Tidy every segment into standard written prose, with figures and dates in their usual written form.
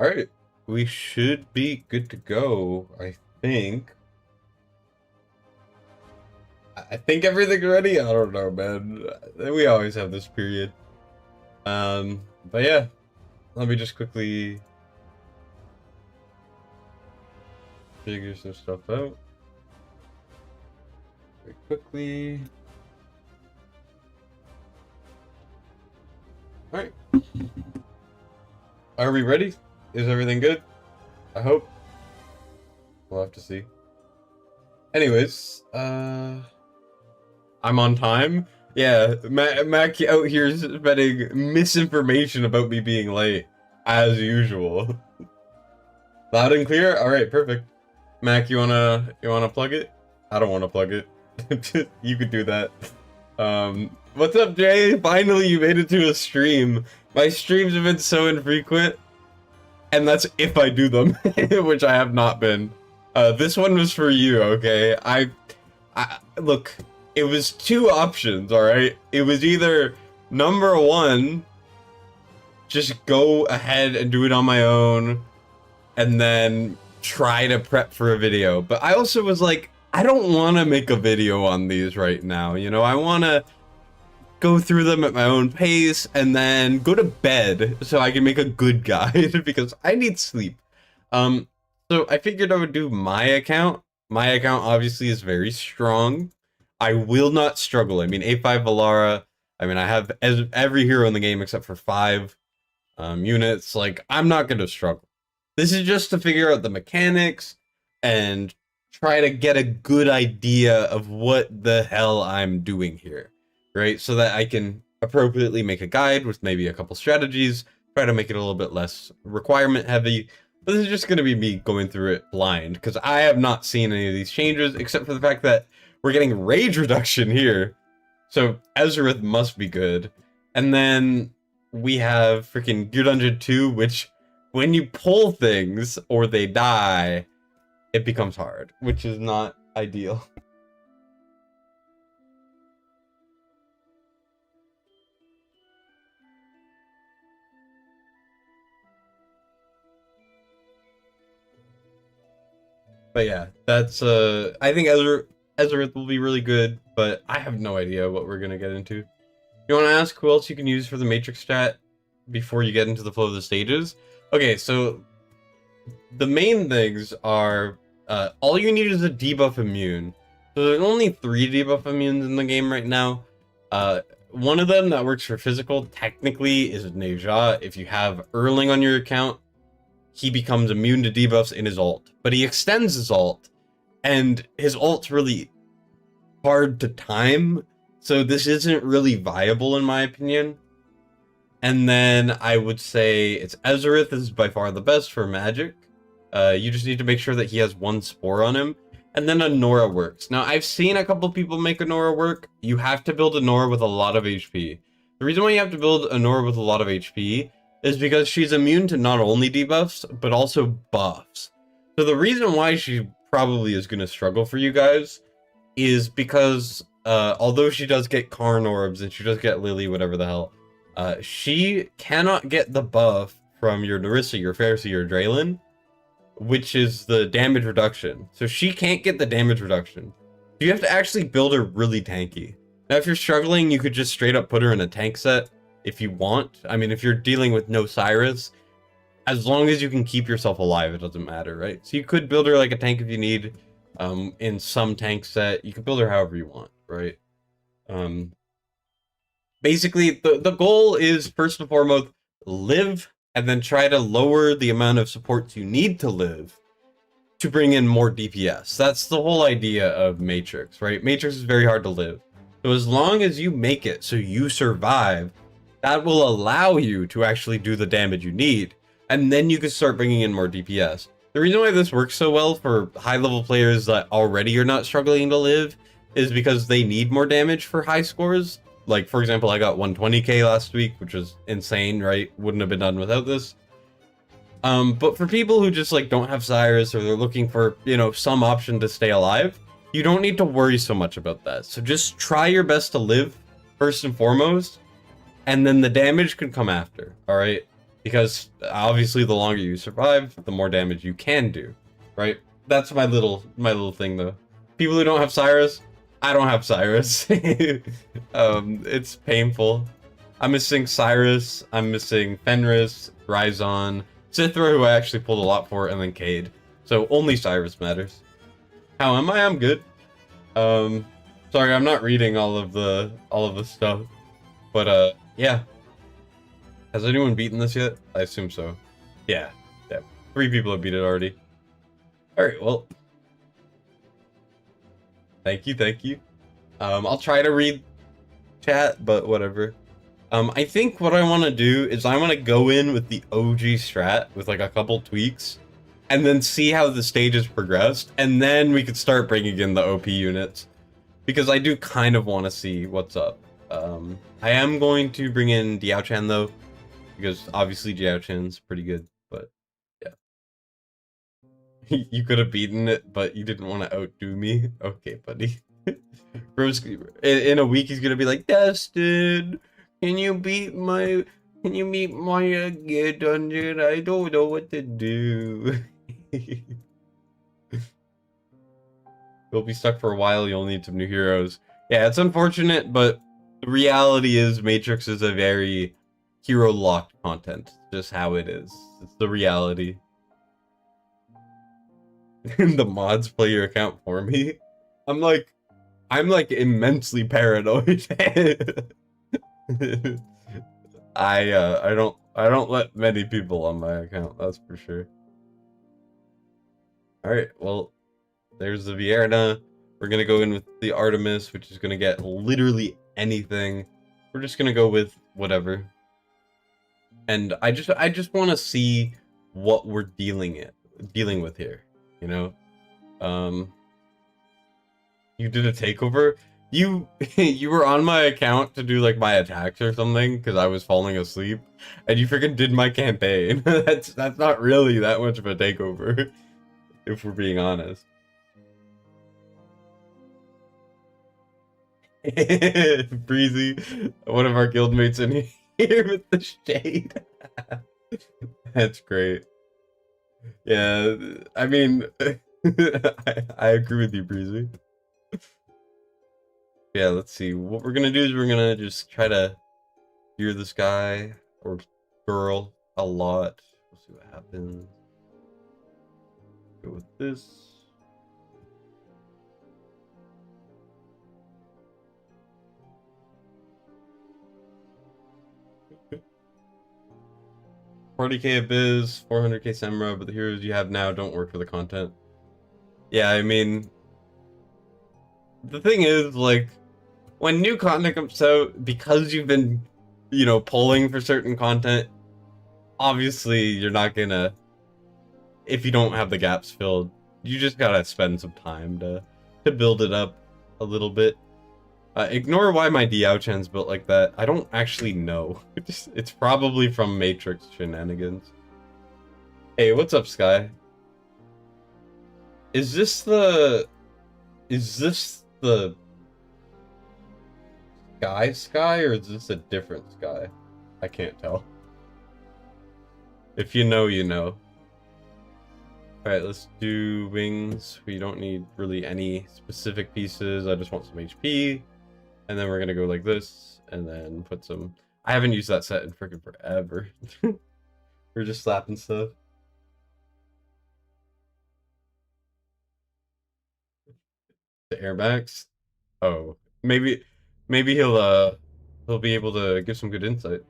All right, we should be good to go, I think. I think everything's ready. I don't know, man. We always have this period. But yeah, let me just quickly figure some stuff out. Very quickly. All right. Are we ready? Is everything good? I hope. We'll have to see. Anyways, I'm on time. Yeah, Mac out here spreading misinformation about me being late, as usual. Loud and clear? Alright, perfect. Mac, you wanna plug it? I don't wanna plug it. You could do that. What's up, Jay? Finally you made it to a stream. My streams have been so infrequent, and that's if I do them, which I have not been. This one was for you, okay? I look, it was two options, alright? It was either number one, just go ahead and do it on my own, and then try to prep for a video. But I also was like, I don't want to make a video on these right now, you know? I want to go through them at my own pace and then go to bed so I can make a good guide because I need sleep. So I figured I would do my account. My account obviously is very strong. I will not struggle. I mean, A5 Valara, I mean, I have every hero in the game except for 5 units. Like, I'm not going to struggle. This is just to figure out the mechanics and try to get a good idea of what the hell I'm doing here, right? So that I can appropriately make a guide with maybe a couple strategies, try to make it a little bit less requirement heavy. But this is just going to be me going through it blind, because I have not seen any of these changes, except for the fact that we're getting rage reduction here. So Ezreath must be good. And then we have freaking Gear Dungeon 2, which when you pull things or they die, it becomes hard, which is not ideal. But yeah, that's I think Ezreath will be really good, but I have no idea what we're gonna get into. You want to ask who else you can use for the Matrix stat before you get into the flow of the stages? Okay, so the main things are all you need is a debuff immune. So there's only 3 debuff immunes in the game right now. One of them that works for physical technically is Neja. If you have Erling on your account, he becomes immune to debuffs in his ult, but he extends his ult, and his ult's really hard to time, so this isn't really viable in my opinion. And then I would say it's Ezreath is by far the best for magic. You just need to make sure that he has 1 spore on him, and then a Nora works. Now I've seen a couple people make a Nora work. You have to build a Nora with a lot of HP. The reason why you have to build a Nora with a lot of HP is because she's immune to not only debuffs, but also buffs. So the reason why she probably is going to struggle for you guys is because, although she does get Karn orbs and she does get Lily, whatever the hell, she cannot get the buff from your Narissa, your Pharisee, or Draylin, which is the damage reduction. So she can't get the damage reduction. You have to actually build her really tanky. Now, if you're struggling, you could just straight up put her in a tank set if you want. I mean, if you're dealing with no Cyrus, as long as you can keep yourself alive, it doesn't matter, right? So you could build her like a tank if you need, in some tank set. You can build her however you want, right? Basically, the goal is, first and foremost, live, and then try to lower the amount of supports you need to live to bring in more DPS. That's the whole idea of Matrix, right? Matrix is very hard to live. So as long as you make it so you survive, that will allow you to actually do the damage you need, and then you can start bringing in more DPS. The reason why this works so well for high-level players that already are not struggling to live is because they need more damage for high scores. Like, for example, I got 120k last week, which was insane, right? Wouldn't have been done without this. But for people who just, like, don't have Cyrus, or they're looking for, you know, some option to stay alive, you don't need to worry so much about that. So just try your best to live, first and foremost, and then the damage can come after, alright? because obviously the longer you survive, the more damage you can do, right? That's my little thing though. People who don't have Cyrus, I don't have Cyrus. It's painful. I'm missing Cyrus, I'm missing Fenris, Rhizon, Cithra, who I actually pulled a lot for, and then Cade. So only Cyrus matters. How am I? I'm good. Sorry, I'm not reading all of the stuff. But yeah. Has anyone beaten this yet? I assume so. Yeah. 3 people have beat it already. Alright, well. Thank you. I'll try to read chat, but whatever. I think what I want to do is I want to go in with the OG strat with like a couple tweaks, and then see how the stages progressed, and then we could start bringing in the OP units, because I do kind of want to see what's up. I am going to bring in Diao-chan though, because obviously Jiao-chan's pretty good, but yeah. You could have beaten it, but you didn't want to outdo me. Okay, buddy. Bro's, in a week he's gonna be like, Dustin, can you beat my dungeon? I don't know what to do. You'll be stuck for a while, you'll need some new heroes. Yeah, it's unfortunate, but the reality is Matrix is a very hero-locked content. Just how it is. It's the reality. The mods play your account for me. I'm like immensely paranoid. I don't let many people on my account, that's for sure. Alright, well, there's the Vierna. We're gonna go in with the Artemis, which is gonna get literally anything. We're just gonna go with whatever. And I just want to see what we're dealing with here, you know. You did a takeover. You were on my account to do like my attacks or something because I was falling asleep, and you freaking did my campaign. That's not really that much of a takeover, if we're being honest. Breezy, one of our guildmates in here with the shade. That's great. Yeah, I mean, I agree with you, Breezy. Yeah, let's see. What we're gonna do is we're gonna just try to hear this guy or girl a lot. We'll see what happens. Go with this. $40k Abyss, 400k Semra, but the heroes you have now don't work for the content. Yeah, I mean, the thing is, like, when new content comes out, because you've been, you know, polling for certain content, obviously you're not gonna, if you don't have the gaps filled, you just gotta spend some time to build it up a little bit. Ignore why my Diao-chan's built like that. I don't actually know. It's probably from Matrix shenanigans. Hey, what's up, Sky? Is this the Sky, or is this a different Sky? I can't tell. If you know, you know. Alright, let's do wings. We don't need really any specific pieces. I just want some HP. And then we're gonna go like this, and then put some... I haven't used that set in freaking forever. We're just slapping stuff. The airbags? Oh, maybe he'll be able to give some good insight.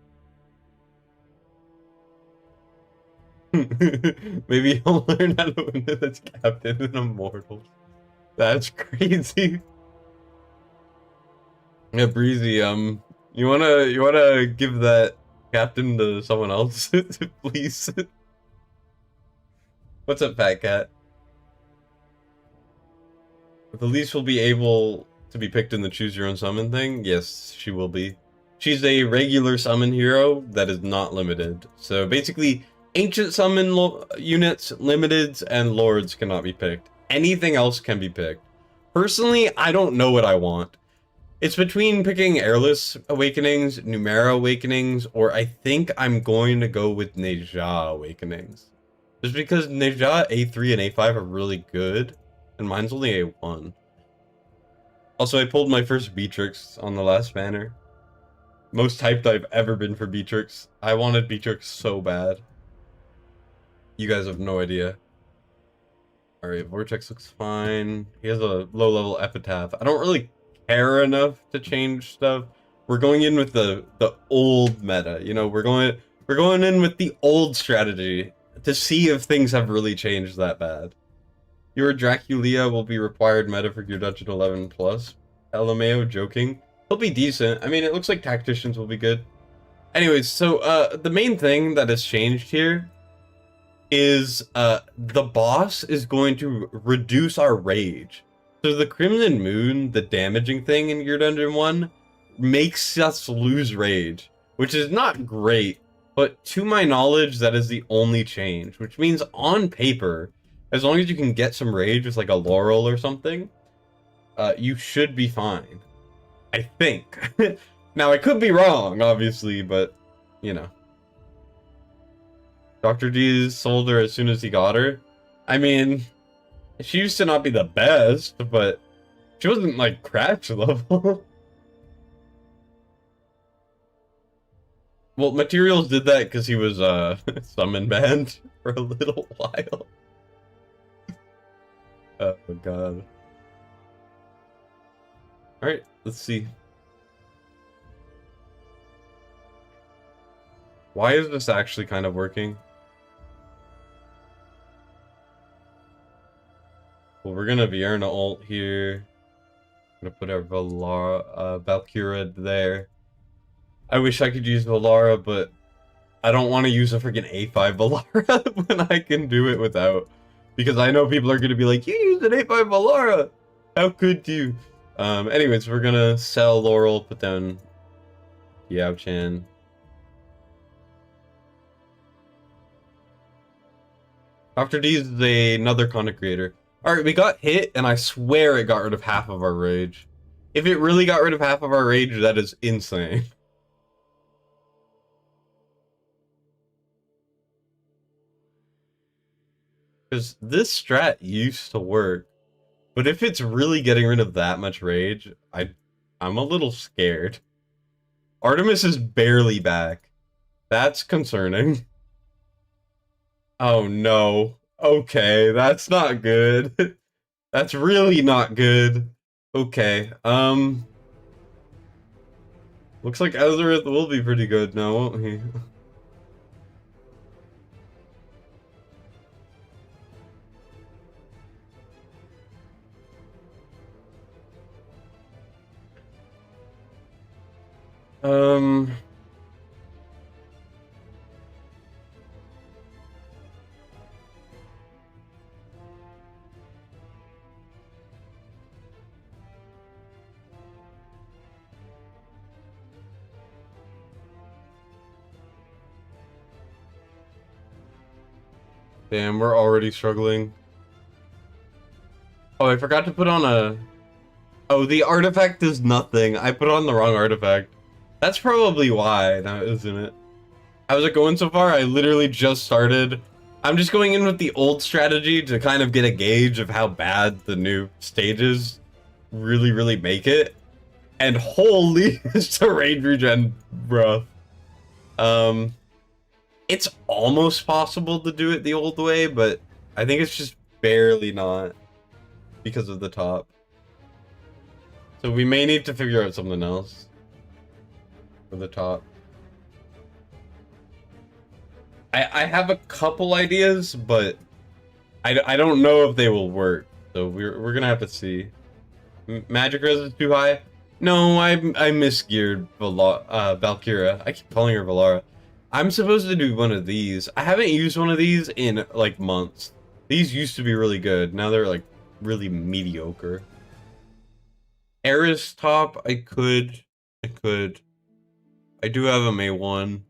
Maybe he'll learn how to win as captain in Immortals. That's crazy. Yeah, Breezy, you wanna give that captain to someone else, please? What's up, Fat Cat? The least will be able to be picked in the choose your own summon thing. Yes, she will be. She's a regular summon hero that is not limited. So basically, ancient summon units, limiteds, and lords cannot be picked. Anything else can be picked. Personally, I don't know what I want. It's between picking Airless Awakenings, Numera Awakenings, or I think I'm going to go with Neja Awakenings. Just because Neja A3 and A5 are really good, and mine's only A1. Also, I pulled my first Beatrix on the last banner. Most hyped I've ever been for Beatrix. I wanted Beatrix so bad. You guys have no idea. Alright, Vortex looks fine. He has a low-level Epitaph. I don't really care enough to change stuff. We're going in with the old meta, you know, we're going in with the old strategy to see if things have really changed that bad. Your Draculia will be required meta for your Dungeon 11 plus. LMAO joking. He'll be decent. I mean, it looks like Tacticians will be good. Anyways, so the main thing that has changed here is the boss is going to reduce our rage. So the Crimson Moon, the damaging thing in Gear Dungeon 1, makes us lose rage, which is not great, but to my knowledge, that is the only change, which means on paper, as long as you can get some rage with like a Laurel or something, you should be fine. I think. Now, I could be wrong, obviously, but, you know. Dr. D sold her as soon as he got her. I mean, she used to not be the best, but she wasn't, like, crash level. Well, Materials did that because he was, summon banned for a little while. Oh, God. Alright, let's see. Why is this actually kind of working? Well, we're gonna Vierna ult here. I'm gonna put our Valkyra there. I wish I could use Valara, but I don't want to use a freaking A5 Valara when I can do it without. Because I know people are gonna be like, you use an A5 Valara! How could you? Anyways, we're gonna sell Laurel, put down Yao Chan. Dr. D is another content creator. Alright, we got hit, and I swear it got rid of half of our rage. If it really got rid of half of our rage, that is insane. Because this strat used to work. But if it's really getting rid of that much rage, I'm a little scared. Artemis is barely back. That's concerning. Oh no. Okay, that's not good. That's really not good. Okay, looks like Ezreath will be pretty good now, won't he? Damn, we're already struggling. Oh, I forgot to put on a... Oh, the artifact is nothing. I put on the wrong artifact. That's probably why, now isn't it? How's it going so far? I literally just started. I'm just going in with the old strategy to kind of get a gauge of how bad the new stages really make it. And holy, it's a range regen, bro. It's almost possible to do it the old way, but I think it's just barely not because of the top. So we may need to figure out something else for the top. I have a couple ideas, but I don't know if they will work. So we're gonna have to see. Magic res is too high. No, I misgeared Valkyra. I keep calling her Valara. I'm supposed to do one of these. I haven't used one of these in like months. These used to be really good. Now they're like really mediocre. Eris top, I could. I do have a May 1.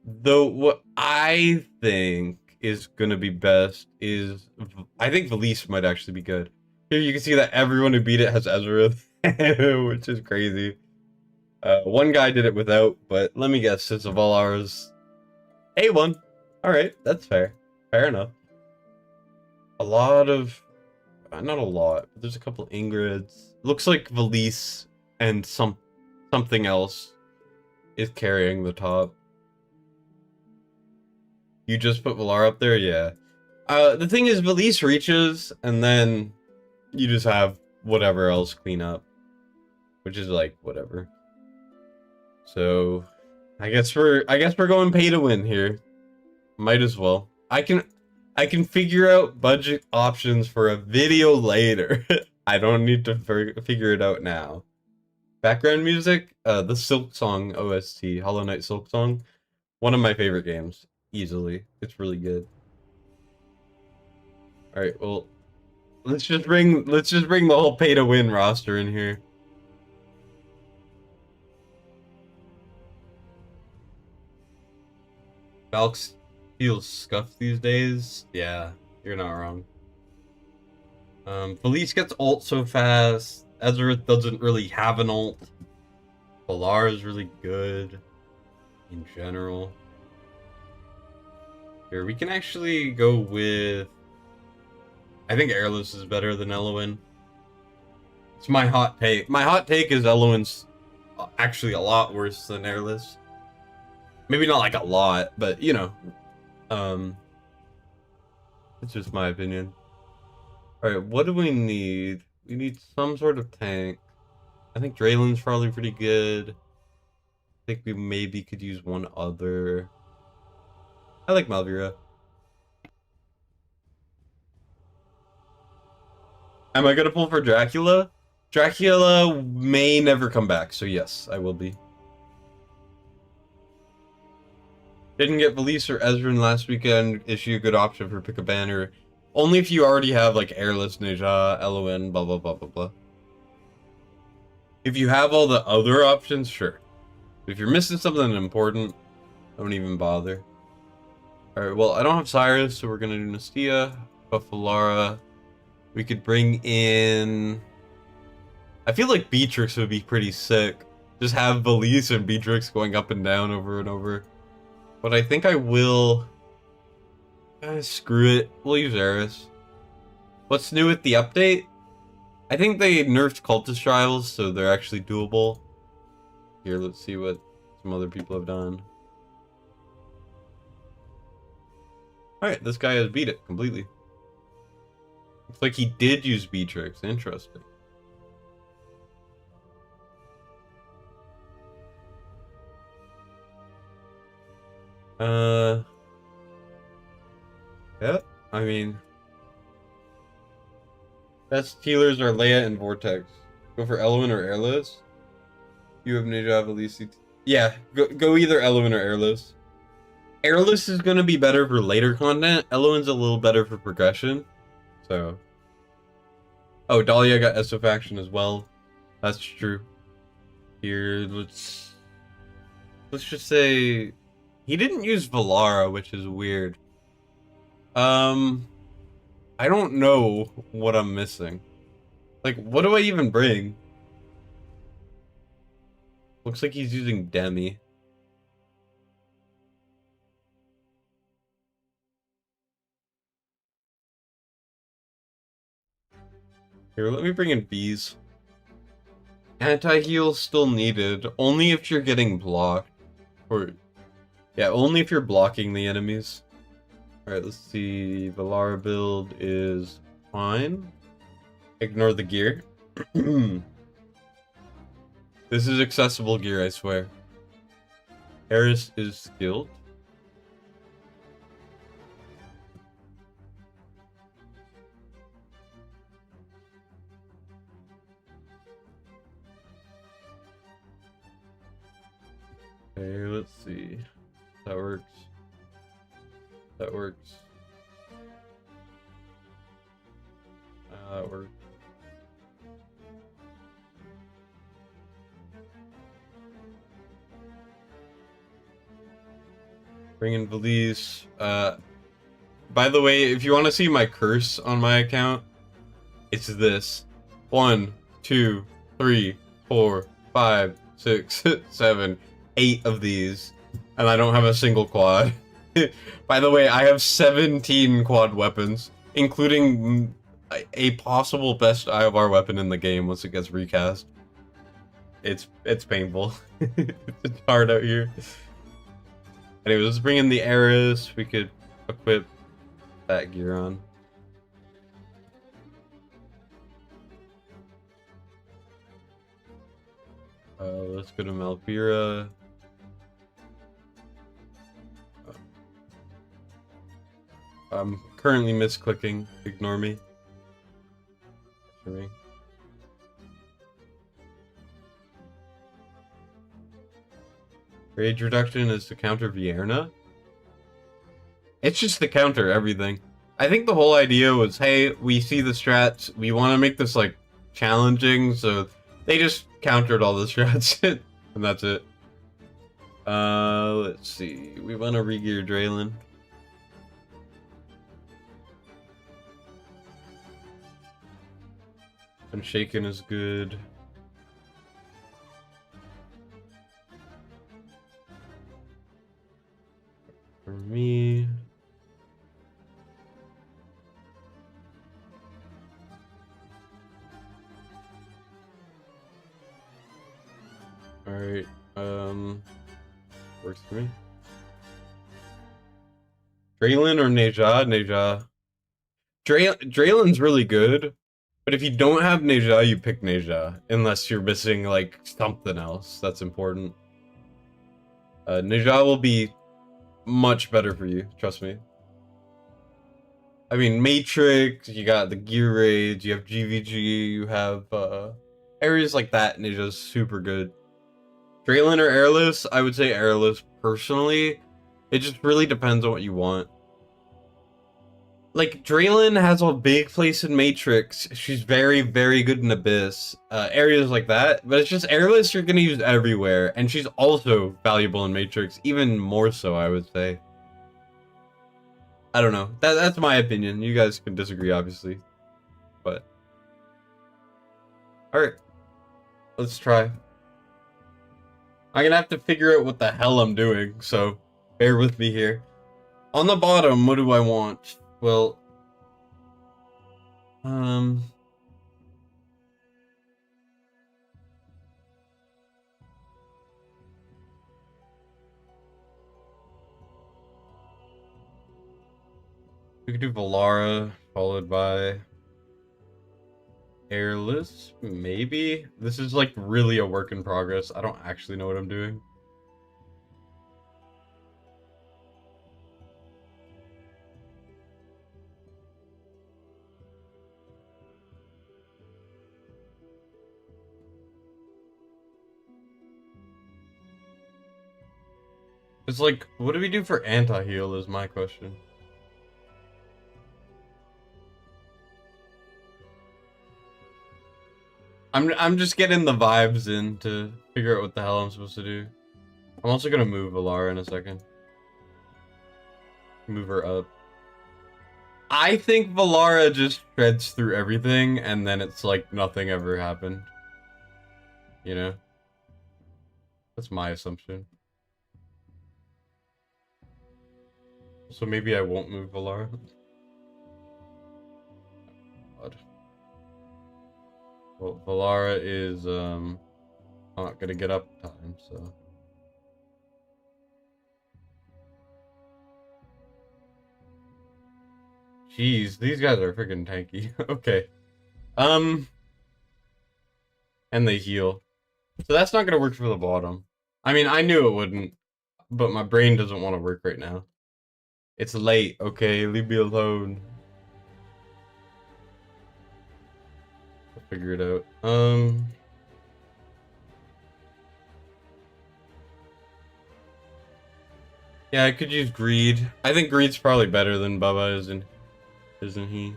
Though what I think is gonna be best is, I think Valise might actually be good. Here you can see that everyone who beat it has Ezreath. which is crazy. One guy did it without, but let me guess, it's a Valar's A1. Alright, that's fair. Fair enough. A lot of... not a lot, but there's a couple Ingrids. Looks like Valise and something else is carrying the top. You just put Valar up there? Yeah. The thing is, Valise reaches, and then you just have whatever else clean up. Which is like, whatever. So, I guess we're going pay to win here. Might as well. I can figure out budget options for a video later. I don't need to figure it out now. Background music, the Silk Song OST, Hollow Knight Silk Song, one of my favorite games, easily. It's really good. All right, well, let's just bring the whole pay to win roster in here. Valks feels scuffed these days. Yeah, you're not wrong. Valise gets ult so fast. Ezreal doesn't really have an ult. Valar is really good in general. Here, we can actually go with... I think Airless is better than Eloin. It's my hot take. My hot take is Eloin's actually a lot worse than Airless. Maybe not like a lot, but you know. It's just my opinion. Alright, what do we need? We need some sort of tank. I think Draylen's probably pretty good. I think we maybe could use one other. I like Malvira. Am I gonna pull for Dracula? Dracula may never come back, so yes, I will be. Didn't get Valise or Ezreal last weekend. Issue a good option for pick a banner. Only if you already have like Airless, Neja, Eloin, blah blah blah blah blah. If you have all the other options, sure. If you're missing something important, don't even bother. Alright, well, I don't have Cyrus, so we're gonna do Nastia, Buffalara. We could bring in... I feel like Beatrix would be pretty sick. Just have Valise and Beatrix going up and down over and over. But I think I will... screw it. We'll use Eris. What's new with the update? I think they nerfed Cultist Trials, so they're actually doable. Here, let's see what some other people have done. Alright, this guy has beat it completely. Looks like he did use Beatrix. Interesting. Yeah, I mean... best healers are Leia and Vortex. Go for Eloin or Airless. You have Neja, Valisi. Yeah, go either Eloin or Airless. Airless is going to be better for later content. Eloin's a little better for progression. So... oh, Dahlia got Esso Faction as well. That's true. Here, let's just say... he didn't use Valara, which is weird. I don't know what I'm missing. Like, what do I even bring? Looks like he's using Demi. Here, let me bring in bees. Anti-heal still needed, only if you're getting blocked. Or, yeah, only if you're blocking the enemies. Alright, let's see. Valara build is fine. Ignore the gear. This is accessible gear, I swear. Eris is skilled. Okay, let's see. That works. That works. That works. Bring in Valise. By the way, if you want to see my curse on my account, it's this. 1, 2, 3, 4, 5, 6, 7, 8 of these, and I don't have a single quad. By the way, I have 17 quad weapons, including a possible best IOR weapon in the game once it gets recast. It's painful. It's hard out here. Anyway, let's bring in the Eris. We could equip that gear on. Let's go to Malvira. I'm currently misclicking. Ignore me. Rage reduction is to counter Vierna. It's just to counter everything. I think the whole idea was, hey, we see the strats, we want to make this like challenging, so they just countered all the strats, and that's it. Let's see. We want to regear Draylen. Unshaken is good. For me. Alright, works for me. Draylen or Neja? Neja. Draylen's really good, but if you don't have Neja, you pick Neja, unless you're missing, like, something else that's important. Neja will be much better for you, trust me. I mean, Matrix, you got the Gear Raids, you have GVG, you have, areas like that, Neja's super good. Draylen or Airless? I would say Airless, personally. It just really depends on what you want. Like, Draylen has a big place in Matrix. She's very, very good in Abyss. Areas like that. But it's just Airless you're gonna use everywhere. And she's also valuable in Matrix. Even more so, I would say. I don't know. That's my opinion. You guys can disagree, obviously. But... alright. Let's try. I'm gonna have to figure out what the hell I'm doing, so bear with me here. On the bottom, what do I want? Well, we could do Valara, followed by Airless, maybe? This is like really a work in progress. I don't actually know what I'm doing. It's like, what do we do for anti-heal is my question. I'm just getting the vibes in to figure out what the hell I'm supposed to do. I'm also gonna move Valara in a second. Move her up. I think Valara just shreds through everything, and then it's like nothing ever happened. You know? That's my assumption. So maybe I won't move Valara. God. Well, Valara is, not gonna get up in time, so... Jeez, these guys are freaking tanky. Okay. And they heal. So that's not gonna work for the bottom. I mean, I knew it wouldn't, but my brain doesn't want to work right now. It's late, okay? Leave me alone. I'll figure it out. Yeah, I could use Greed. I think Greed's probably better than Bubba, isn't he?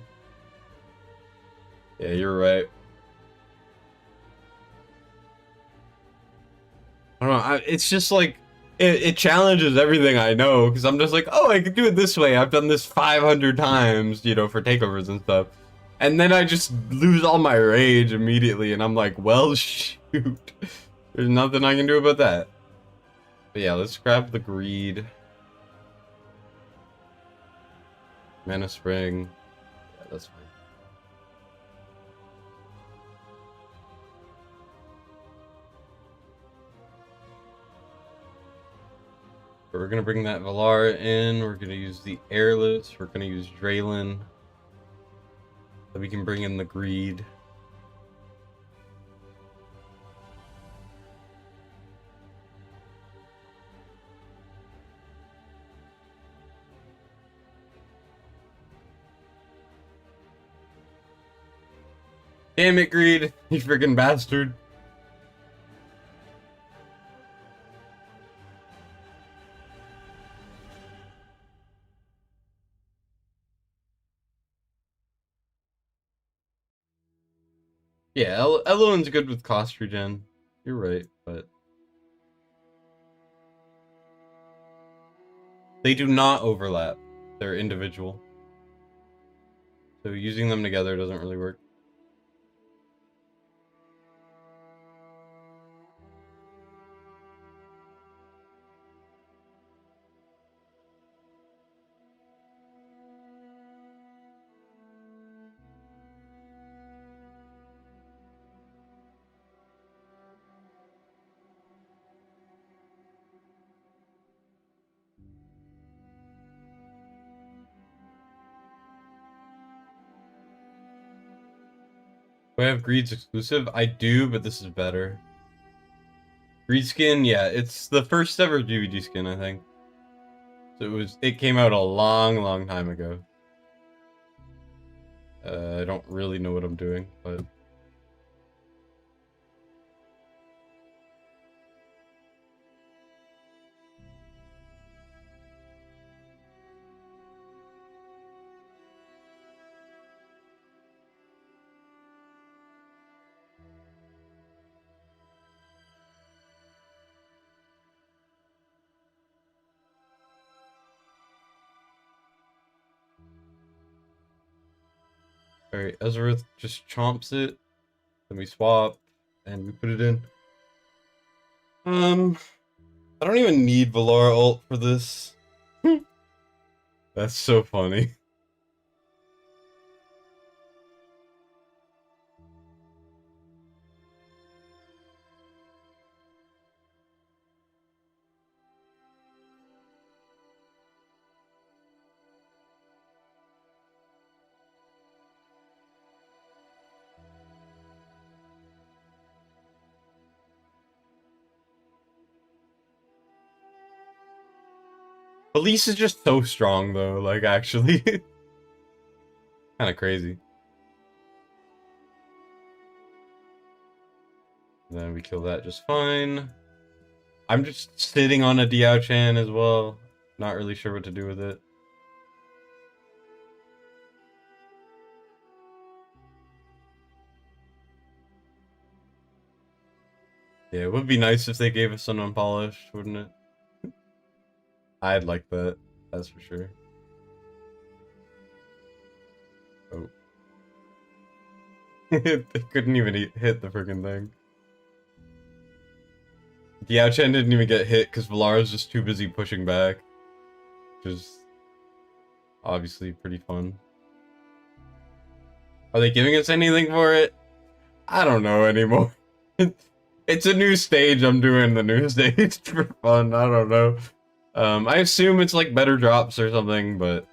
Yeah, you're right. I don't know, it's just like, it challenges everything I know, because I'm just like, oh, I could do it this way. I've done this 500 times, you know, for takeovers and stuff. And then I just lose all my rage immediately, and I'm like, well, shoot. There's nothing I can do about that. But yeah, let's grab the greed. Mana Spring. Yeah, that's fine. But we're gonna bring that Valara in. We're gonna use the Airless. We're gonna use Draylin. So we can bring in the greed. Damn it, greed! You freaking bastard! Yeah, Eloin's good with cost regen. You're right, but they do not overlap. They're individual. So using them together doesn't really work. Do I have Greed's exclusive? I do, but this is better. Greed skin, yeah, it's the first ever DVD skin, I think. So it came out a long time ago. I don't really know what I'm doing, but alright, Ezreath just chomps it, then we swap, and we put it in. I don't even need Valara ult for this. That's so funny. Elise is just so strong though, like actually. Kinda crazy. Then we kill that just fine. I'm just sitting on a Diao Chan as well. Not really sure what to do with it. Yeah, it would be nice if they gave us an unpolished, wouldn't it? I'd like that, that's for sure. Oh. They couldn't even hit the freaking thing. Diao Chen didn't even get hit because Valara's just too busy pushing back. Which is obviously pretty fun. Are they giving us anything for it? I don't know anymore. It's a new stage, I'm doing the new stage for fun, I don't know. I assume it's like better drops or something, but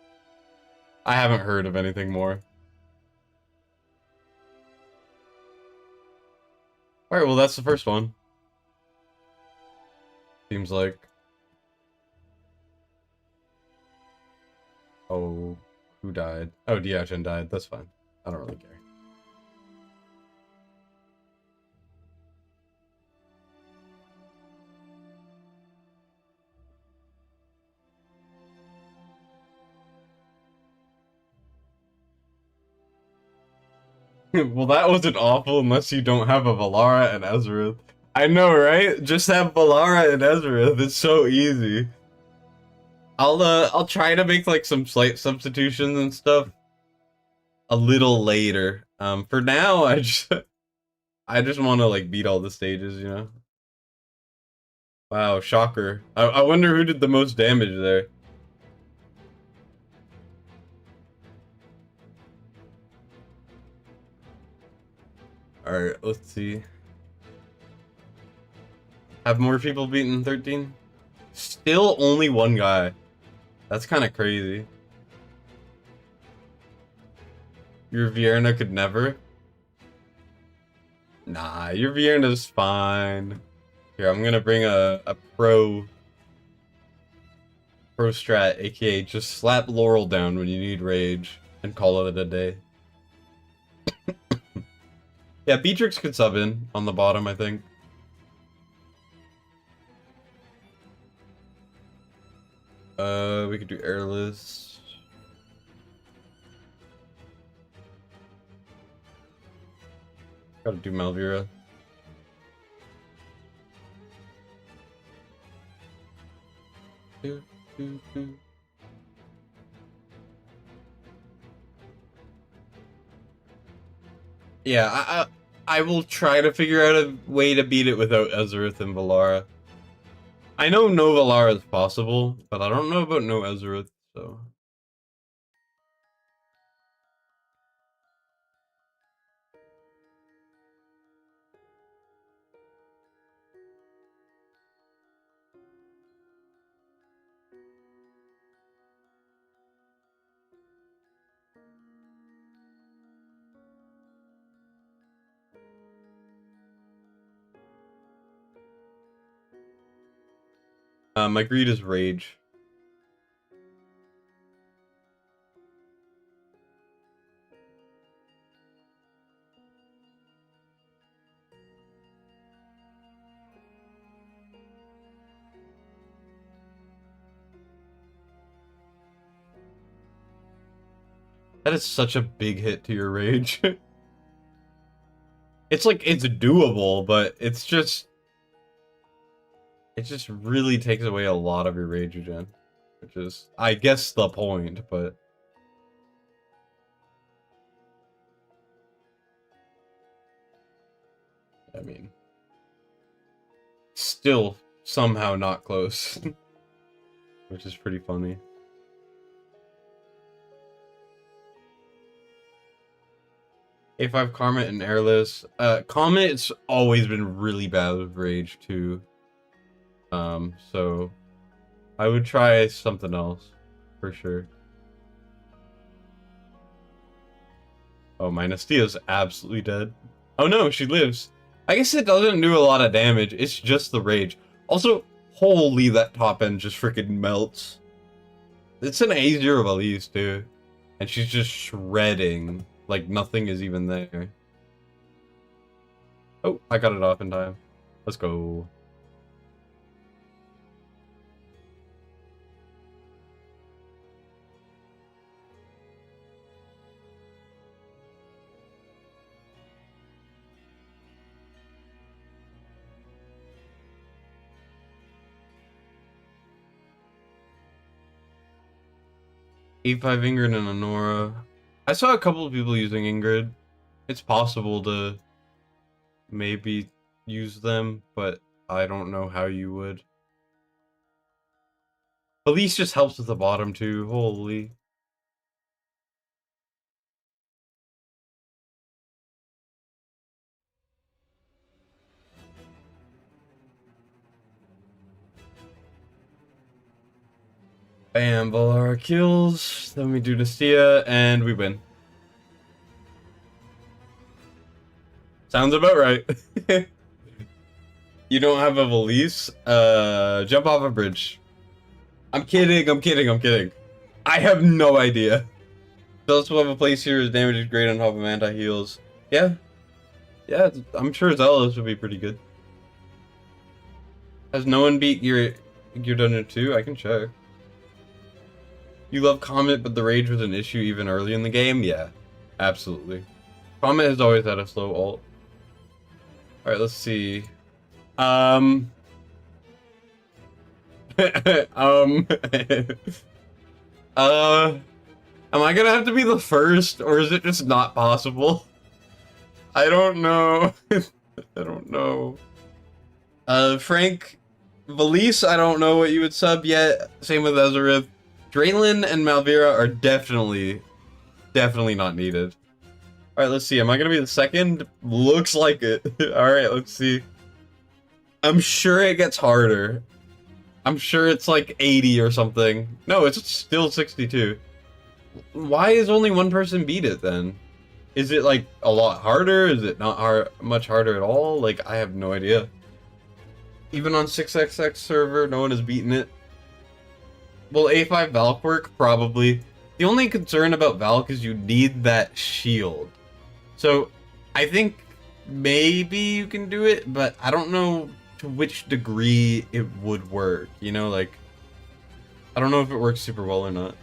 I haven't heard of anything more. Alright, well that's the first one. Seems like. Oh, who died? Oh, Diachin died, that's fine. I don't really care. Well, that wasn't awful unless you don't have a Valara and Ezreath. I know, right? Just have Valara and Ezreath. It's so easy. I'll try to make like some slight substitutions and stuff. a little later. For now, I just want to like beat all the stages, you know. Wow, shocker. I wonder who did the most damage there. Alright, let's see. Have more people beaten 13? Still only one guy. That's kind of crazy. Your Vierna could never? Nah, your Vierna's fine. Here, I'm gonna bring a pro strat, aka just slap Laurel down when you need rage and call it a day. Yeah, Beatrix could sub in on the bottom, I think. We could do airless. Gotta do Malvira. Yeah, I will try to figure out a way to beat it without Ezreath and Valara. I know no Valara is possible, but I don't know about no Ezreath, so... my greed is rage. That is such a big hit to your rage. It's like, it's doable, but it's just... It just really takes away a lot of your rage regen. Which is, I guess, the point, but... I mean... Still somehow not close. Which is pretty funny. A5 Comet and Airless. Comet's always been really bad with rage too. So I would try something else for sure. Oh, my Nastia's absolutely dead. Oh no, she lives. I guess it doesn't do a lot of damage. It's just the rage. Also, holy, that top end just freaking melts. It's an A0 of Elise too. And she's just shredding. Like nothing is even there. Oh, I got it off in time. Let's go. E5 Ingrid and Honora. I saw a couple of people using Ingrid. It's possible to maybe use them, but I don't know how you would. Elise just helps with the bottom too. Holy. Bam, Valara kills. Then we do Nastia, and we win. Sounds about right. You don't have a valise? Jump off a bridge. I'm kidding, I'm kidding, I'm kidding. I have no idea. Does also have a place here. His damage is great on top of anti-heals. Yeah. Yeah, I'm sure Zealous would be pretty good. Has no one beat your dungeon 2? I can check. You love Comet, but the rage was an issue even early in the game? Yeah, absolutely. Comet has always had a slow ult. Alright, let's see. Am I gonna have to be the first, or is it just not possible? I don't know. I don't know. Frank, Valise, I don't know what you would sub yet. Same with Ezerith. Draylin and Malvira are definitely not needed. Alright, let's see. Am I gonna be the second? Looks like it. Alright, let's see. I'm sure it gets harder. I'm sure it's like 80 or something. No, it's still 62. Why is only one person beat it then? Is it like a lot harder? Is it not much harder at all? Like, I have no idea. Even on 6xx server, no one has beaten it. Will A5 Valk work? Probably. The only concern about Valk is you need that shield. So, I think maybe you can do it, but I don't know to which degree it would work. You know, like, I don't know if it works super well or not.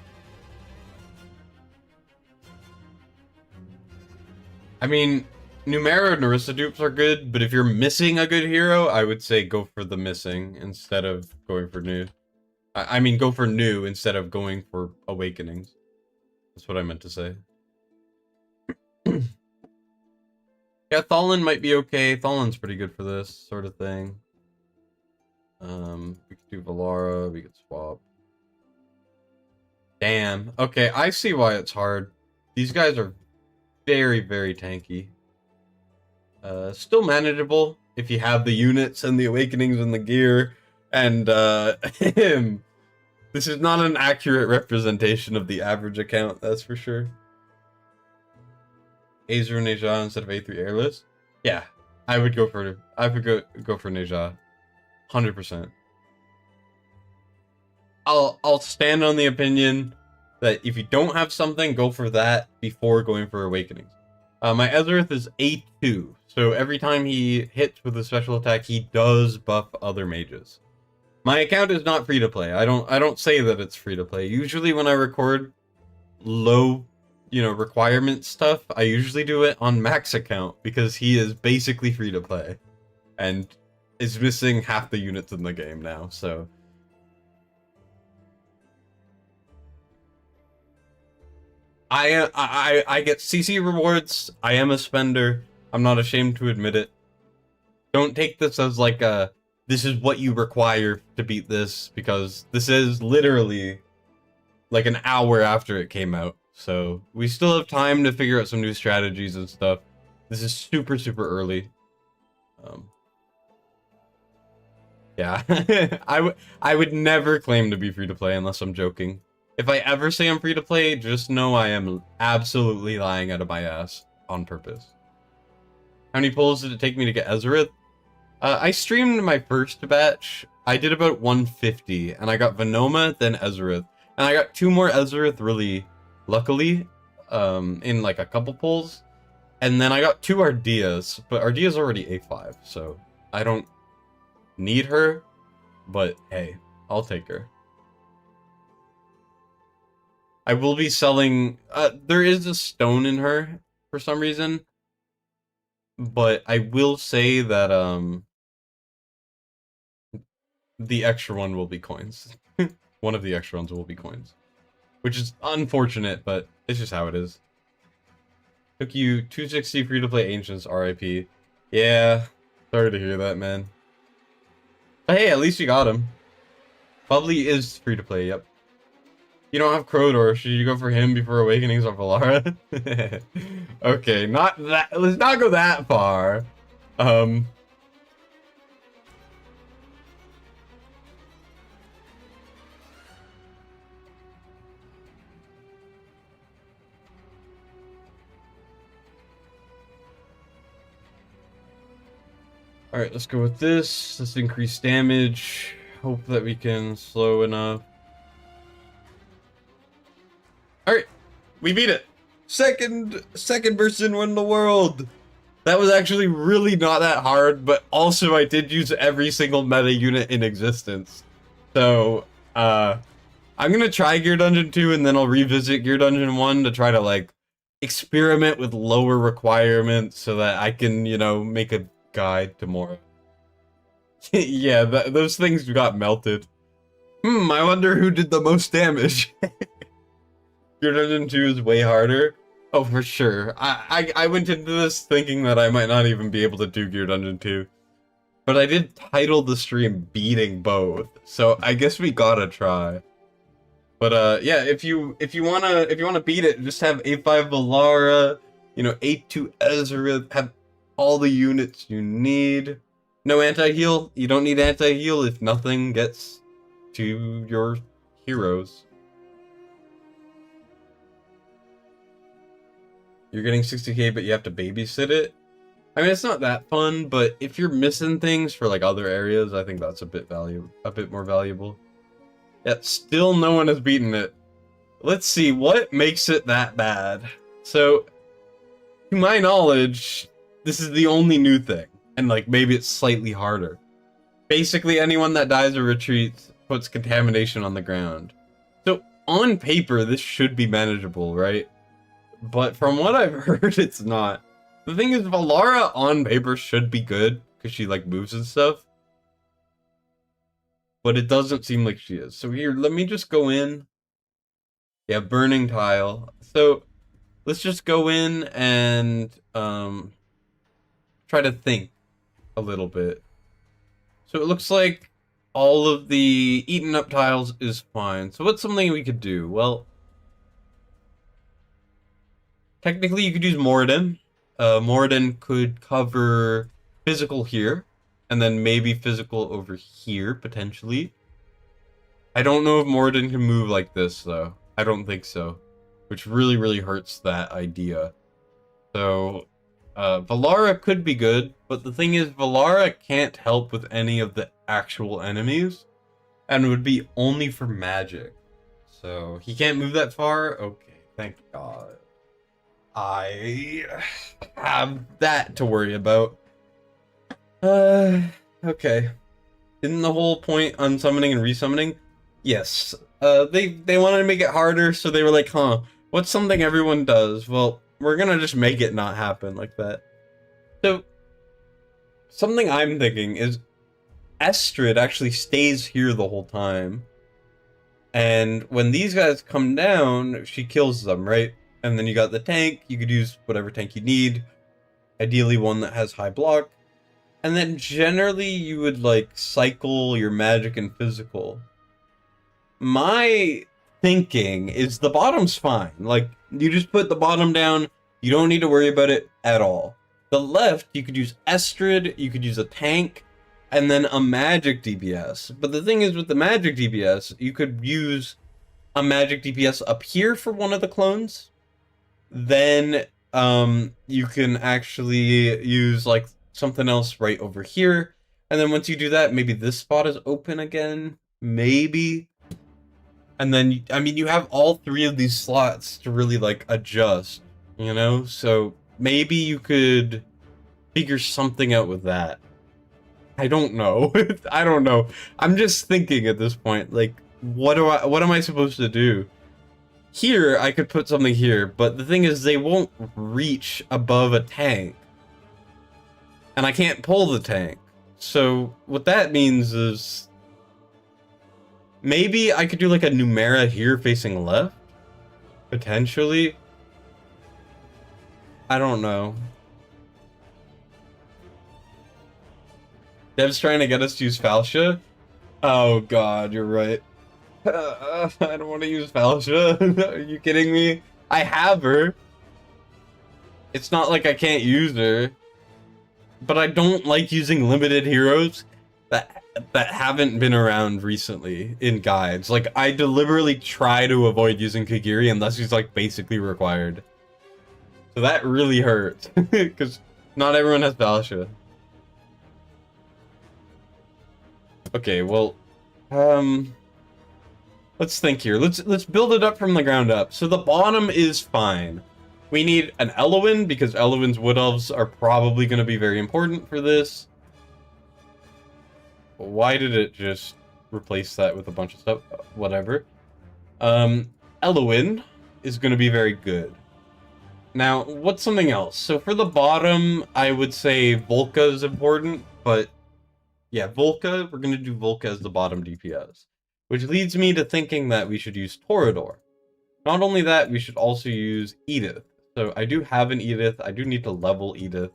I mean, Numera and Narissa dupes are good, but if you're missing a good hero, I would say go for the missing instead of going for new. I mean, go for new instead of going for awakenings. That's what I meant to say. Yeah, Thalin might be okay. Thalin's pretty good for this sort of thing. We could do Valara, we could swap. Damn. Okay, I see why it's hard. These guys are very, very tanky. Still manageable if you have the units and the awakenings and the gear. And this is not an accurate representation of the average account, that's for sure. Azer Neja instead of A3 Airless? Yeah, I would go for Neja. 100%. I'll stand on the opinion that if you don't have something, go for that before going for Awakenings. My Ezerith is A2, so every time he hits with a special attack, he does buff other mages. My account is not free to play. I don't say that it's free to play. Usually when I record low, requirement stuff, I usually do it on Mac's account because he is basically free to play and is missing half the units in the game now, so I get CC rewards. I am a spender. I'm not ashamed to admit it. Don't take this as like this is what you require to beat this, because this is literally like an hour after it came out. So we still have time to figure out some new strategies and stuff. This is super, super early. Yeah, I would never claim to be free to play unless I'm joking. If I ever say I'm free to play, just know I am absolutely lying out of my ass on purpose. How many pulls did it take me to get Ezerith? I streamed my first batch. I did about 150, and I got Venoma, then Ezerith. And I got 2 more Ezerith really luckily, in like a couple pulls. And then I got 2 Ardeas, but Ardea's already A5, so I don't need her, but hey, I'll take her. I will be selling, there is a stone in her for some reason, but I will say that, the extra one will be coins. One of the extra ones will be coins. Which is unfortunate, but it's just how it is. Took you 260 free to play Ancients, RIP. Yeah, sorry to hear that, man. But hey, at least you got him. Bubbly is free to play, yep. You don't have Crowdor, should you go for him before Awakenings on Valara? Okay, not that, let's not go that far. Alright, let's go with this. Let's increase damage. Hope that we can slow enough. Alright, we beat it. Second person win the world. That was actually really not that hard, but also I did use every single meta unit in existence. So, I'm gonna try Gear Dungeon 2 and then I'll revisit Gear Dungeon 1 to try to like experiment with lower requirements so that I can, make a guide tomorrow. Yeah, those things got melted. I wonder who did the most damage. Gear Dungeon 2 is way harder. Oh, for sure. I went into this thinking that I might not even be able to do Gear Dungeon 2. But I did title the stream beating both, so I guess we gotta try. But yeah, if you wanna beat it, just have A5 Valara, you know, A2 Ezra, have all the units you need. No anti-heal. You don't need anti-heal if nothing gets to your heroes. You're getting 60k, but you have to babysit it. I mean, it's not that fun, but if you're missing things for like other areas, I think that's a bit more valuable. Yeah, still no one has beaten it. Let's see, what makes it that bad? So, to my knowledge, this is the only new thing. And like, maybe it's slightly harder. Basically, anyone that dies or retreats puts contamination on the ground. So, on paper, this should be manageable, right? But from what I've heard, it's not. The thing is, Valara on paper should be good, because she like moves and stuff. But it doesn't seem like she is. So here, let me just go in. Yeah, burning tile. So let's just go in and try to think a little bit. So it looks like all of the eaten up tiles is fine. So what's something we could do? Well, technically you could use Moradin. Moradin could cover physical here, and then maybe physical over here, potentially. I don't know if Moradin can move like this, though. I don't think so. Which really, really hurts that idea. So, Valara could be good, but the thing is, Valara can't help with any of the actual enemies, and would be only for magic. So, he can't move that far? Okay, thank God. I have that to worry about. Okay. Isn't the whole point on summoning and resummoning? Yes. They wanted to make it harder, so they were like, huh, what's something everyone does? Well, we're gonna just make it not happen like that. So, something I'm thinking is Estrid actually stays here the whole time. And when these guys come down, she kills them, right? And then you got the tank. You could use whatever tank you need. Ideally one that has high block. And then generally you would like cycle your magic and physical. My thinking is the bottom's fine. Like, you just put the bottom down. You don't need to worry about it at all. The left, you could use Estrid, you could use a tank, and then a magic DPS. But the thing is, with the magic DPS, you could use a magic DPS up here for one of the clones. Then you can actually use like something else right over here. And then once you do that, maybe this spot is open again. Maybe. And then, I mean, you have all three of these slots to really like adjust, you know? So maybe you could figure something out with that. I don't know. I don't know. I'm just thinking at this point, like, what am I supposed to do? Here, I could put something here, but the thing is, they won't reach above a tank. And I can't pull the tank. So, what that means is, maybe I could do like a Numera here facing left? Potentially? I don't know. Dev's trying to get us to use Falcia? Oh god, you're right. I don't want to use Falcia. Are you kidding me? I have her. It's not like I can't use her. But I don't like using limited heroes that haven't been around recently in guides. Like, I deliberately try to avoid using Kagiri unless he's like basically required. So that really hurts. Because not everyone has Falcia. Okay, well, let's think here. Let's build it up from the ground up. So the bottom is fine. We need an Elowen, because Elowen's Wood Elves are probably going to be very important for this. Why did it just replace that with a bunch of stuff? Whatever. Elowen is going to be very good. Now, what's something else? So for the bottom, I would say Volca is important, but yeah, Volca, we're going to do Volca as the bottom DPS. Which leads me to thinking that we should use Torador. Not only that, we should also use Edith. So I do have an Edith. I do need to level Edith,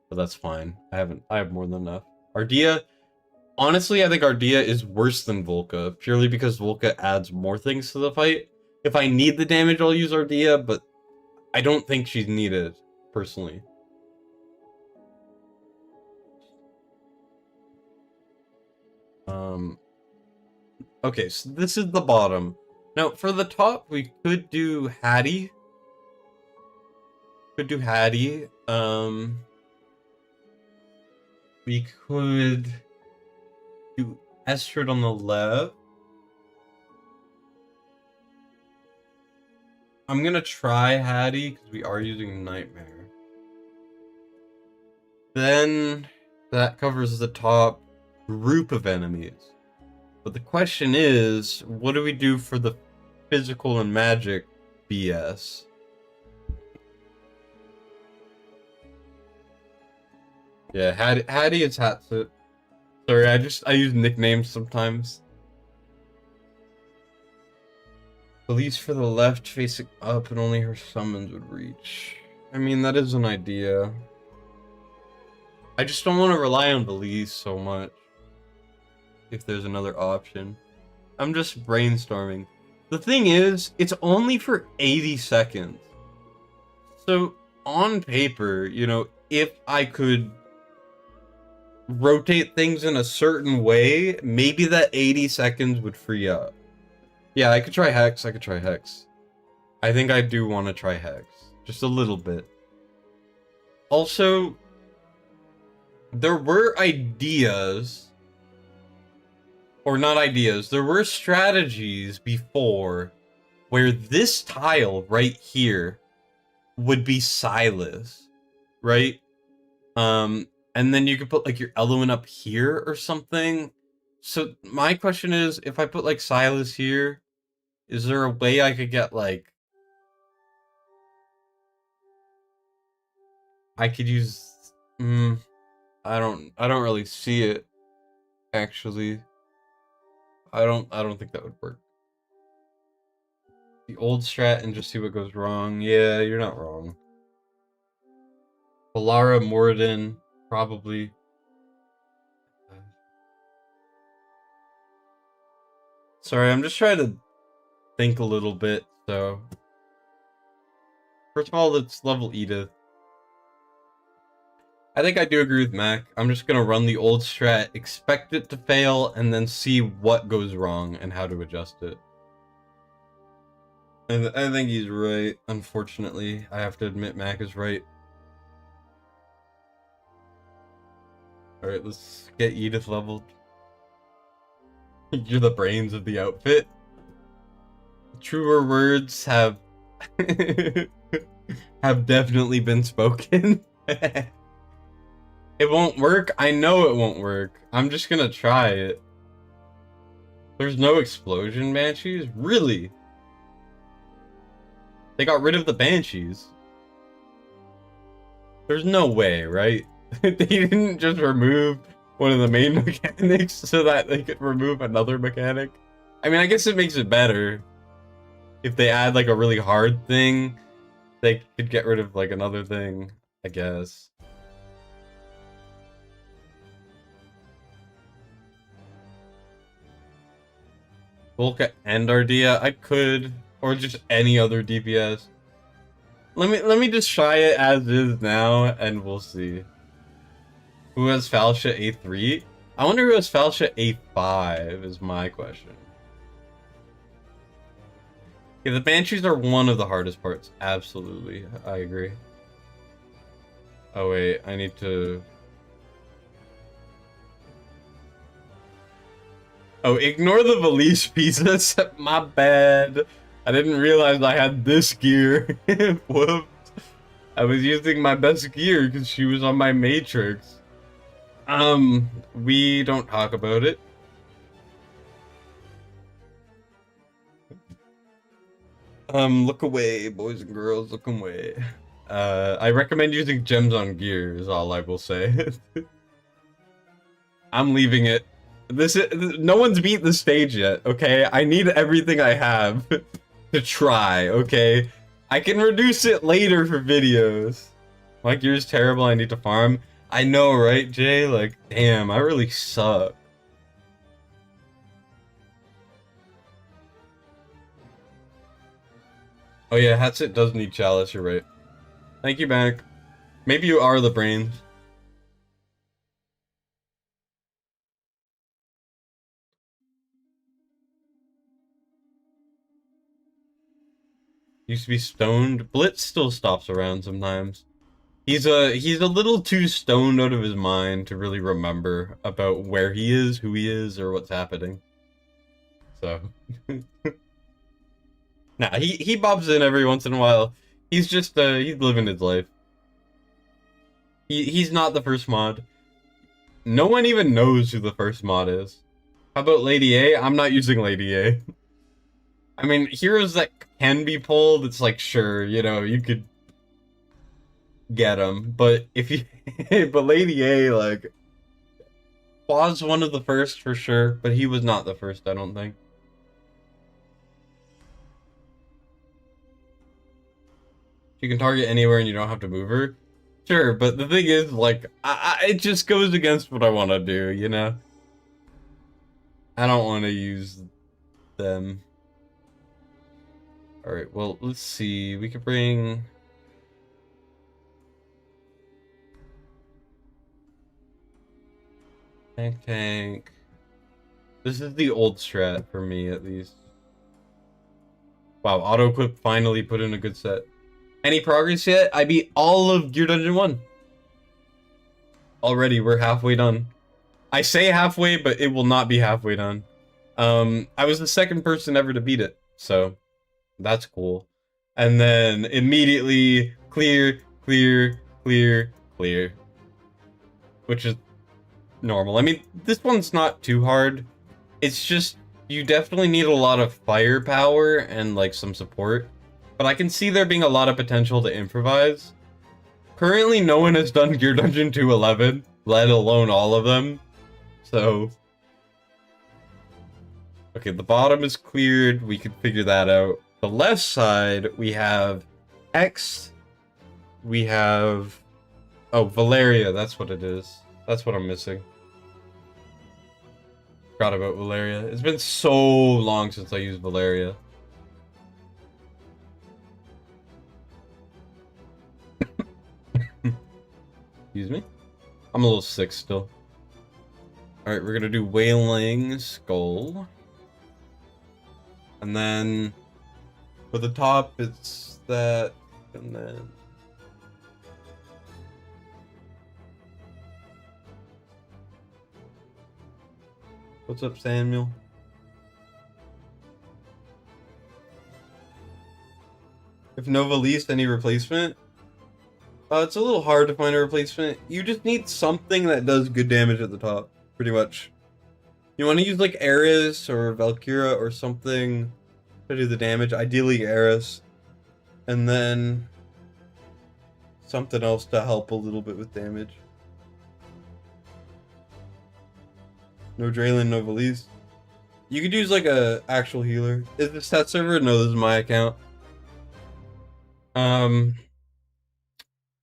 but that's fine. I have more than enough. Ardea, honestly, I think Ardea is worse than Volca, purely because Volca adds more things to the fight. If I need the damage, I'll use Ardea, but I don't think she's needed, personally. Okay, so this is the bottom. Now, for the top, we could do Hattie. We could do Estrid on the left. I'm gonna try Hattie, because we are using Nightmare. Then, that covers the top group of enemies. But the question is, what do we do for the physical and magic BS? Yeah, Hattie is Hatsu. Sorry, I use nicknames sometimes. Police for the left facing up and only her summons would reach. I mean, that is an idea. I just don't want to rely on Belize so much. If there's another option. I'm just brainstorming. The thing is, it's only for 80 seconds. So, on paper, you know, if I could rotate things in a certain way, maybe that 80 seconds would free up. Yeah, I could try Hex. I think I do want to try Hex. Just a little bit. Also, there were ideas... Or not ideas, there were strategies before where this tile right here would be Silas, right? And then you could put like your element up here or something. So my question is, if I put like Silas here, is there a way I could get like... I could use... I don't really see it, actually. I don't think that would work. The old strat and just see what goes wrong. Yeah, you're not wrong. Valara, Moradin, probably. Sorry, I'm just trying to think a little bit, so... First of all, let's level Edith. I think I do agree with Mac. I'm just gonna run the old strat, expect it to fail, and then see what goes wrong and how to adjust it. And I think he's right, unfortunately. I have to admit Mac is right. Alright, let's get Edith leveled. You're the brains of the outfit. Truer words have... have definitely been spoken. It won't work? I know it won't work. I'm just gonna try it. There's no explosion banshees? Really? They got rid of the banshees. There's no way, right? They didn't just remove one of the main mechanics so that they could remove another mechanic. I mean, I guess it makes it better. If they add like a really hard thing, they could get rid of like another thing, I guess. Volca and Ardea, I could, or just any other DPS. Let me just try it as is now, and we'll see. Who has Falsha A3? I wonder who has Falsha A5 is my question. Yeah, the Banshees are one of the hardest parts. Absolutely, I agree. Oh wait, I need to... Oh, ignore the valise pieces. My bad. I didn't realize I had this gear. Whoops. I was using my best gear because she was on my matrix. We don't talk about it. Look away, boys and girls, look away. I recommend using gems on gear is all I will say. I'm leaving it. No one's beat the stage yet, okay? I need everything I have. to try, okay? I can reduce it later for videos. My gear's terrible, I need to farm. I know, right, Jay? Like, damn, I really suck. Oh yeah, Hatsit does need chalice, you're right. Thank you, Bannock. Maybe you are the brains. Used to be stoned. Blitz still stops around sometimes. He's a little too stoned out of his mind to really remember about where he is, who he is, or what's happening. So nah, he bobs in every once in a while. He's just he's living his life. He's not the first mod. No one even knows who the first mod is. How about Lady A? I'm not using Lady A. I mean, heroes that can be pulled, it's like, sure, you know, you could get them, but if you, but Lady A, like, was one of the first for sure, but he was not the first, I don't think. You can target anywhere and you don't have to move her. Sure, but the thing is, like, it just goes against what I want to do, you know? I don't want to use them. Alright, well, let's see. We could bring... Tank. This is the old strat for me, at least. Wow, auto-equip finally put in a good set. Any progress yet? I beat all of Gear Dungeon 1. Already, we're halfway done. I say halfway, but it will not be halfway done. I was the second person ever to beat it, so that's cool. And then immediately clear, clear, clear, clear. Which is normal. I mean, this one's not too hard. It's just, you definitely need a lot of firepower and like some support. But I can see there being a lot of potential to improvise. Currently, no one has done Gear Dungeon 211, let alone all of them. So... Okay, the bottom is cleared. We can figure that out. The left side, we have X. We have... Oh, Valeria, that's what it is. That's what I'm missing. Forgot about Valeria. It's been so long since I used Valeria. Excuse me? I'm a little sick still. Alright, we're gonna do Wailing Skull. And then... For the top, it's that... And then... What's up, Samuel? If no Valise, any replacement? It's a little hard to find a replacement. You just need something that does good damage at the top, pretty much. You want to use like Eris or Valkyra or something to do the damage. Ideally Eris. And then something else to help a little bit with damage. No Draylin, no Valise. You could use like a actual healer. Is this that server? No, this is my account.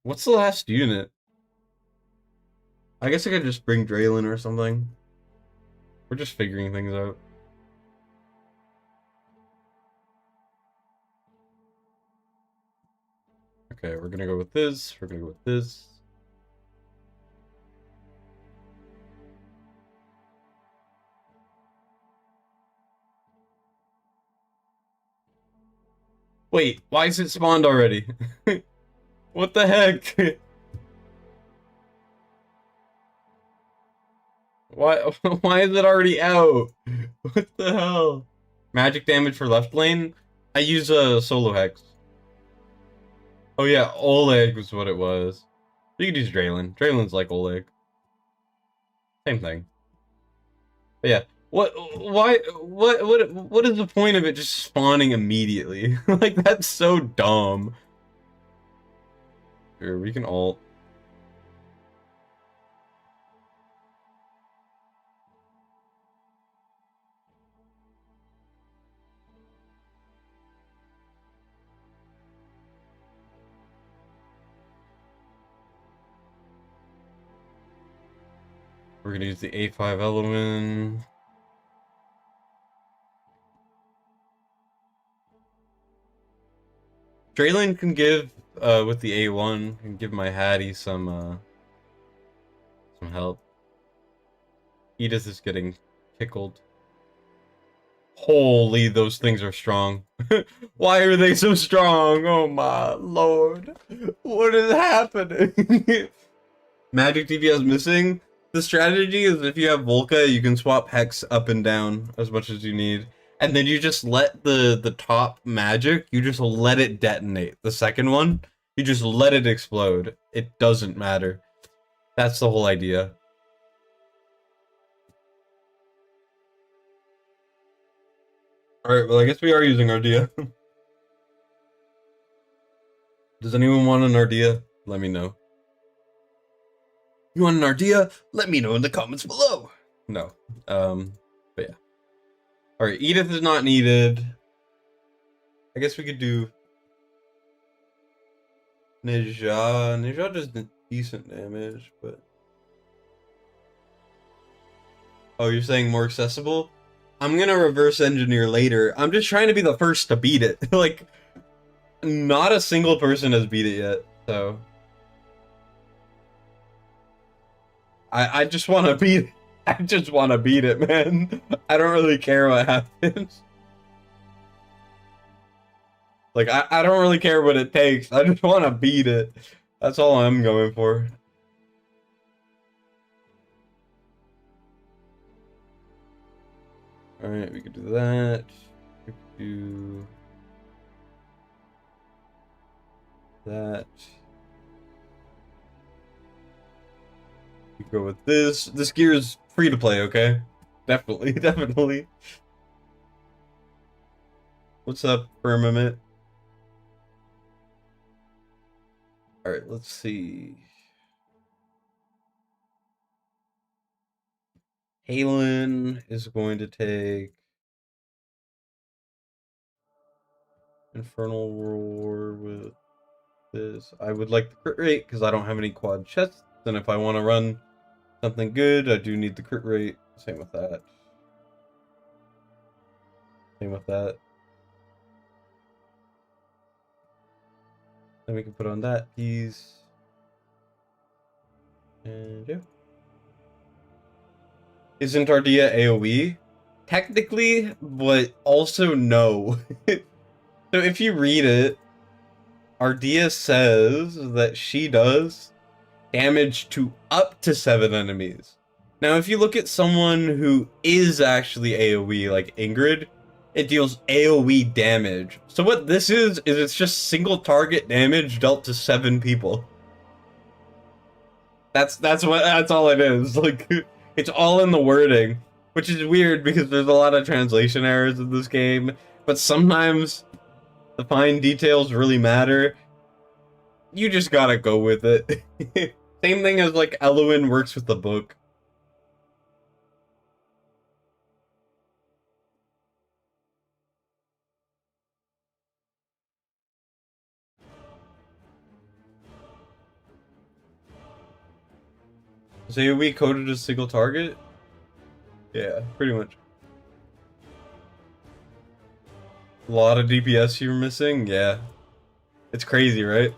What's the last unit? I guess I could just bring Draylin or something. We're just figuring things out. Okay, we're gonna go with this. We're gonna go with this. Wait, why is it spawned already? What the heck? Why why is it already out? What the hell? Magic damage for left lane? I use a solo hex. Oh yeah, Oleg was what it was. You could use Draylin. Draylin's like Oleg. Same thing. But yeah. What is the point of it just spawning immediately? Like that's so dumb. Here, we can ult. We're gonna use the A5 element. Draylin can give, with the A1, can give my Hattie some help. Edith is getting tickled. Holy, those things are strong. Why are they so strong? Oh my lord. What is happening? Magic DPS missing? The strategy is if you have Volca, you can swap Hex up and down as much as you need. And then you just let the top magic, you just let it detonate. The second one, you just let it explode. It doesn't matter. That's the whole idea. Alright, well I guess we are using Ardia. Does anyone want an Ardia? Let me know. You want an Ardia? Let me know in the comments below. No. But yeah. Alright, Edith is not needed. I guess we could do Neja. Neja does decent damage, but... Oh, you're saying more accessible? I'm gonna reverse engineer later. I'm just trying to be the first to beat it. Like, not a single person has beat it yet, so... I just want to beat it. I just want to beat it, man. I don't really care what happens. Like, I don't really care what it takes. I just want to beat it. That's all I'm going for. Alright, we could do that. We could do... that. We go with this. This gear is free to play, okay? Definitely, definitely. What's up, Firmament? Alright, let's see. Halen is going to take Infernal Roar with this. I would like the crit rate because I don't have any quad chests, and if I want to run something good, I do need the crit rate. Same with that. Same with that. Then we can put on that piece. And yeah. Isn't Ardia AoE? Technically, but also no. So if you read it, Ardia says that she does damage to up to 7 enemies. Now, if you look at someone who is actually AoE, like Ingrid, it deals AoE damage. So what this is it's just single target damage dealt to 7 people. That's all it is. Like, it's all in the wording, which is weird because there's a lot of translation errors in this game, but sometimes the fine details really matter. You just gotta go with it. Same thing as like Elowen works with the book. So AoE coded as single target? Yeah, pretty much. A lot of DPS you're missing? Yeah. It's crazy, right?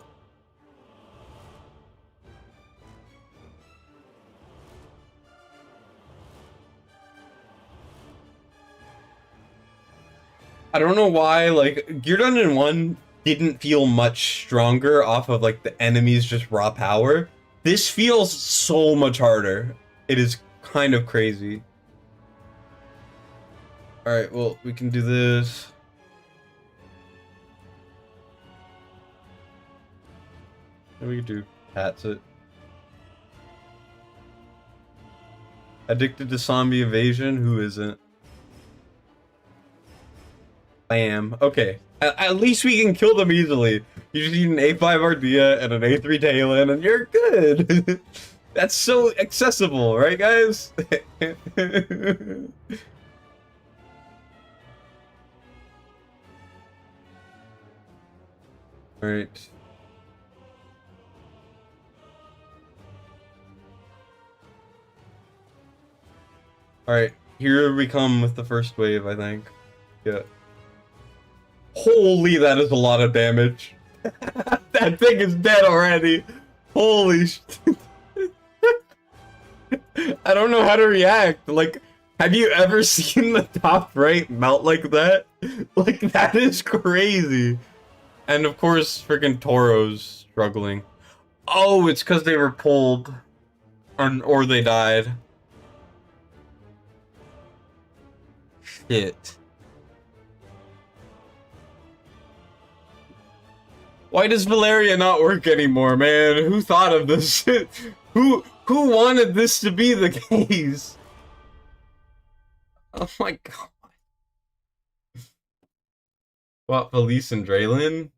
I don't know why, like, Gear Dungeon 1 didn't feel much stronger off of, like, the enemies just raw power. This feels so much harder. It is kind of crazy. Alright, well, we can do this. And we can do hats it. Addicted to zombie evasion? Who isn't? I am. Okay. At least we can kill them easily. You just need an A5 Ardia and an A3 Talon and you're good. That's so accessible, right guys? Alright. Alright, here we come with the first wave, I think. Yeah. Holy, that is a lot of damage. That thing is dead already. Holy shit. I don't know how to react. Like, have you ever seen the top right melt like that? Like, that is crazy. And of course, freaking Toro's struggling. Oh, it's because they were pulled. Or they died. Shit. Why does Valeria not work anymore, man? Who thought of this shit? Who wanted this to be the case? Oh my god. What, Felice and Draylin?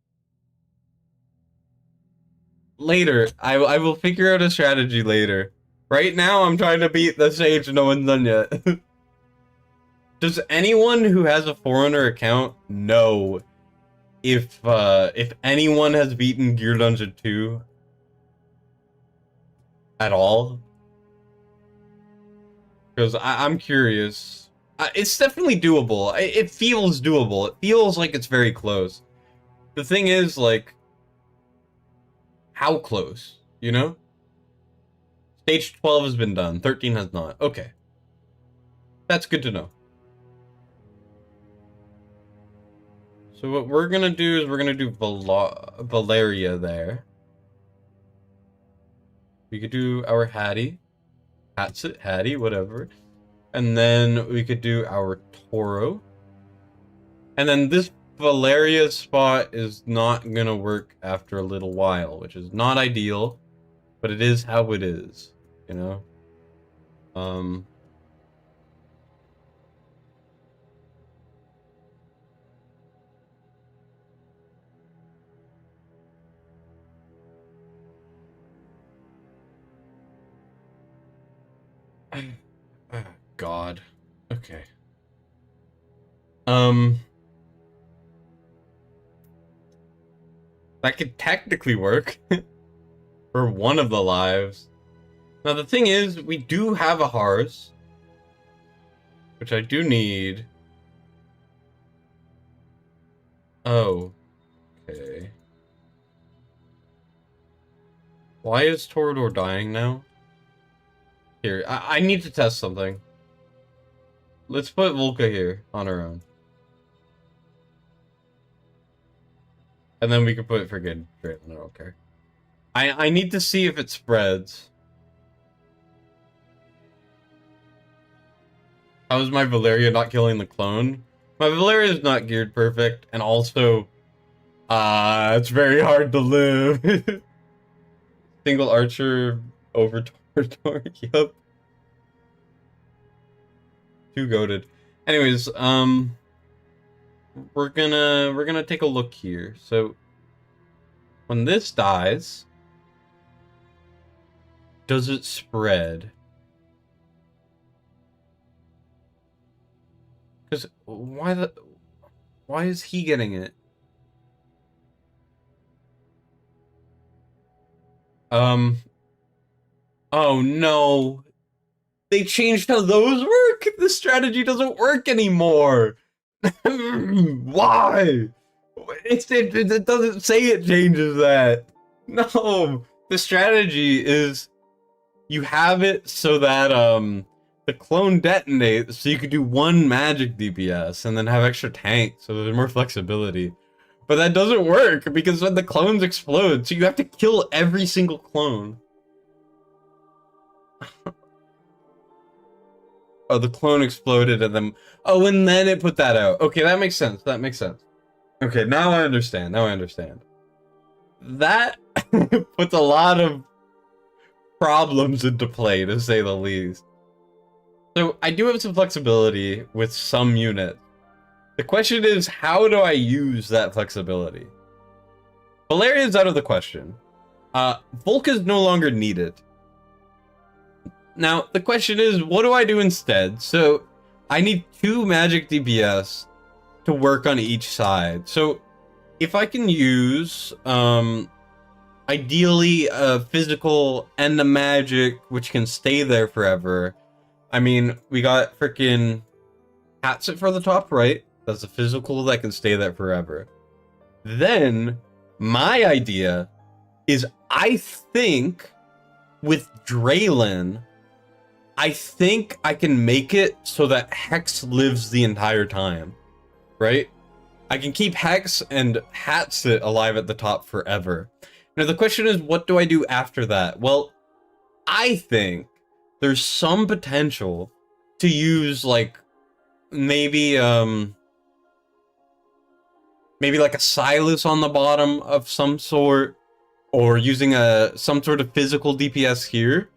Later. I will figure out a strategy later. Right now, I'm trying to beat the stage no one's done yet. Does anyone who has a Forerunner account know if anyone has beaten Gear Dungeon 2 at all? Because I'm curious. It's definitely doable. It feels doable. It feels like it's very close. The thing is, like, how close, you know? Stage 12 has been done. 13 has not. Okay. That's good to know. So what we're gonna do is we're gonna do Valeria there. We could do our Hattie. Hatsit, Hattie, whatever. And then we could do our Toro. And then this Valeria spot is not gonna work after a little while, which is not ideal, but it is how it is, you know? God. Okay. That could technically work for one of the lives. Now the thing is, we do have a Hars, which I do need. Oh. Okay. Why is Torador dying now? Here, I need to test something. Let's put Volca here on her own. And then we can put friggin' Drayton, I don't care. I need to see if it spreads. How is my Valeria not killing the clone? My Valeria is not geared perfect, and also, it's very hard to live. Single archer over Torador, yup. Too goated. Anyways, we're gonna take a look here. So when this dies, does it spread? Because why is he getting it? Oh no. They changed how those work? The strategy doesn't work anymore. Why? It doesn't say it changes that. No, the strategy is you have it so that the clone detonates, so you could do one magic DPS and then have extra tank, so there's more flexibility. But that doesn't work because when the clones explode, so you have to kill every single clone. Oh, the clone exploded and then... Oh, and then it put that out. Okay, that makes sense. That makes sense. Okay, now I understand. Now I understand. That puts a lot of problems into play, to say the least. So, I do have some flexibility with some units. The question is, how do I use that flexibility? Valeria is out of the question. Volca is no longer needed. Now, the question is, what do I do instead? So, I need 2 magic DPS to work on each side. So, if I can use, ideally, a physical and a magic, which can stay there forever, I mean, we got freaking Hatsit for the top right. That's a physical that can stay there forever. Then, my idea is I think with Draylin, I think I can make it so that Hex lives the entire time, right? I can keep Hex and Hatsit alive at the top forever. Now the question is, what do I do after that? Well, I think there's some potential to use like maybe maybe like a Silas on the bottom of some sort, or using some sort of physical DPS here.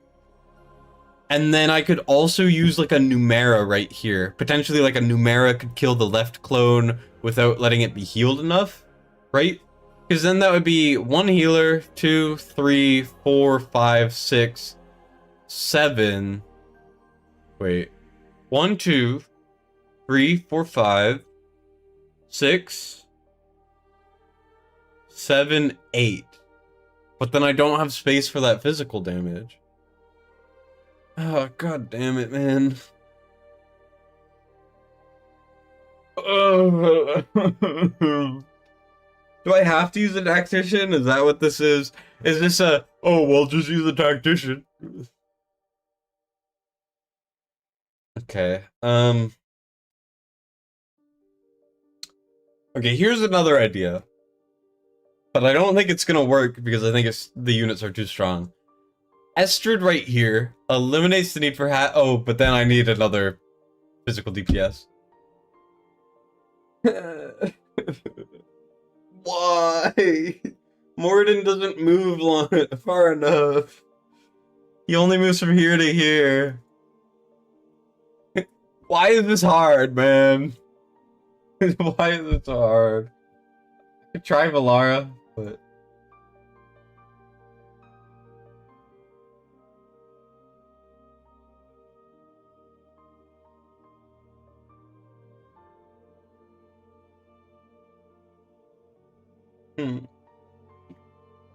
And then I could also use like a Numera right here. Potentially like a Numera could kill the left clone without letting it be healed enough, right? Because then that would be 1 healer, 2, 3, 4, 5, 6, 7. Wait. 1, 2, 3, 4, 5, 6, 7, 8. But then I don't have space for that physical damage. Oh, god damn it, man. Do I have to use a tactician? Is that what this is? Is this a, oh, well, just use a tactician? Okay, okay, here's another idea. But I don't think it's gonna work because I think the units are too strong. Estrid right here eliminates the need for oh, but then I need another physical DPS. Why? Morden doesn't move far enough. He only moves from here to here. Why is this hard, man? Why is this so hard? I could try Valara, but...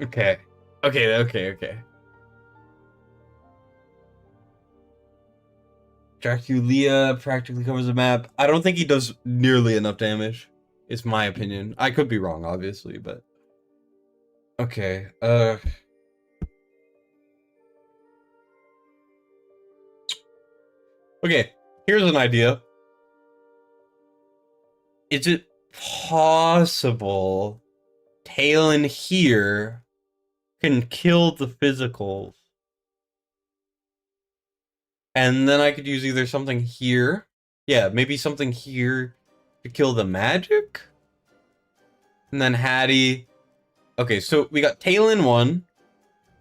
Okay. Okay. Draculia practically covers the map. I don't think he does nearly enough damage. Is my opinion. I could be wrong, obviously, but... Okay, Okay, here's an idea. Is it possible Talon here can kill the physicals? And then I could use either something here. Yeah, maybe something here to kill the magic? And then Hattie. Okay, so we got Talon 1,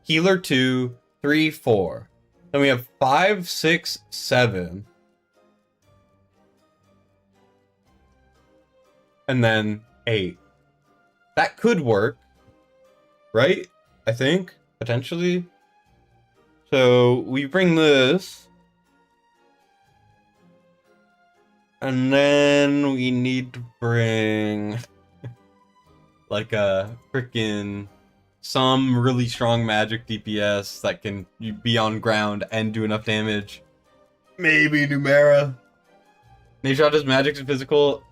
Healer 2, 3, 4. Then we have 5, 6, 7. And then 8. That could work. Right? I think. Potentially. So we bring this. And then we need to bring like a freaking some really strong magic DPS that can be on ground and do enough damage. Maybe Numera. Nashot does magic and physical.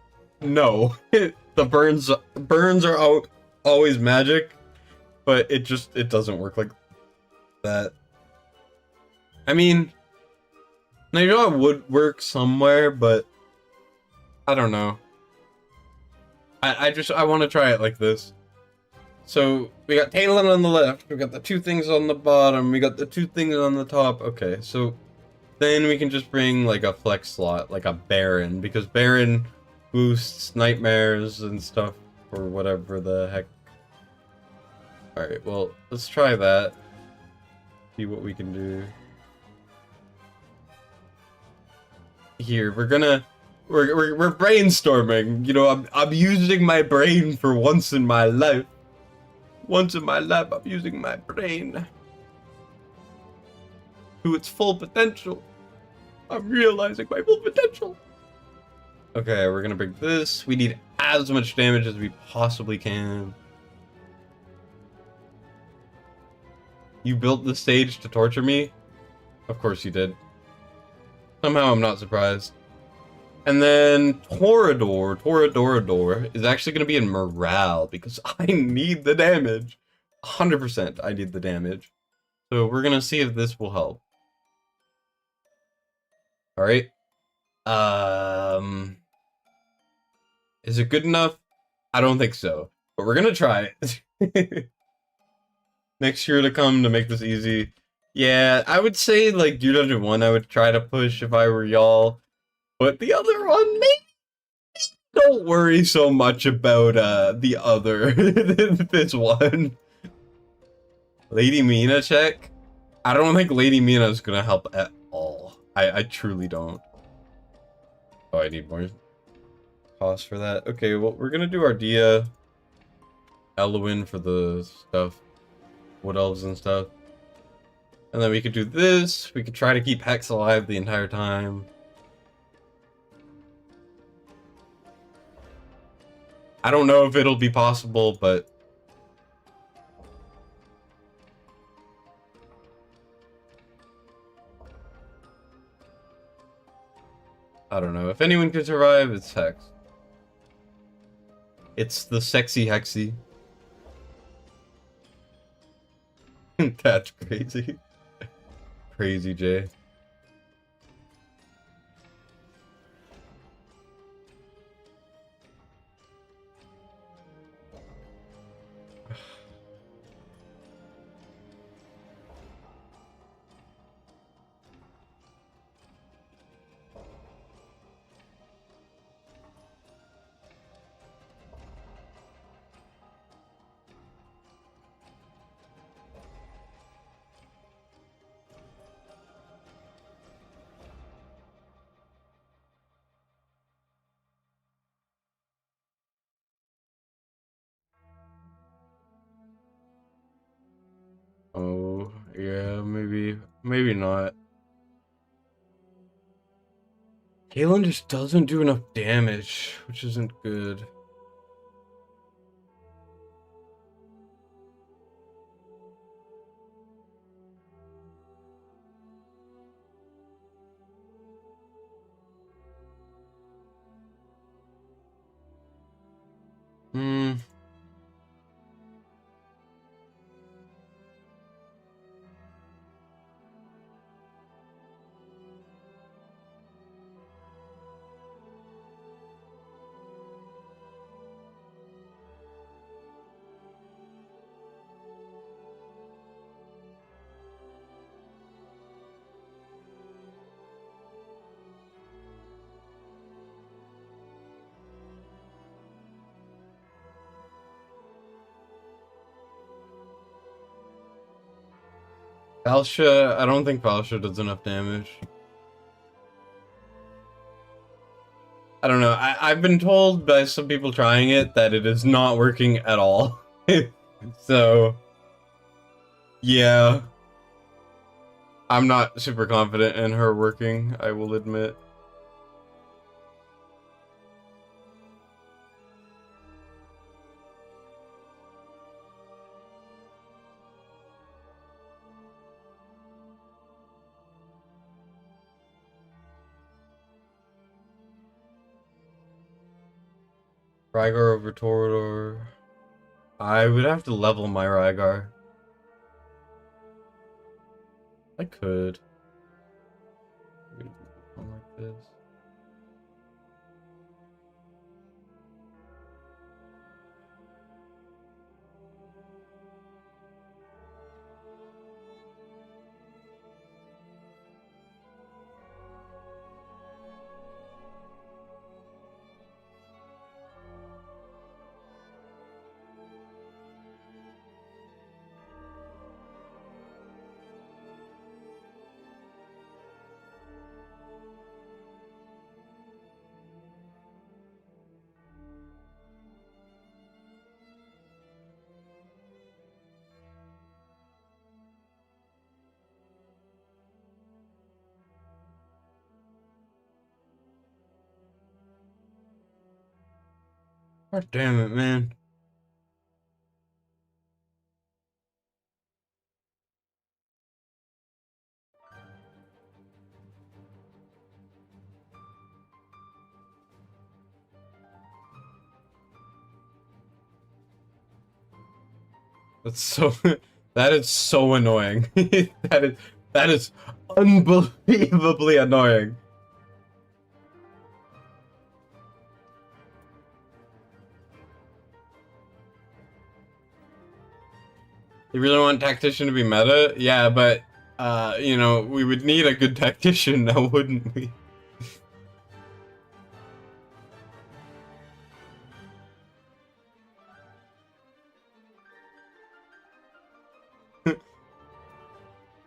No. The burns are always magic, but it doesn't work like that. I mean, Nashot would work somewhere, but I don't know. I want to try it like this. So we got Talon on the left, we got the 2 things on the bottom, we got the 2 things on the top. Okay, so then we can just bring like a flex slot, like a Baron, because Baron boosts nightmares and stuff, or whatever the heck. Alright, well, let's try that. See what we can do. Here, we're brainstorming. You know, I'm using my brain for once in my life. Once in my life, I'm using my brain to its full potential. I'm realizing my full potential. Okay, we're gonna bring this. We need as much damage as we possibly can. You built the stage to torture me? Of course you did. Somehow I'm not surprised. And then Torador is actually going to be in morale because I need the damage. 100% I need the damage. So we're going to see if this will help. All right. Is it good enough? I don't think so, but we're going to try it. Next year to come to make this easy. Yeah, I would say like Debugging 1 I would try to push if I were y'all. But the other one, maybe don't worry so much about the other this one. Lady Mina check? I don't think Lady Mina is gonna help at all. I truly don't. Oh, I need more cost for that. Okay, well we're gonna do our Dia Elwyn for the stuff. Wood elves and stuff. And then we could do this. We could try to keep Hex alive the entire time. I don't know if it'll be possible, but I don't know. If anyone can survive, it's Hex. It's the sexy Hexy. That's crazy. Crazy Jay. Oh, yeah, maybe not. Galen just doesn't do enough damage, which isn't good. Hmm. Falsha, I don't think Falsha does enough damage. I don't know. I've been told by some people trying it that it is not working at all. So, yeah. I'm not super confident in her working, I will admit. Rygar over Torador. I would have to level my Rygar. I could. Something like this. God damn it, man. That's so that is so annoying. That is unbelievably annoying. You really want tactician to be meta? Yeah, but you know, we would need a good tactician now, wouldn't we?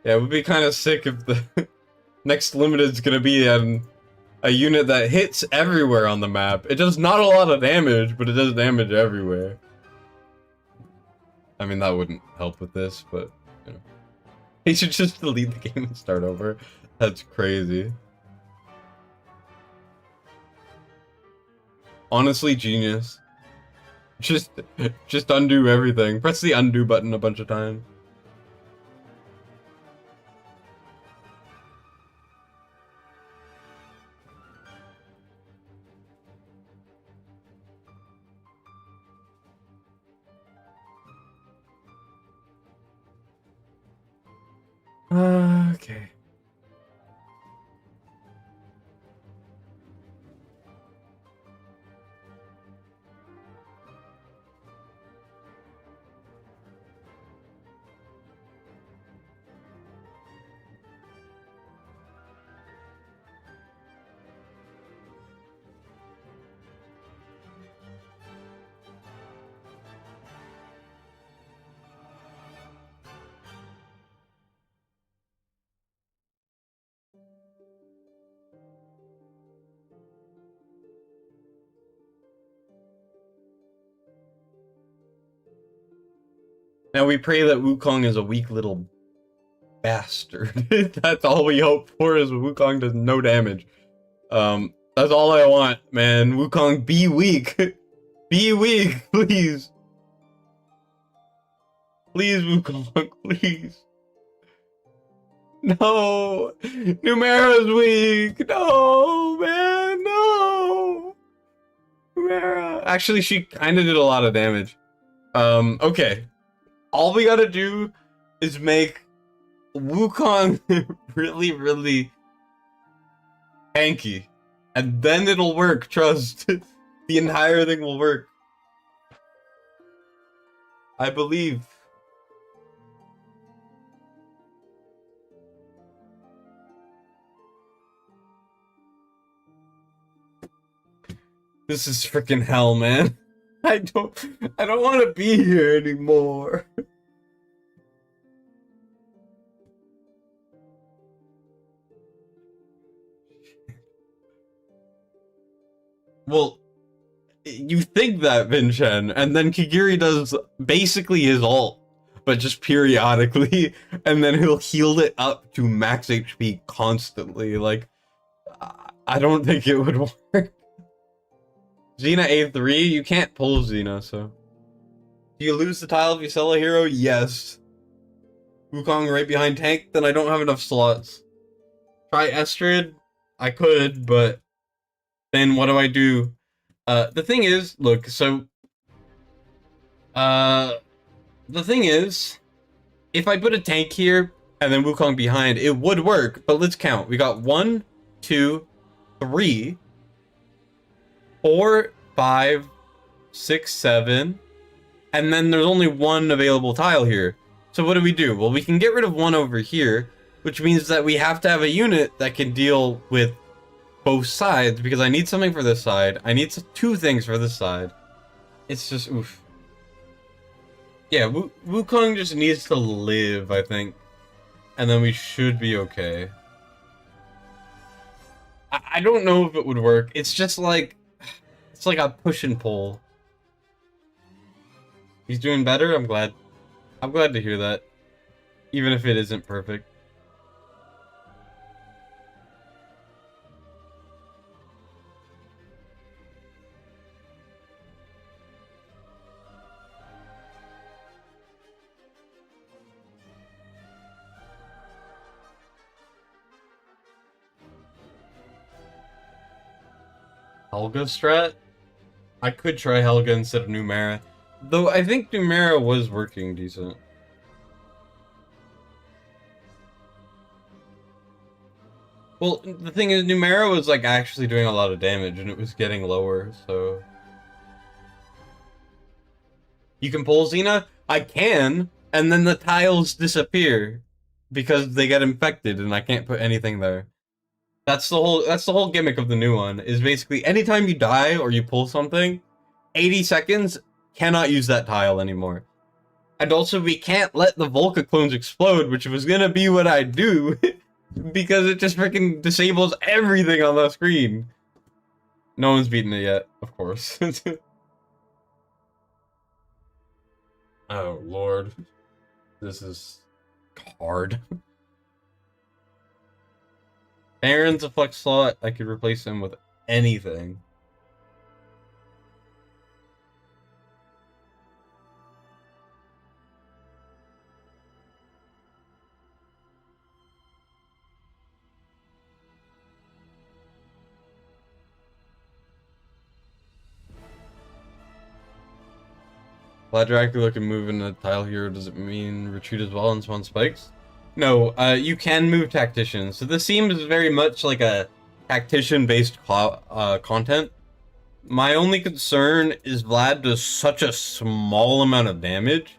Yeah, it would be kind of sick if the next limited is gonna be a unit that hits everywhere on the map. It does not a lot of damage, but it does damage everywhere. I mean, that wouldn't help with this, but you know. He should just delete the game and start over. That's crazy. Honestly, genius. Just undo everything. Press the undo button a bunch of times. Okay. Now we pray that Wukong is a weak little bastard. That's all we hope for, is Wukong does no damage. That's all I want, man. Wukong, be weak. Be weak, please. Please, Wukong, please. No! Numera's weak! No, man, no! Numera. Actually, she kinda did a lot of damage. Okay. All we gotta do is make Wukong really, really tanky. And then it'll work, trust. The entire thing will work. I believe. This is freaking hell, man. I don't want to be here anymore. Well, you think that, Vincent, and then Kigiri does basically his ult, but just periodically, and then he'll heal it up to max HP constantly. Like, I don't think it would work. Xena A3? You can't pull Xena, so. Do you lose the tile if you sell a hero? Yes. Wukong right behind tank? Then I don't have enough slots. Try Estrid? I could, but then what do I do? The thing is, look, so... the thing is, if I put a tank here, and then Wukong behind, it would work, but let's count. We got 1, 2, 3, 4, 5, 6, 7, and then there's only one available tile here. So what do? Well, we can get rid of one over here, which means that we have to have a unit that can deal with both sides, because I need something for this side. I need two things for this side. It's just, oof. Yeah, Wukong just needs to live, I think. And then we should be okay. I don't know if it would work. It's just like... It's like a push and pull. He's doing better? I'm glad. I'm glad to hear that. Even if it isn't perfect. Helga strat? I could try Helga instead of Numera. Though I think Numera was working decent. Well, the thing is, Numera was like actually doing a lot of damage and it was getting lower, so... You can pull Xena? I can, and then the tiles disappear because they get infected and I can't put anything there. That's the whole gimmick of the new one, is basically anytime you die or you pull something, 80 seconds, cannot use that tile anymore. And also, we can't let the Volca clones explode, which was gonna be what I do, because it just freaking disables everything on the screen. No one's beaten it yet, of course. Oh, Lord. This is hard. Aaron's a flex slot. I could replace him with anything. Glad Dracula can move in a tile hero. Does it mean retreat as well and spawn spikes? No, you can move tacticians. So this seems very much like a tactician-based content. My only concern is Vlad does such a small amount of damage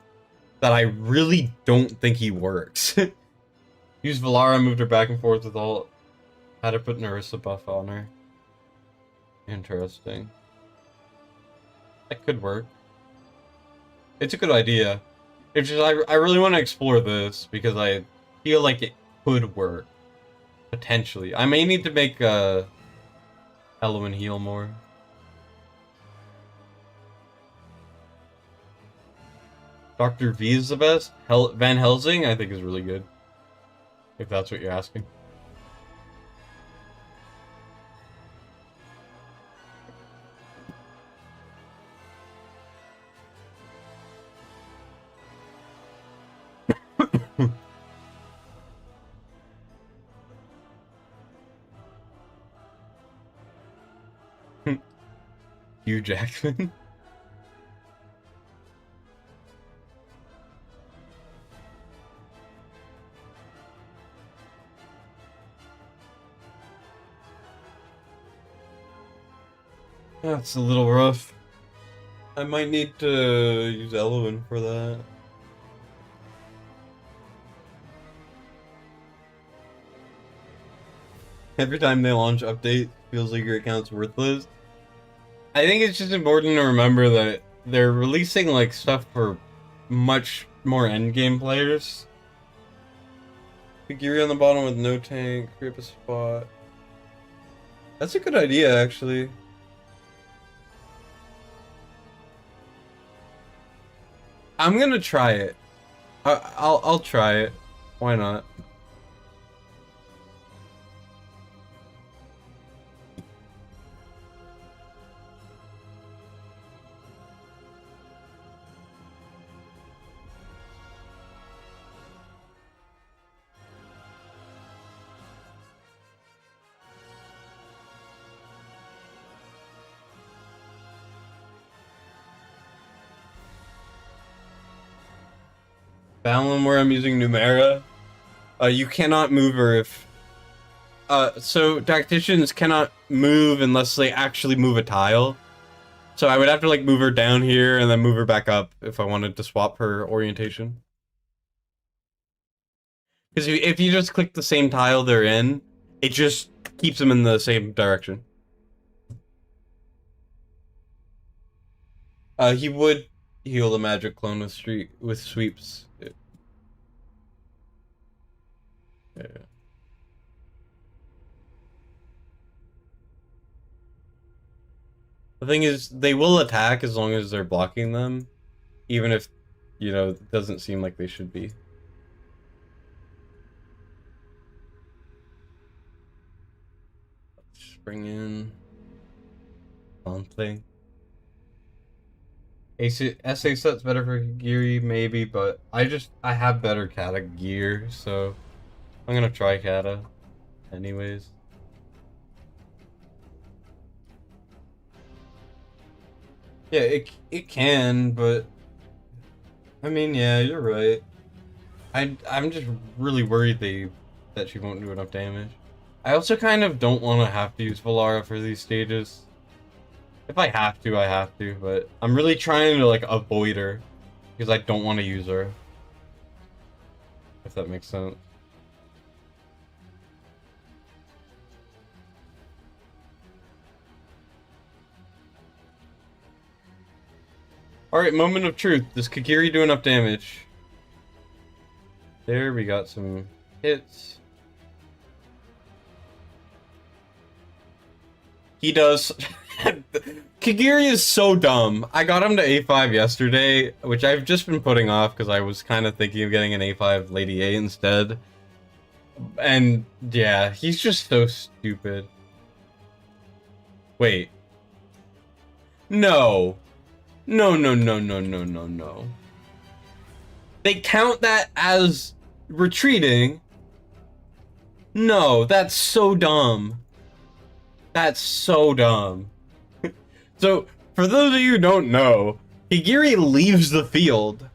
that I really don't think he works. Used Valara, moved her back and forth with all... Had to put Narissa buff on her. Interesting. That could work. It's a good idea. It's just I really want to explore this because I feel like it could work. Potentially. I may need to make Elowen heal more. Dr. V is the best. Van Helsing I think is really good. If that's what you're asking. Hugh Jackman. That's a little rough. I might need to use Elowen for that. Every time they launch update, feels like your account's worthless. I think it's just important to remember that they're releasing like stuff for much more endgame players. Figure on the bottom with no tank, creep a spot. That's a good idea, actually. I'm gonna try it. I'll try it. Why not? Balin where I'm using Numera. You cannot move her if... so tacticians cannot move unless they actually move a tile. So I would have to like move her down here and then move her back up if I wanted to swap her orientation. Because if you just click the same tile they're in, it just keeps them in the same direction. He would heal the magic clone with sweeps. Yeah. The thing is, they will attack as long as they're blocking them, even if, you know, it doesn't seem like they should be. Let's bring in something. SA set's better for Geary, maybe, but I have better Kata gear, so I'm gonna try Kata anyways. Yeah, it can, but I mean, yeah, you're right. I'm just really worried that she won't do enough damage. I also kind of don't want to have to use Valara for these stages. If I have to, I have to, but I'm really trying to like avoid her because I don't want to use her. If that makes sense. Alright, moment of truth. Does Kagiri do enough damage? There, we got some hits. He does. Kagiri is so dumb. I got him to A5 yesterday, which I've just been putting off because I was kind of thinking of getting an A5 Lady A instead. And yeah, he's just so stupid. Wait. No. No, no, no, no, no, no, no. They count that as retreating? No, that's so dumb. That's so dumb. So, for those of you who don't know, Higiri leaves the field.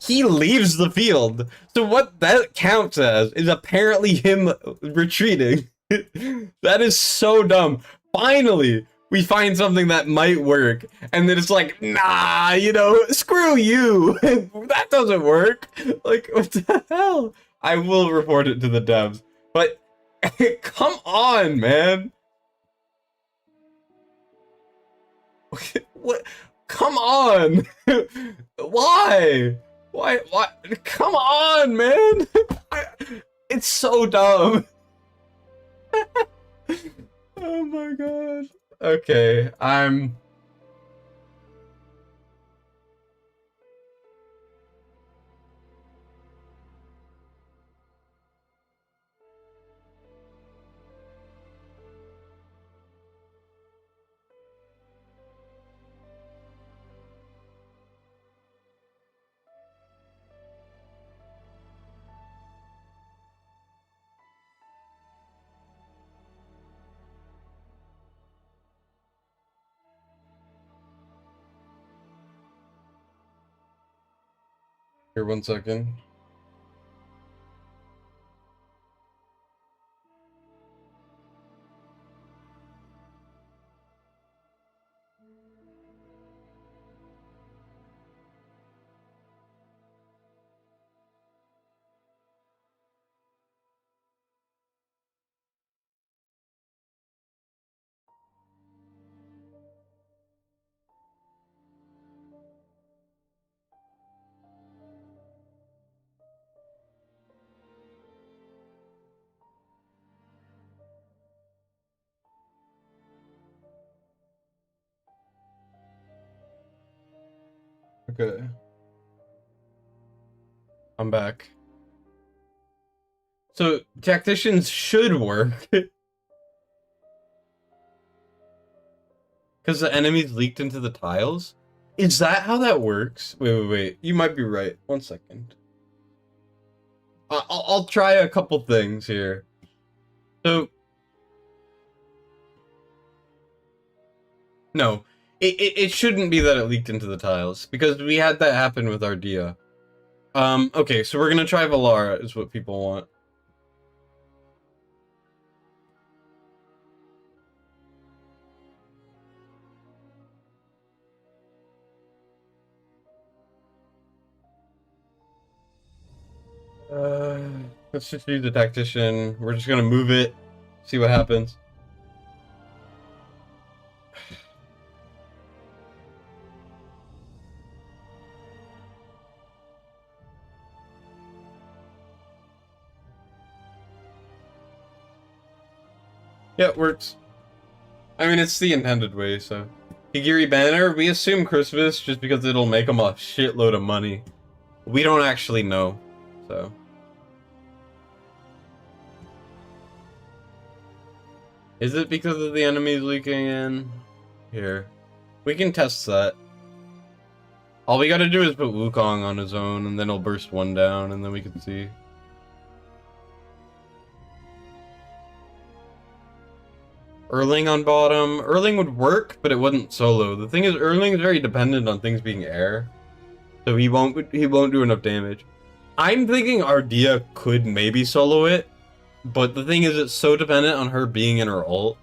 He leaves the field. So what that counts as is apparently him retreating. That is so dumb. Finally, we find something that might work. And then it's like, nah, you know, screw you. That doesn't work. Like, what the hell? I will report it to the devs. But, come on, man. What? Come on. Why? Why? Come on, man. It's so dumb. Oh my god. Okay, here, 1 second. Okay, I'm back. So, tacticians should work. Because the enemies leaked into the tiles? Is that how that works? Wait. You might be right. 1 second. I'll try a couple things here. So, no. It shouldn't be that it leaked into the tiles, because we had that happen with Ardia. Okay, so we're gonna try Valara, is what people want. Let's just use the tactician. We're just gonna move it, see what happens. Yeah, it works. I mean, it's the intended way, so. Higiri Banner, we assume Christmas just because it'll make them a shitload of money. We don't actually know, so. Is it because of the enemies leaking in? Here. We can test that. All we gotta do is put Wukong on his own, and then he'll burst one down, and then we can see. Erling on bottom. Erling would work, but it wouldn't solo. The thing is, Erling is very dependent on things being air. So he won't do enough damage. I'm thinking Ardea could maybe solo it, but the thing is it's so dependent on her being in her ult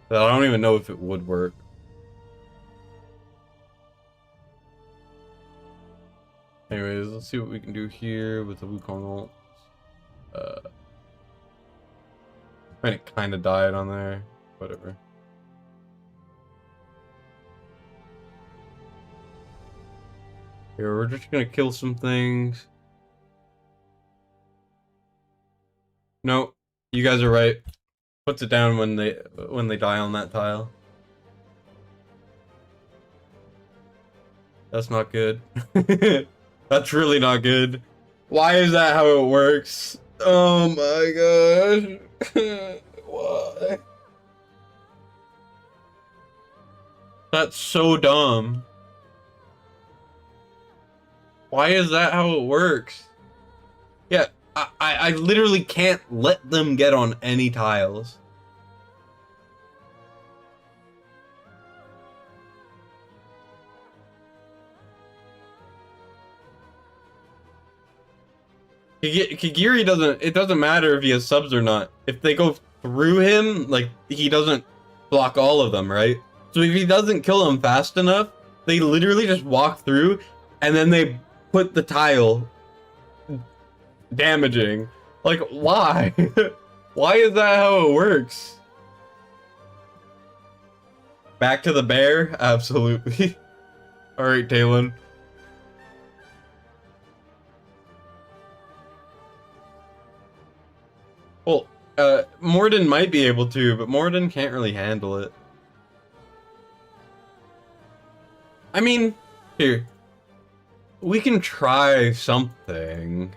that I don't even know if it would work. Anyways, let's see what we can do here with the Wukong ult. And it kind of died on there. Whatever. Here, we're just gonna kill some things. No, you guys are right. Puts it down when they die on that tile. That's not good. That's really not good. Why is that how it works? Oh my gosh. Why? That's so dumb. Why is that how it works? Yeah, I literally can't let them get on any tiles. Kagiri it doesn't matter if he has subs or not. If they go through him, like, he doesn't block all of them, right? So if he doesn't kill them fast enough, they literally just walk through, and then they put the tile damaging. Like, why? Why is that how it works? Back to the bear? Absolutely. Alright, Talon. Well, Morden might be able to, but Morden can't really handle it. I mean, here. We can try something.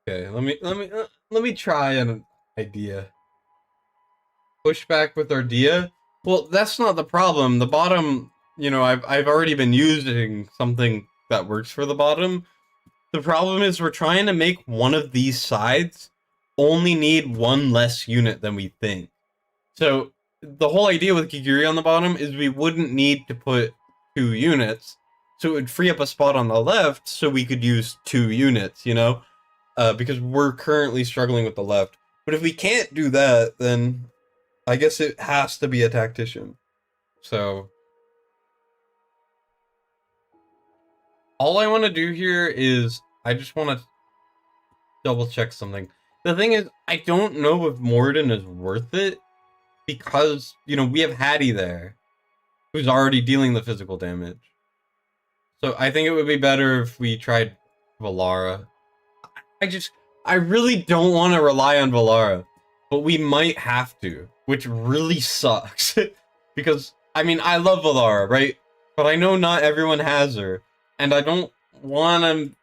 Okay, let me try an idea. Push back with Ardea? Well, that's not the problem. The bottom, I've already been using something that works for the bottom. The problem is we're trying to make one of these sides only need one less unit than we think. So the whole idea with Kigiri on the bottom is we wouldn't need to put 2 units. So it would free up a spot on the left so we could use 2 units, because we're currently struggling with the left. But if we can't do that, then I guess it has to be a tactician. So all I want to do here is I just want to double check something. The thing is, I don't know if Morden is worth it because, we have Hattie there who's already dealing the physical damage. So I think it would be better if we tried Valara. I really don't want to rely on Valara, but we might have to, which really sucks. Because, I mean, I love Valara, right? But I know not everyone has her, and I don't want to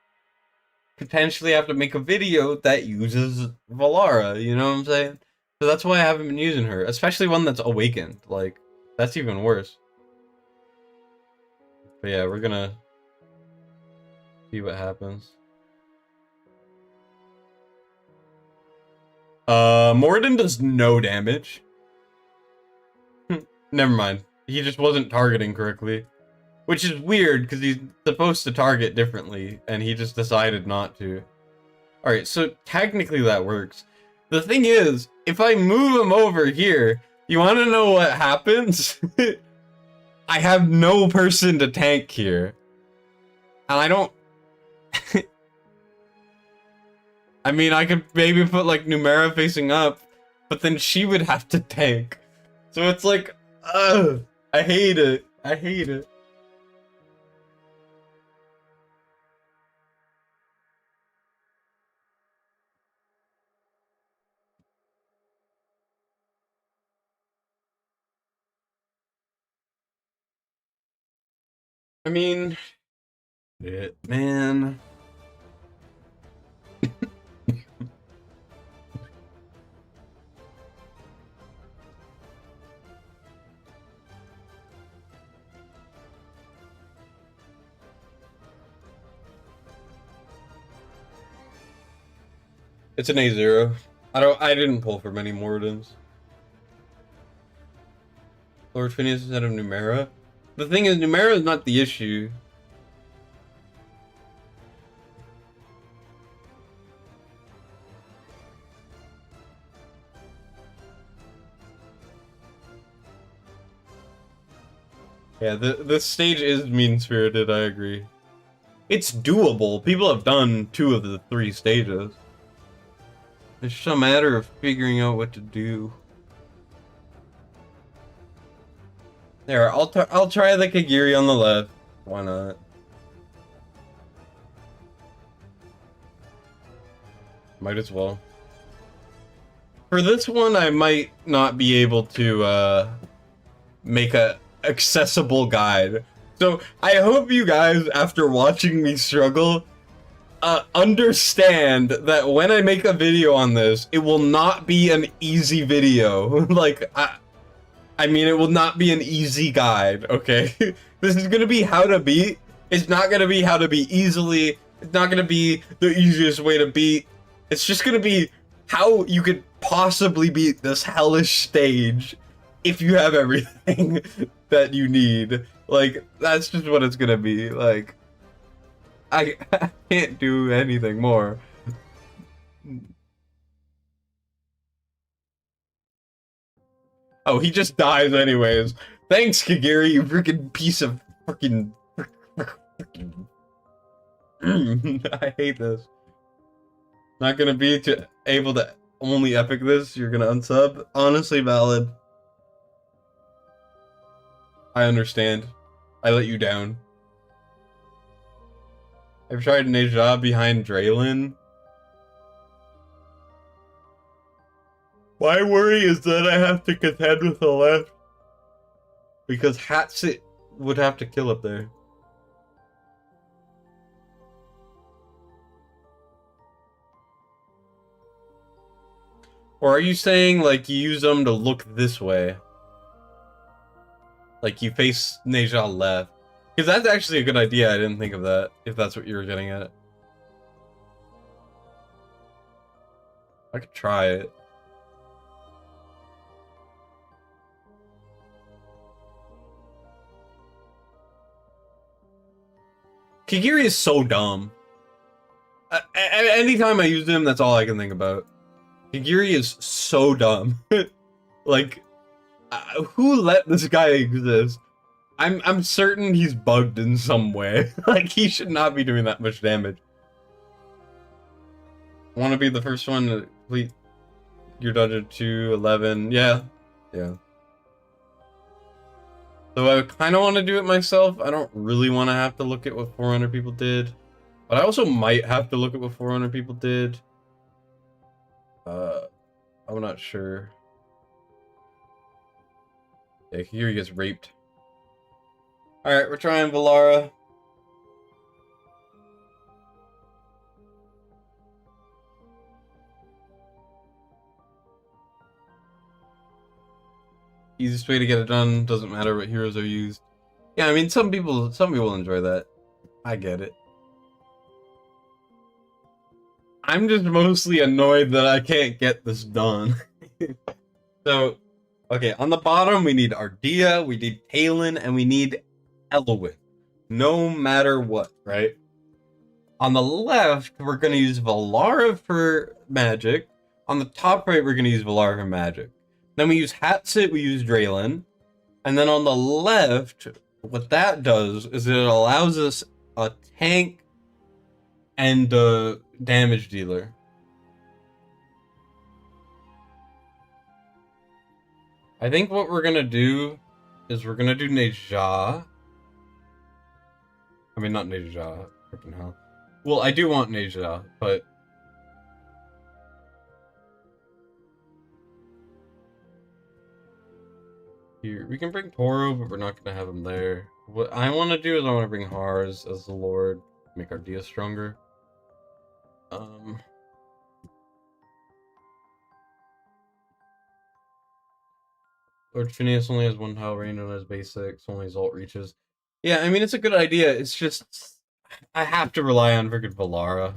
potentially have to make a video that uses Valara, you know what I'm saying? So that's why I haven't been using her, especially one that's awakened. Like, that's even worse. But yeah, we're gonna see what happens. Morden does no damage. Never mind. He just wasn't targeting correctly. Which is weird, because he's supposed to target differently, and he just decided not to. Alright, so technically that works. The thing is, if I move him over here, you want to know what happens? I have no person to tank here. And I don't... I mean, I could maybe put, like, Numera facing up, but then she would have to tank. So it's like, ugh, I hate it. I hate it. I mean, Shit, man. It's an A0. I didn't pull for many Moradins. Lord Phineas instead of Numera. The thing is, Numera is not the issue. Yeah, this stage is mean-spirited, I agree. It's doable. People have done 2 of the 3 stages. It's just a matter of figuring out what to do. There, I'll try the Kagiri on the left. Why not? Might as well. For this one, I might not be able to make a accessible guide. So I hope you guys, after watching me struggle, understand that when I make a video on this, it will not be an easy video. Like, I mean, it will not be an easy guide, okay? This is gonna be how to beat. It's not gonna be how to beat easily. It's not gonna be the easiest way to beat. It's just gonna be how you could possibly beat this hellish stage if you have everything that you need. Like, that's just what it's gonna be. Like, I can't do anything more. Oh, he just dies anyways. Thanks, Kagiri, you freaking piece of freaking... I hate this. Not gonna be able to only epic this, you're gonna unsub? Honestly valid. I understand. I let you down. I've tried Neja behind Draylin. My worry is that I have to contend with the left. Because Hatsit would have to kill up there. Or are you saying, like, you use them to look this way? Like, you face Neja left. Because that's actually a good idea, I didn't think of that, if that's what you were getting at. I could try it. Kagiri is so dumb. Anytime I use him, that's all I can think about. Kagiri is so dumb. Like, who let this guy exist? I'm certain he's bugged in some way. Like, he should not be doing that much damage. Want to be the first one to complete your dungeon to 11? Yeah. Yeah. So I kind of want to do it myself. I don't really want to have to look at what 400 people did. But I also might have to look at what 400 people did. I'm not sure. Yeah, here he gets raped. Alright, we're trying Valara. Easiest way to get it done, doesn't matter what heroes are used. Yeah, I mean, some people enjoy that. I get it. I'm just mostly annoyed that I can't get this done. So, okay, on the bottom we need Ardea, we need Talon, and we need Elowith. No matter what, right? On the left, we're going to use Valara for magic. On the top right, we're going to use Valara for magic. Then we use Hatsit, we use Draylin. And then on the left, what that does is it allows us a tank and a damage dealer. I think what we're gonna do is we're gonna do Neja. I mean, not Neja. Freaking hell. Well, I do want Neja, but here we can bring Toro, but we're not gonna have him there. What I want to do is I want to bring Hars as the Lord. Make our Dia stronger. Lord Phineas only has one Hell Rain and has basics, only his ult reaches. Yeah, I mean, it's a good idea. It's just, I have to rely on freaking Valara.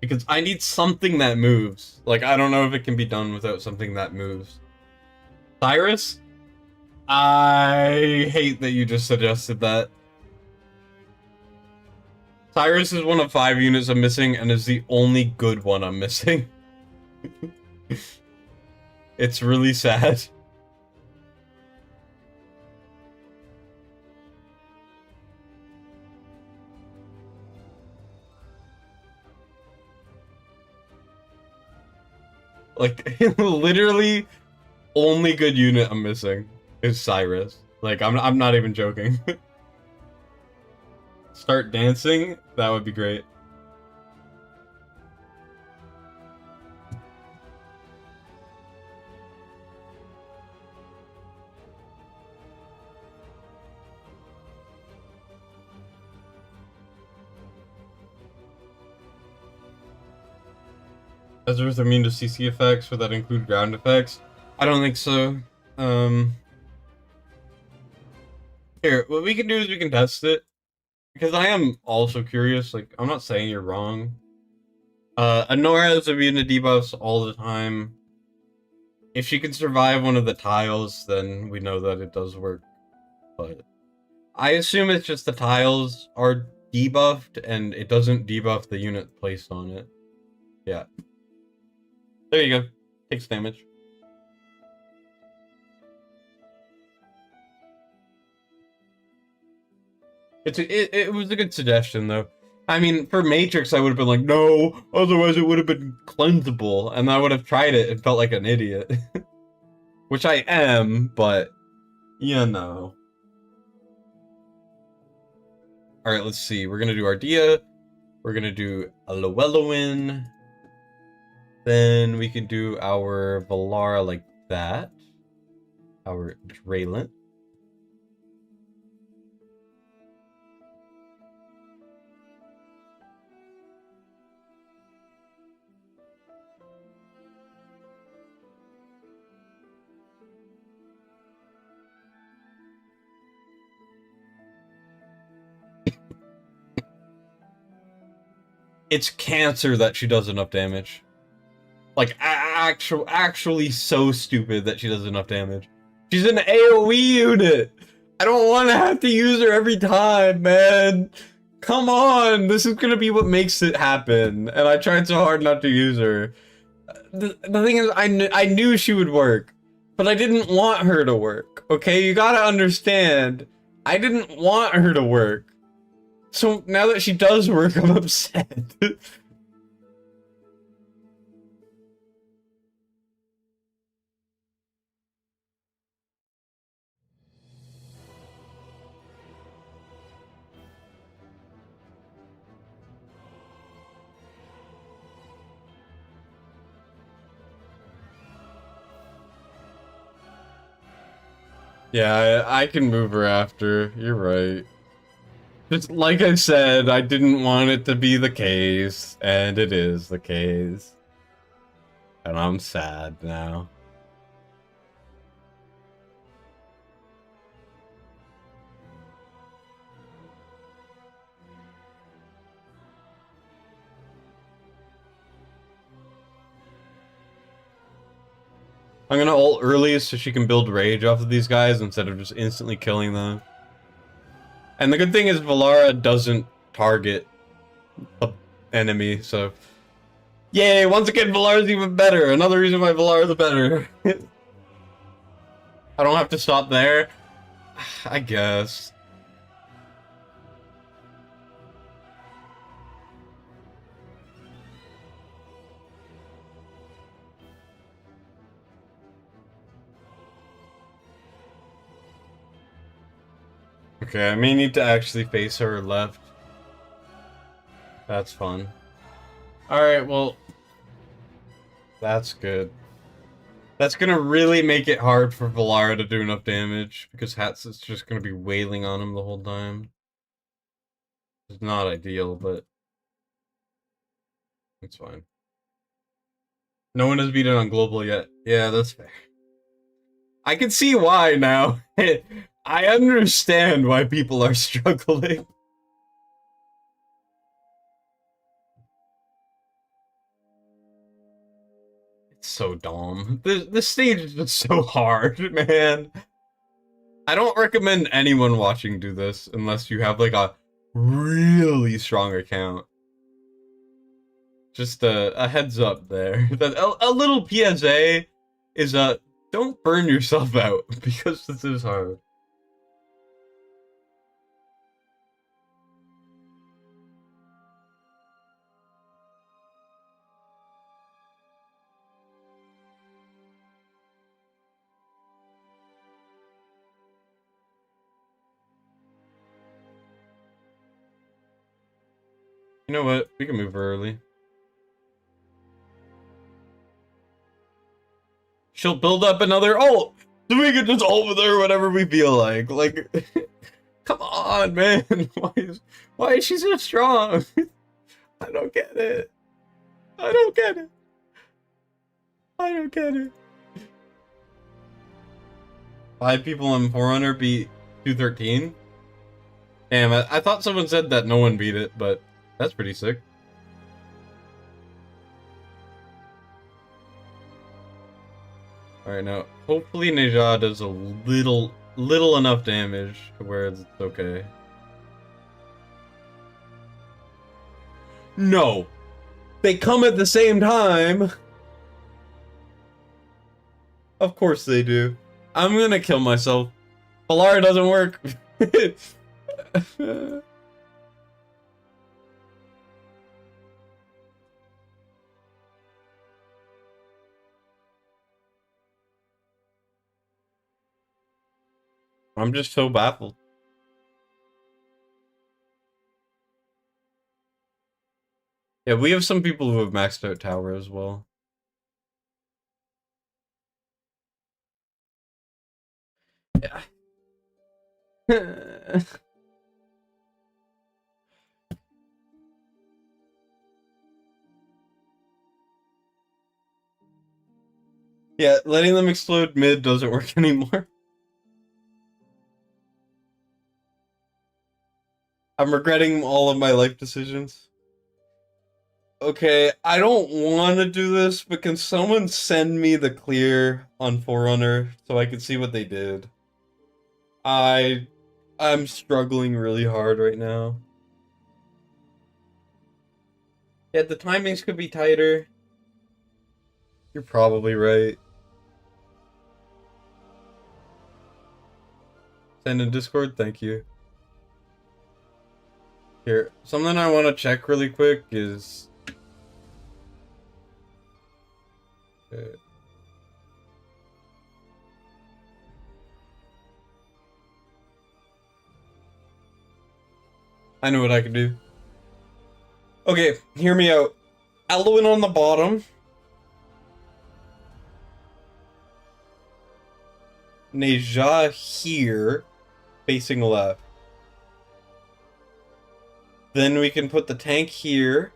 Because I need something that moves. Like, I don't know if it can be done without something that moves. Cyrus? I hate that you just suggested that. Cyrus is one of 5 units I'm missing, and is the only good one I'm missing. It's really sad. Like, literally, only good unit I'm missing is Cyrus. Like, I'm not even joking. Start dancing? That would be great. Is Earth immune to CC effects? Would that include ground effects? I don't think so. Here, what we can do is we can test it. Because I am also curious, like, I'm not saying you're wrong. Honora is immune to debuffs all the time. If she can survive one of the tiles, then we know that it does work. But I assume it's just the tiles are debuffed, and it doesn't debuff the unit placed on it. Yeah. There you go. Takes damage. It was a good suggestion, though. I mean, for Matrix, I would have been like, no, otherwise it would have been cleansable, and I would have tried it and felt like an idiot. Which I am, but, you know. Alright, let's see. We're gonna do Ardia. We're gonna do a Llewellyn. Then we can do our Valara like that. Our Draylent. It's cancer that she does enough damage. Like, actually so stupid that she does enough damage. She's an AoE unit! I don't want to have to use her every time, man! Come on! This is gonna be what makes it happen, and I tried so hard not to use her. The thing is, I knew she would work, but I didn't want her to work, okay? You gotta understand, I didn't want her to work. So now that she does work, I'm upset. Yeah, I can move her after. You're right. Just like I said, I didn't want it to be the case, and it is the case. And I'm sad now. I'm gonna ult early so she can build rage off of these guys instead of just instantly killing them. And the good thing is Valara doesn't target an enemy, so... Yay, once again Valara's even better! Another reason why Valara's better. I don't have to stop there? I guess. Okay, I may need to actually face her left. That's fun. Alright, well... That's good. That's gonna really make it hard for Valara to do enough damage, because Hats is just gonna be wailing on him the whole time. It's not ideal, but it's fine. No one has beaten on global yet. Yeah, that's fair. I can see why now. I understand why people are struggling. It's so dumb. The stage is just so hard, man. I don't recommend anyone watching do this unless you have like a really strong account. Just a heads up there. That a little PSA is don't burn yourself out because this is hard. You know what? We can move early. She'll build up another ult. So we can just ult with her whenever we feel like. Like, come on, man. Why is she so strong? I don't get it. I don't get it. I don't get it. 5 people in Forerunner beat 213? Damn, I thought someone said that no one beat it, but that's pretty sick. Alright, now, hopefully Neja does a little enough damage to where it's okay. No! They come at the same time! Of course they do. I'm gonna kill myself. Pilar doesn't work. I'm just so baffled. Yeah, we have some people who have maxed out tower as well. Yeah. Yeah, letting them explode mid doesn't work anymore. I'm regretting all of my life decisions. Okay, I don't want to do this, but can someone send me the clear on Forerunner so I can see what they did? I'm struggling really hard right now. Yeah, the timings could be tighter. You're probably right. Send in Discord, thank you. Here, something I want to check really quick is... Okay. I know what I can do. Okay, hear me out. Eloin on the bottom. Neja here, facing left. Then we can put the tank here.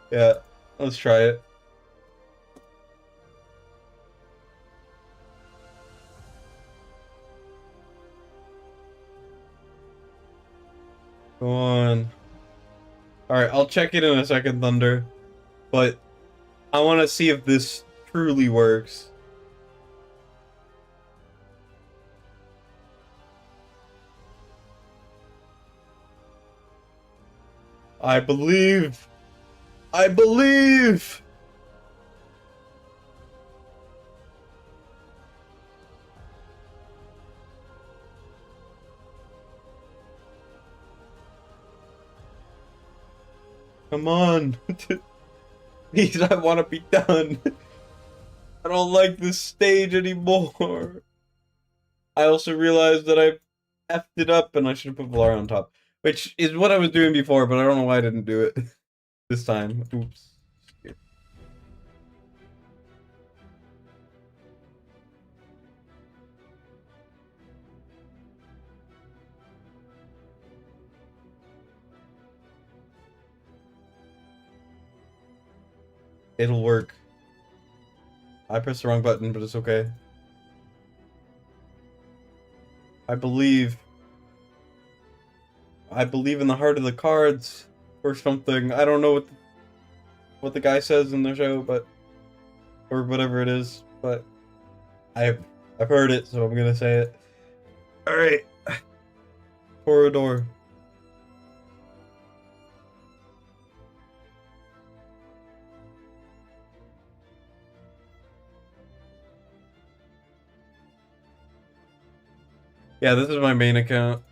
Yeah, let's try it. Go on. Alright, I'll check it in a second, Thunder. But I want to see if this truly works. I believe. I believe. Come on. Please, I want to be done. I don't like this stage anymore. I also realized that I effed it up and I should have put Valar on top. Which is what I was doing before, but I don't know why I didn't do it this time. Oops. It'll work. I pressed the wrong button, but it's okay. I believe in the heart of the cards or something. I don't know what the guy says in the show, but or whatever it is, but I've heard it, so I'm gonna say it. All right, corridor. Yeah, this is my main account.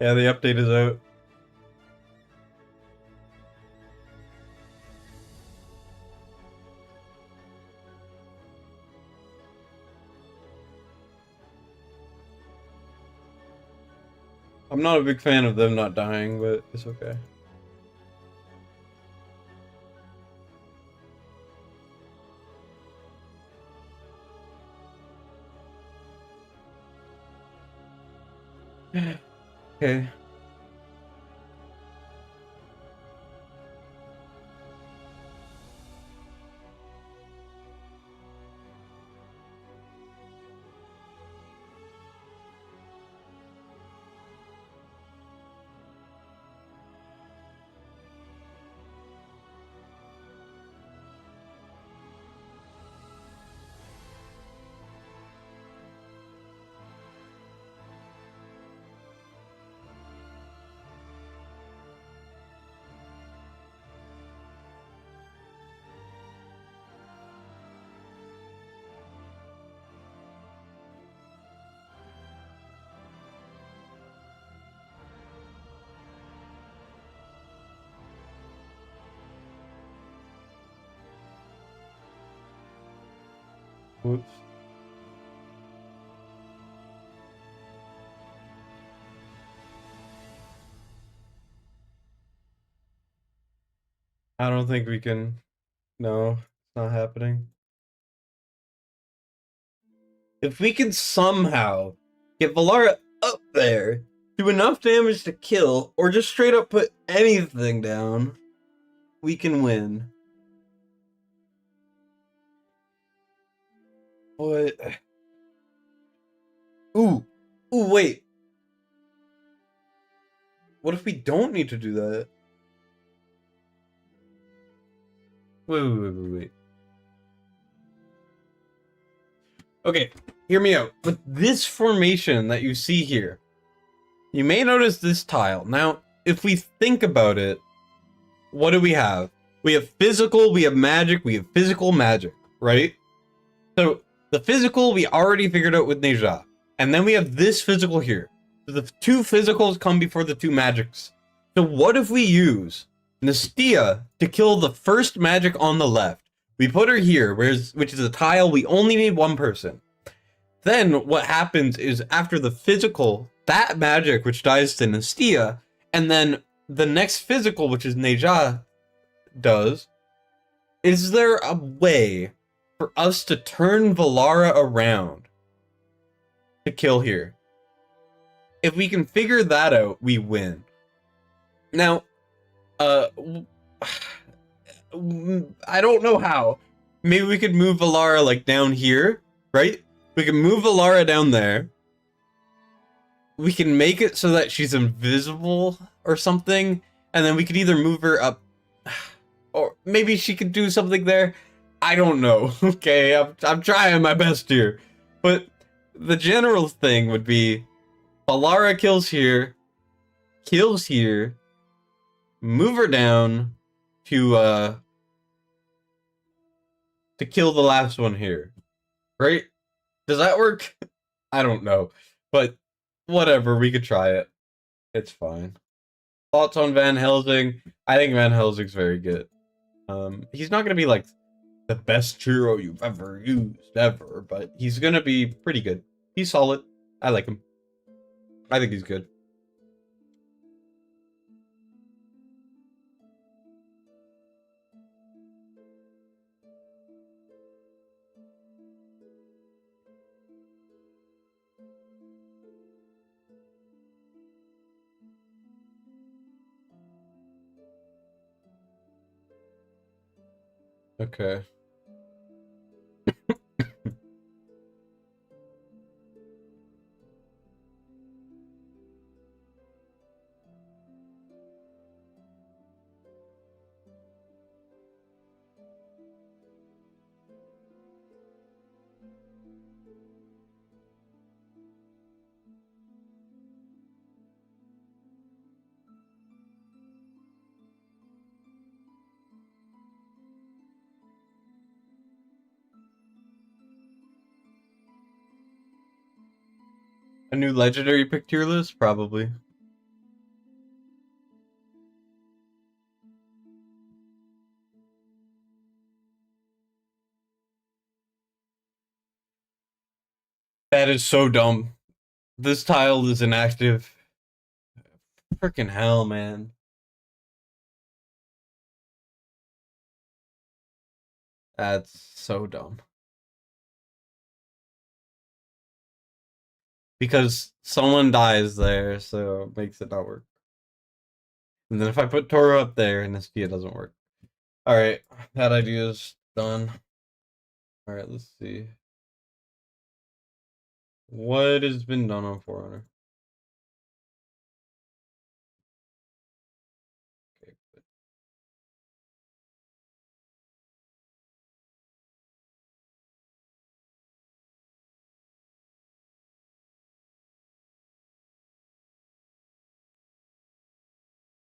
Yeah, the update is out. I'm not a big fan of them not dying, but it's okay. Okay. Whoops. I don't think we can. No, it's not happening. If we can somehow get Valara up there, do enough damage to kill, or just straight up put anything down, we can win. What? Ooh. Ooh, wait. What if we don't need to do that? Wait. Okay, hear me out. With this formation that you see here, you may notice this tile. Now, if we think about it, what do we have? We have physical, we have magic, we have physical magic, right? So, the physical we already figured out with Neja. And then we have this physical here. So the two physicals come before the two magics. So what if we use Nastia to kill the first magic on the left? We put her here, which is a tile we only need one person. Then what happens is after the physical, that magic which dies to Nastia, and then the next physical, which is Neja, does. Is there a way for us to turn Valara around to kill here? If we can figure that out, we win. Now, I don't know how. Maybe we could move Valara like down here, right? We can move Valara down there. We can make it so that she's invisible or something, and then we could either move her up, or maybe she could do something there. I don't know. Okay, I'm trying my best here, but the general thing would be Valara kills here, move her down to kill the last one here, right? Does that work? I don't know, but whatever, we could try it. It's fine. Thoughts on Van Helsing? I think Van Helsing's very good. He's not gonna be like the best hero you've ever used ever, but he's gonna be pretty good. He's solid. I like him. I think he's good. Okay. A new legendary pick tier list? Probably. That is so dumb. This tile is inactive. Freaking hell, man. That's so dumb. Because someone dies there, so it makes it not work. And then if I put Toro up there, and this Kia doesn't work. Alright, that idea is done. Alright, let's see. What has been done on Forerunner? Okay, good.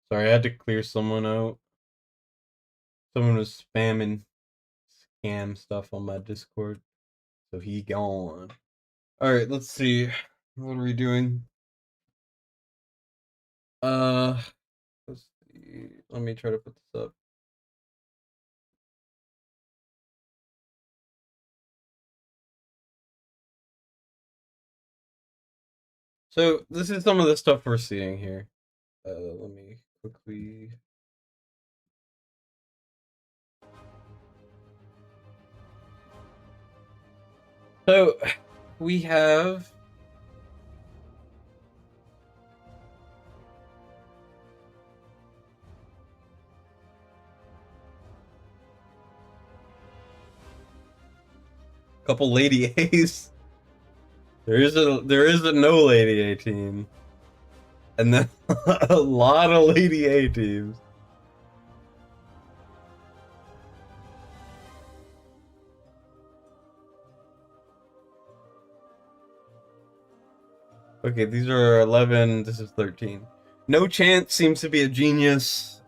Sorry, I had to clear someone out. Someone was spamming scam stuff on my Discord. So he gone. Alright, let's see. What are we doing? Let's see. Let me try to put this up. So this is some of the stuff we're seeing here. Let me quickly. So we have a couple Lady A's. There is a no Lady A team. And then a lot of Lady A teams. Okay, these are 11, this is 13. No Chance seems to be a genius.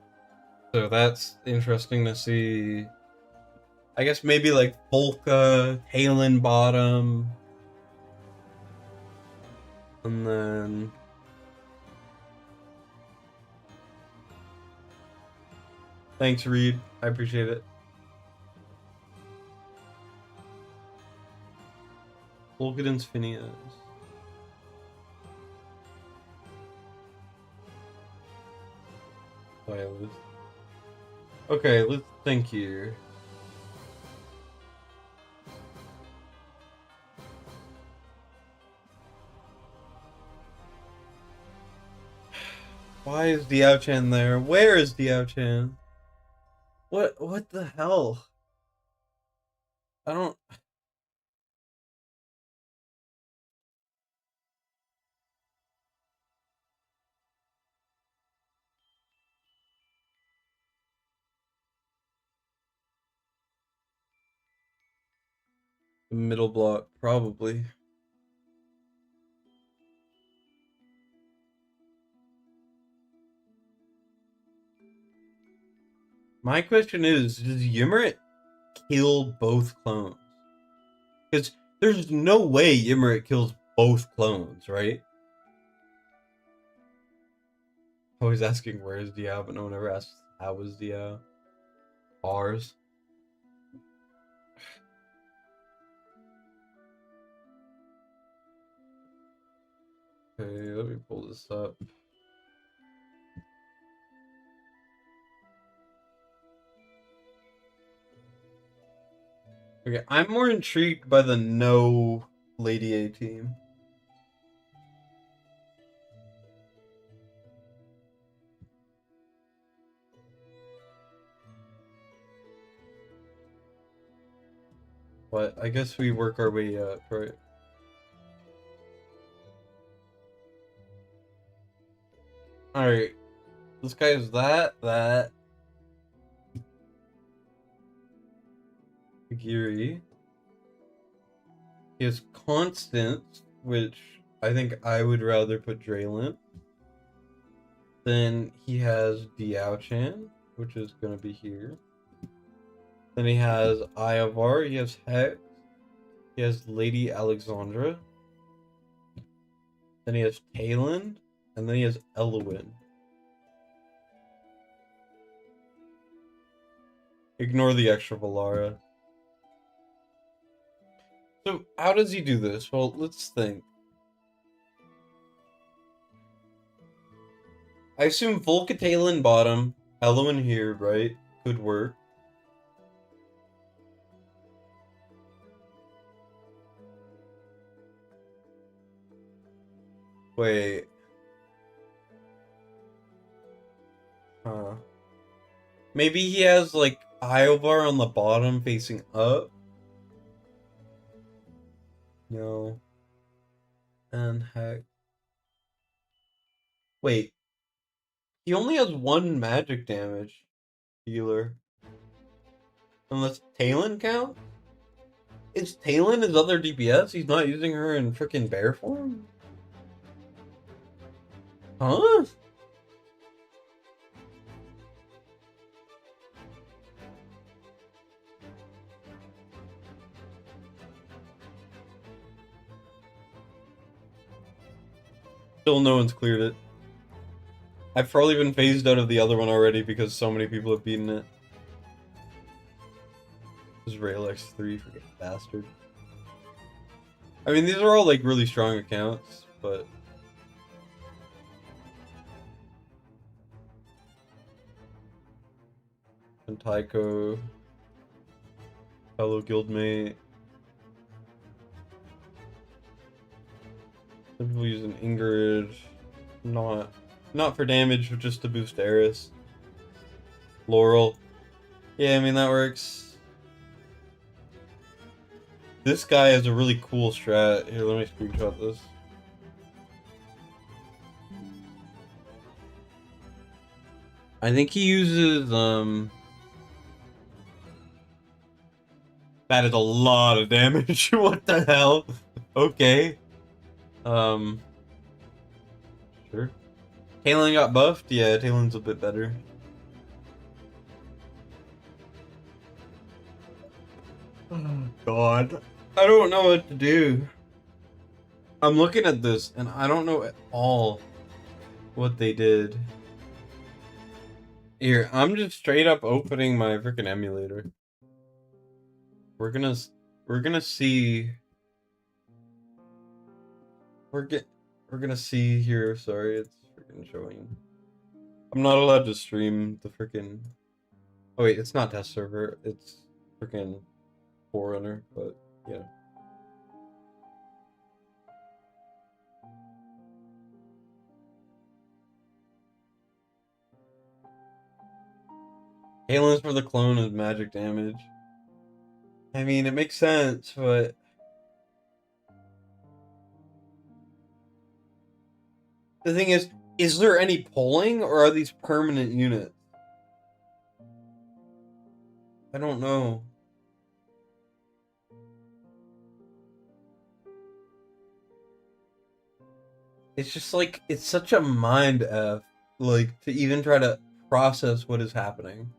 So that's interesting to see. I guess maybe like Polka, Halen bottom. And then thanks, Reed. I appreciate it. Polkadon's Phineas. Okay, let's think here. Why is Diao-chan there? Where is Diao-chan? What the hell? I don't... The middle block, probably. My question is, does Ymrit kill both clones? Because there's no way Ymrit kills both clones, right? Always asking where is Diao, but no one ever asks how is Diao. Bars. Okay, let me pull this up. Okay, I'm more intrigued by the no Lady A team. But I guess we work our way up, right? Alright. This guy is that. Geary. He has Constance, which I think I would rather put Draylin. Then he has Diao-chan, which is gonna be here. Then he has Iavar, he has Hex, he has Lady Alexandra. Then he has Talon, and then he has Elwyn. Ignore the extra Valara. So, how does he do this? Well, let's think. I assume Volca Talon bottom, Elwyn here, right? Could work. Wait. Huh. Maybe he has, like, Iovar on the bottom facing up? No. And heck. Wait. He only has one magic damage healer. Unless Talon count? Is Talon his other DPS? He's not using her in freaking bear form? Huh? Still no one's cleared it. I've probably been phased out of the other one already because so many people have beaten it. This is Rail X3, freaking bastard. I mean, these are all like really strong accounts, but... And Tycho. Fellow guildmate. Some people using Ingrid. Not for damage, but just to boost Eris. Laurel. Yeah, I mean, that works. This guy has a really cool strat. Here, let me screenshot this. I think he uses, that is a lot of damage. What the hell? Okay. Sure. Talon got buffed? Yeah, Talon's a bit better. Oh, God. I don't know what to do. I'm looking at this, and I don't know at all what they did. Here, I'm just straight up opening my freaking emulator. We're gonna see. We're gonna see here. Sorry, it's freaking showing. I'm not allowed to stream the freaking. Oh wait, it's not test server. It's freaking Forerunner, but yeah. Talon's for the clone is magic damage. I mean, it makes sense, but the thing is there any polling, or are these permanent units? I don't know. It's just like, it's such a mind F, like, to even try to process what is happening.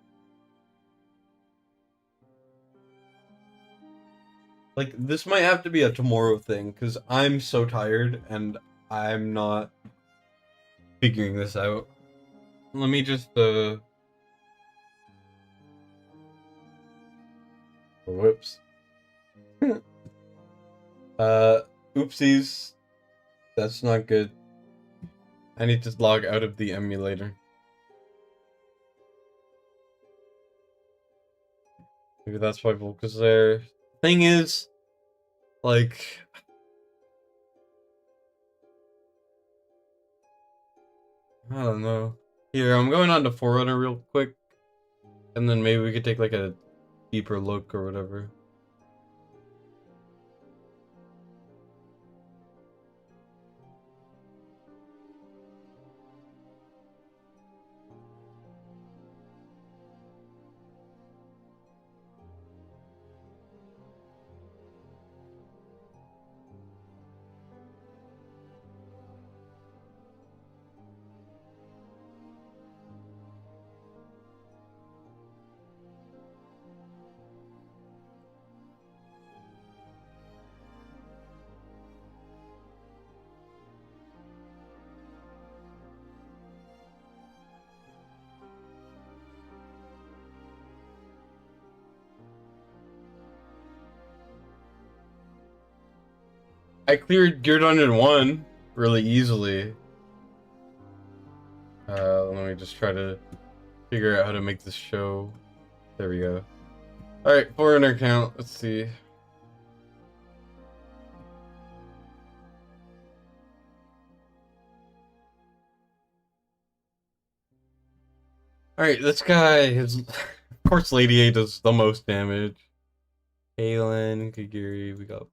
Like, this might have to be a tomorrow thing, because I'm so tired, and I'm not figuring this out. Let me just, whoops. Oopsies. That's not good. I need to log out of the emulator. Maybe that's why Volca's there. Thing is, like... I don't know. Here, I'm going on to Forerunner real quick. And then maybe we could take like a deeper look or whatever. I cleared Gear Dungeon 1 really easily. Let me just try to figure out how to make this show. There we go. Alright, foreigner count. Let's see. Alright, this guy is... Of course Lady A does the most damage. Kalen, Kagiri, we got...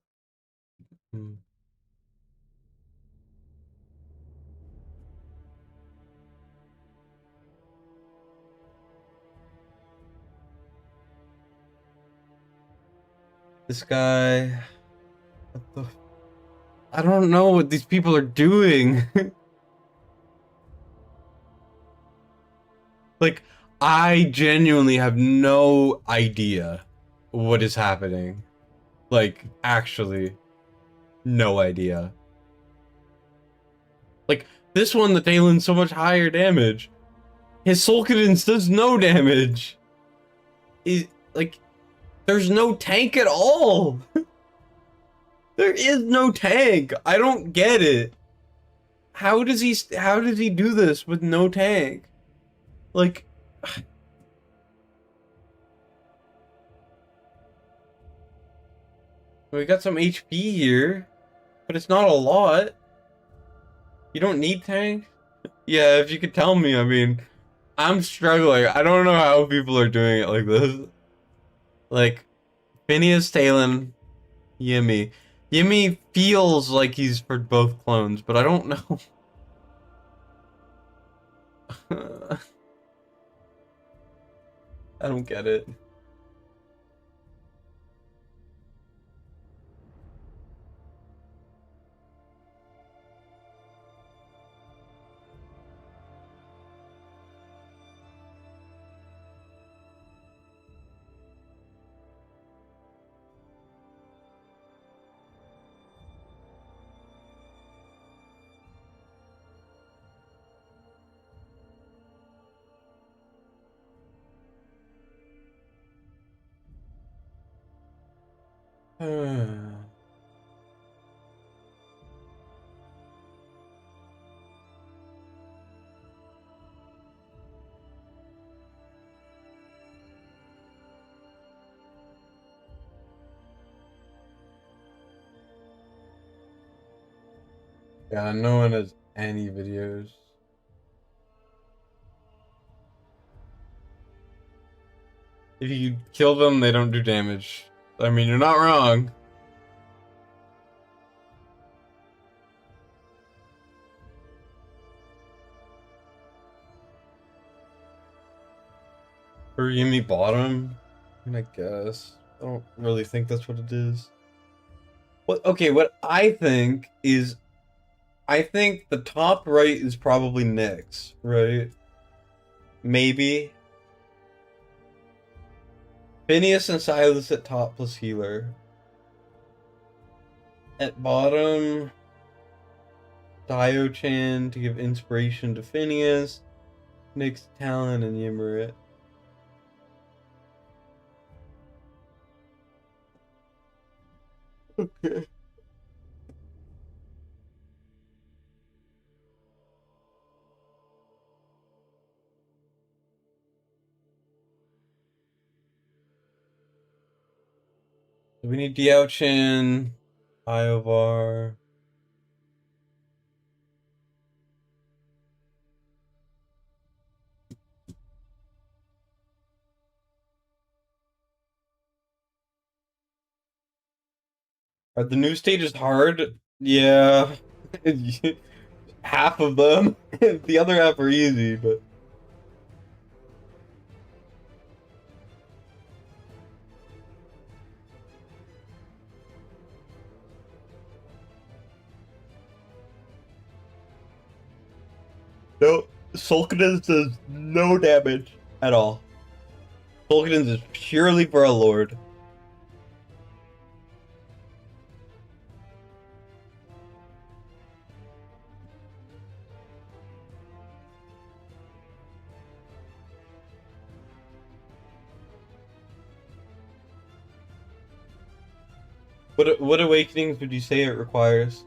This guy... What the... I don't know what these people are doing. Like, I genuinely have no idea what is happening. Like, actually, no idea. Like, this one, the Dalen's so much higher damage. His Soul Cadence does no damage. Like, there's no tank at all. There is no tank. I don't get it. How does he do this with no tank? Like, we got some HP here, but it's not a lot. You don't need tank? Yeah, if you could tell me, I mean, I'm struggling. I don't know how people are doing it like this. Like, Phineas, Talon, Yimmy. Yimmy feels like he's for both clones, but I don't know. I don't get it. Yeah, no one has any videos. If you kill them, they don't do damage. I mean, you're not wrong. Or Yimmy bottom? I mean, I guess. I don't really think that's what it is. Okay, what I think is... I think the top right is probably Nyx, right? Maybe. Phineas and Silas at top plus healer. At bottom... Dio-chan to give inspiration to Phineas. Nyx, Talon, and Ymrit. Okay. We need Diao-chan, Iovar. Are the new stages hard? Yeah. Half of them. The other half are easy, but... No, Sulkadens does no damage at all. Sulkadens is purely for a lord. What awakenings would you say it requires?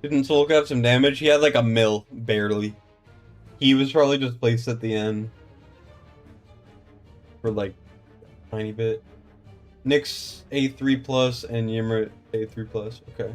Didn't Soul have some damage? He had like a mill, barely. He was probably just placed at the end for like a tiny bit. Nyx A3 plus and Ymrit A3 plus. Okay.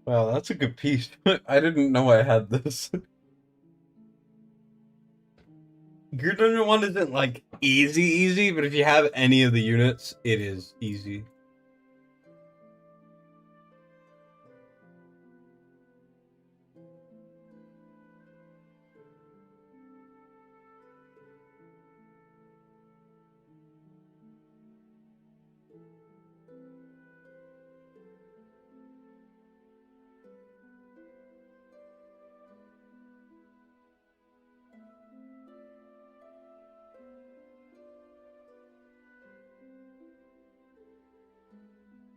Wow, that's a good piece. I didn't know I had this. Gear Dungeon 1 isn't like easy, but if you have any of the units, it is easy.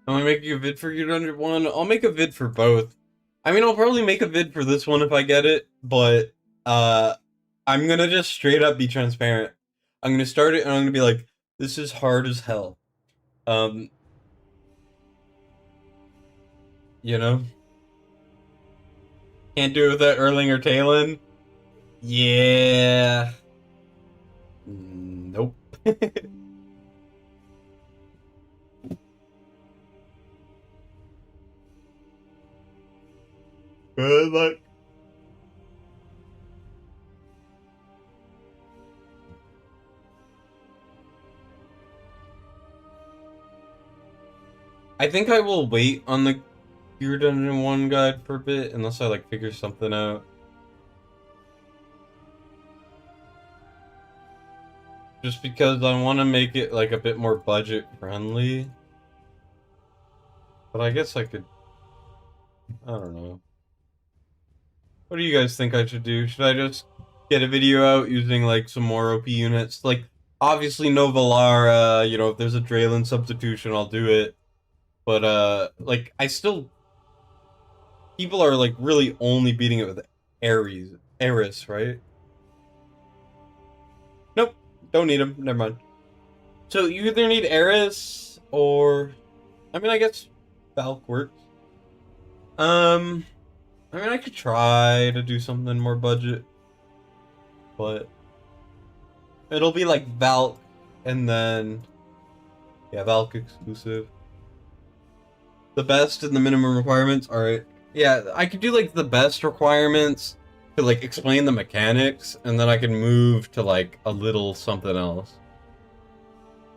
I'm gonna make you a vid for Gear Dungeon 1. I'll make a vid for both. I mean, I'll probably make a vid for this one if I get it, but I'm gonna just straight up be transparent. I'm gonna start it and I'm gonna be like, this is hard as hell. Um, you know? Can't do it without Erling or Talon? Yeah. Nope. Good luck. I think I will wait on the Gear Dungeon 1 guide for a bit unless I like figure something out. Just because I want to make it like a bit more budget friendly. But I guess I could, I don't know. What do you guys think I should do? Should I just get a video out using like some more OP units? Like, obviously no Valara, you know, if there's a Draylen substitution, I'll do it. But, like, I still, people are like really only beating it with Eris, right? Nope, don't need him, never mind. So you either need Eris or, I mean, I guess Valk works. Um, I mean, I could try to do something more budget, but it'll be like Valk and then, yeah, Valk exclusive. The best and the minimum requirements, alright. Yeah, I could do like the best requirements to like explain the mechanics, and then I can move to like a little something else.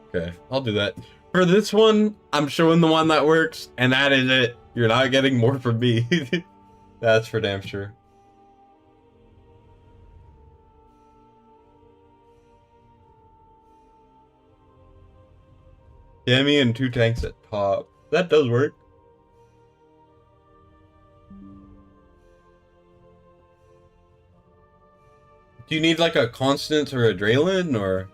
Okay, I'll do that. For this one, I'm showing the one that works, and that is it. You're not getting more from me. That's for damn sure. Demi and 2 tanks at top. That does work. Do you need like a Constance or a Draylen, or?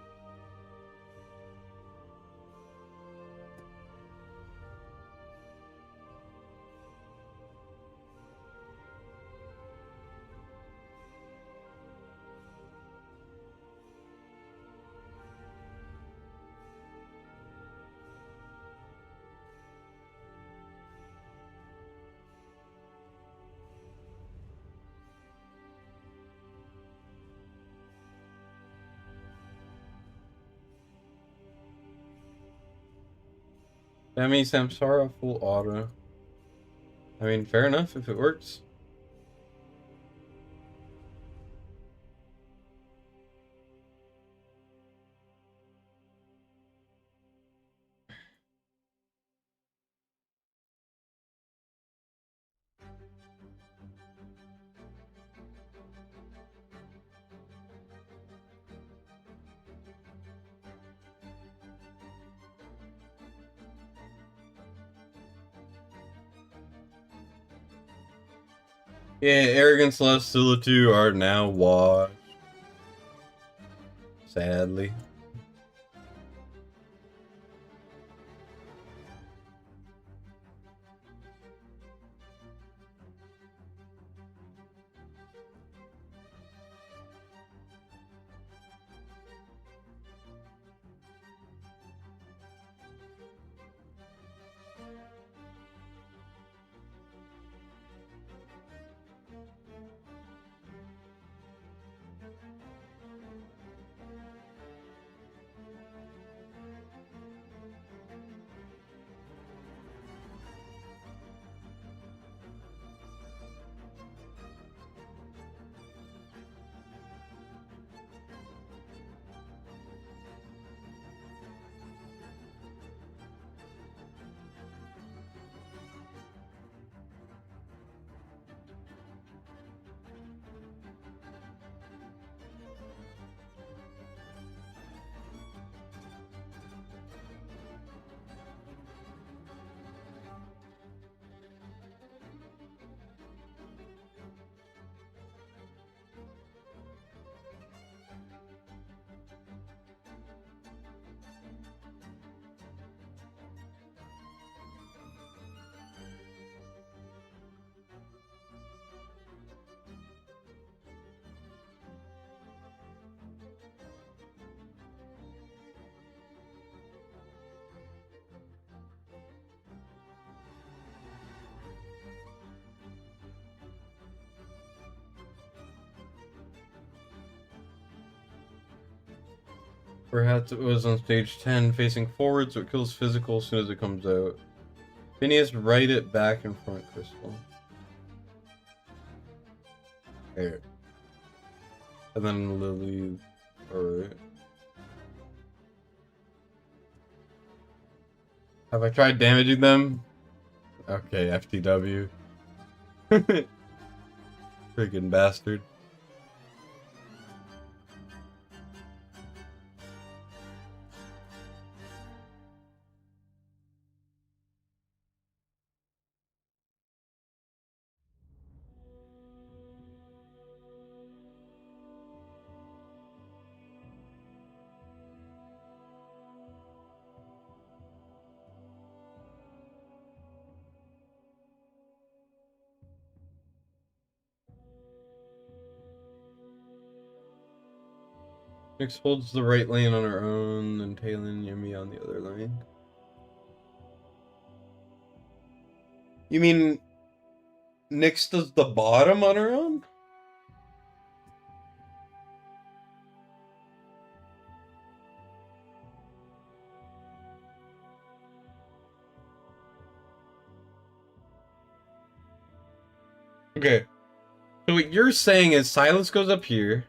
Demi Samsara full auto. I mean, fair enough if it works. Yeah, Arrogance Less Solitude are now washed. Sadly. Perhaps it was on stage 10, facing forward, so it kills physical as soon as it comes out. Phineas, write it back in front, Crystal. There. And then Lily. Alright. Have I tried damaging them? Okay, FTW. Freaking bastard. Nyx holds the right lane on her own, and Talon Yumi on the other lane. You mean Nyx does the bottom on her own? Okay. So what you're saying is Silence goes up here.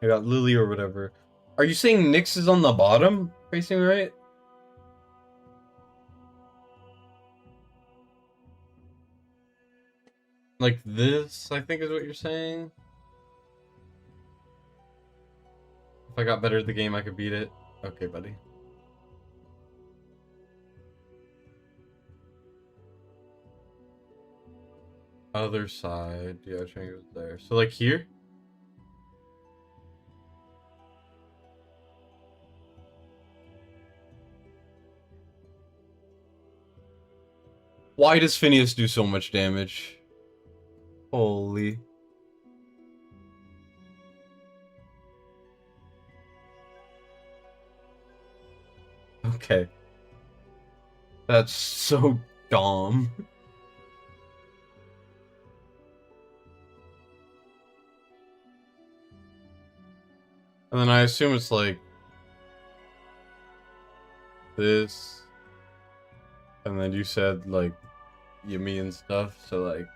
I got Lily or whatever. Are you saying Nyx is on the bottom, facing right? Like this, I think is what you're saying. If I got better at the game, I could beat it. Okay, buddy. Other side. Yeah, triangle's there. So like here? Why does Phineas do so much damage? Holy. Okay. That's so dumb. And then I assume it's like this. and then you said like Yumi and stuff. So like,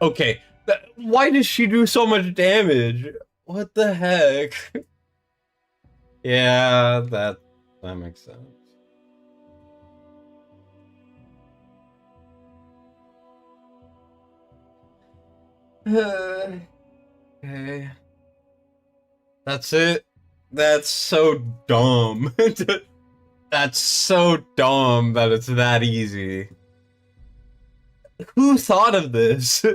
okay, why does she do so much damage? What the heck? Yeah, that makes sense. Okay. That's it. That's so dumb. That's so dumb that it's that easy. Who thought of this?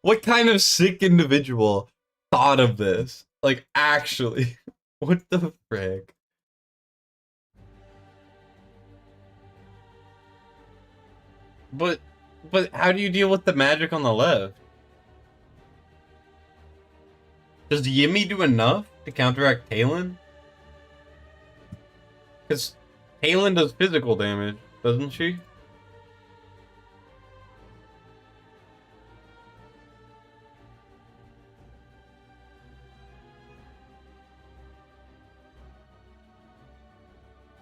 What kind of sick individual thought of this? Like, actually. What the frick? But, how do you deal with the magic on the left? Does Yimmy do enough to counteract Talon? Because Talon does physical damage, doesn't she?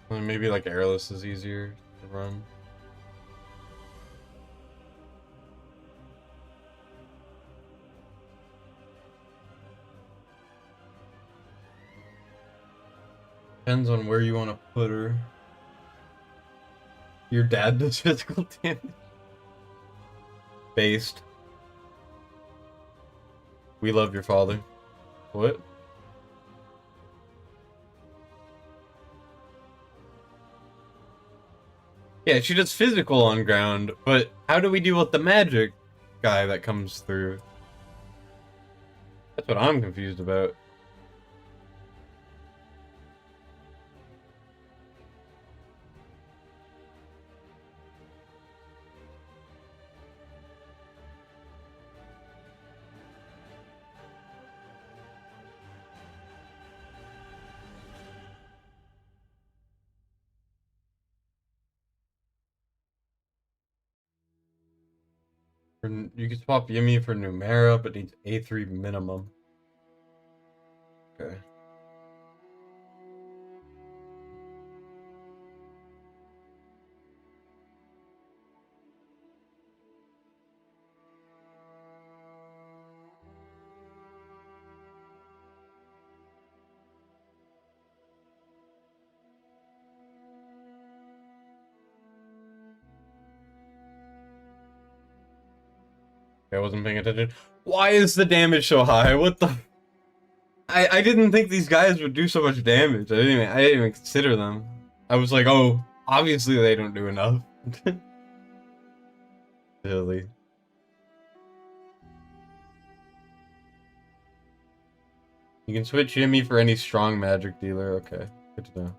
Well, maybe like airless is easier to run. Depends on where you want to put her. Your dad does physical damage. Based. We love your father. What? Yeah, she does physical on ground, but how do we deal with the magic guy that comes through? That's what I'm confused about. You can swap Yumi for Numera, but needs A3 minimum. Okay. I wasn't paying attention. Why is the damage so high? What the? I didn't think these guys would do so much damage. I didn't even consider them. I was like, oh, obviously they don't do enough. Silly. You can switch Yumi for any strong magic dealer. Okay, good to know.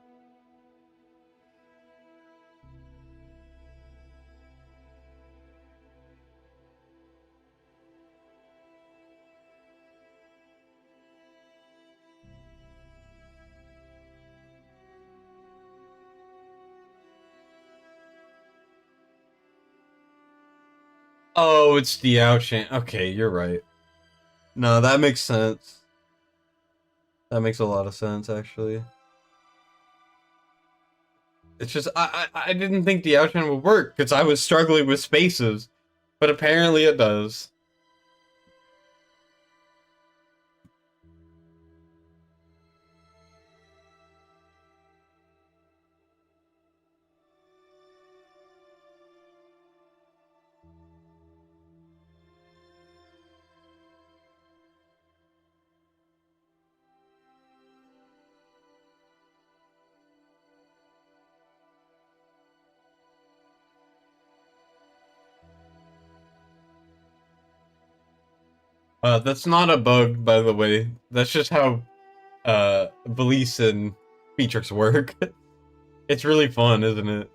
Oh, it's the Ouchan. Okay, you're right. No, that makes sense. That makes a lot of sense, actually. It's just, I didn't think the Ouchan would work, because I was struggling with spaces. But apparently it does. That's not a bug, by the way. That's just how, Police and Featrix work. It's really fun, isn't it?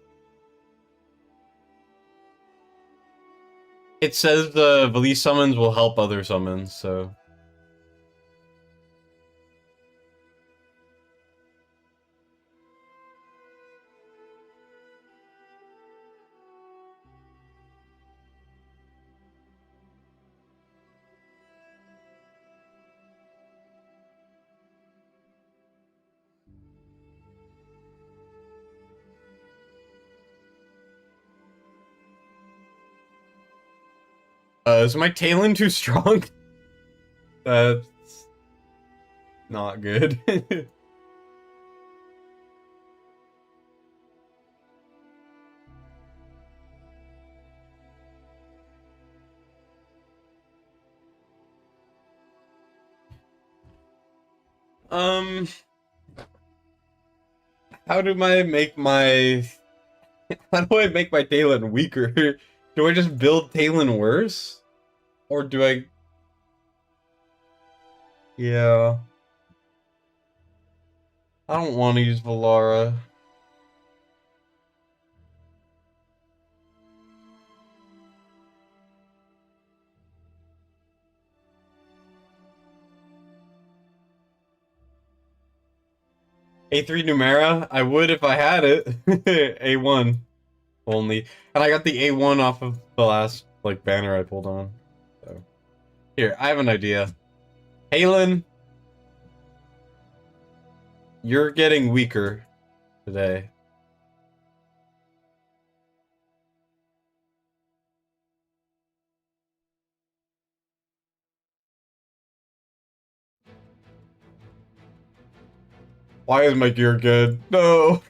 It says the Police summons will help other summons, so... Is my Talon too strong? That's not good. Um, how do I make my how do I make my Talon weaker? Do I just build Talon worse? Or do I Yeah. I don't want to use Valara. A3 Numera? I would if I had it. A1 only. And I got the A1 off of the last like banner I pulled on. So here, I have an idea. Halen, you're getting weaker today. Why is my gear good? No.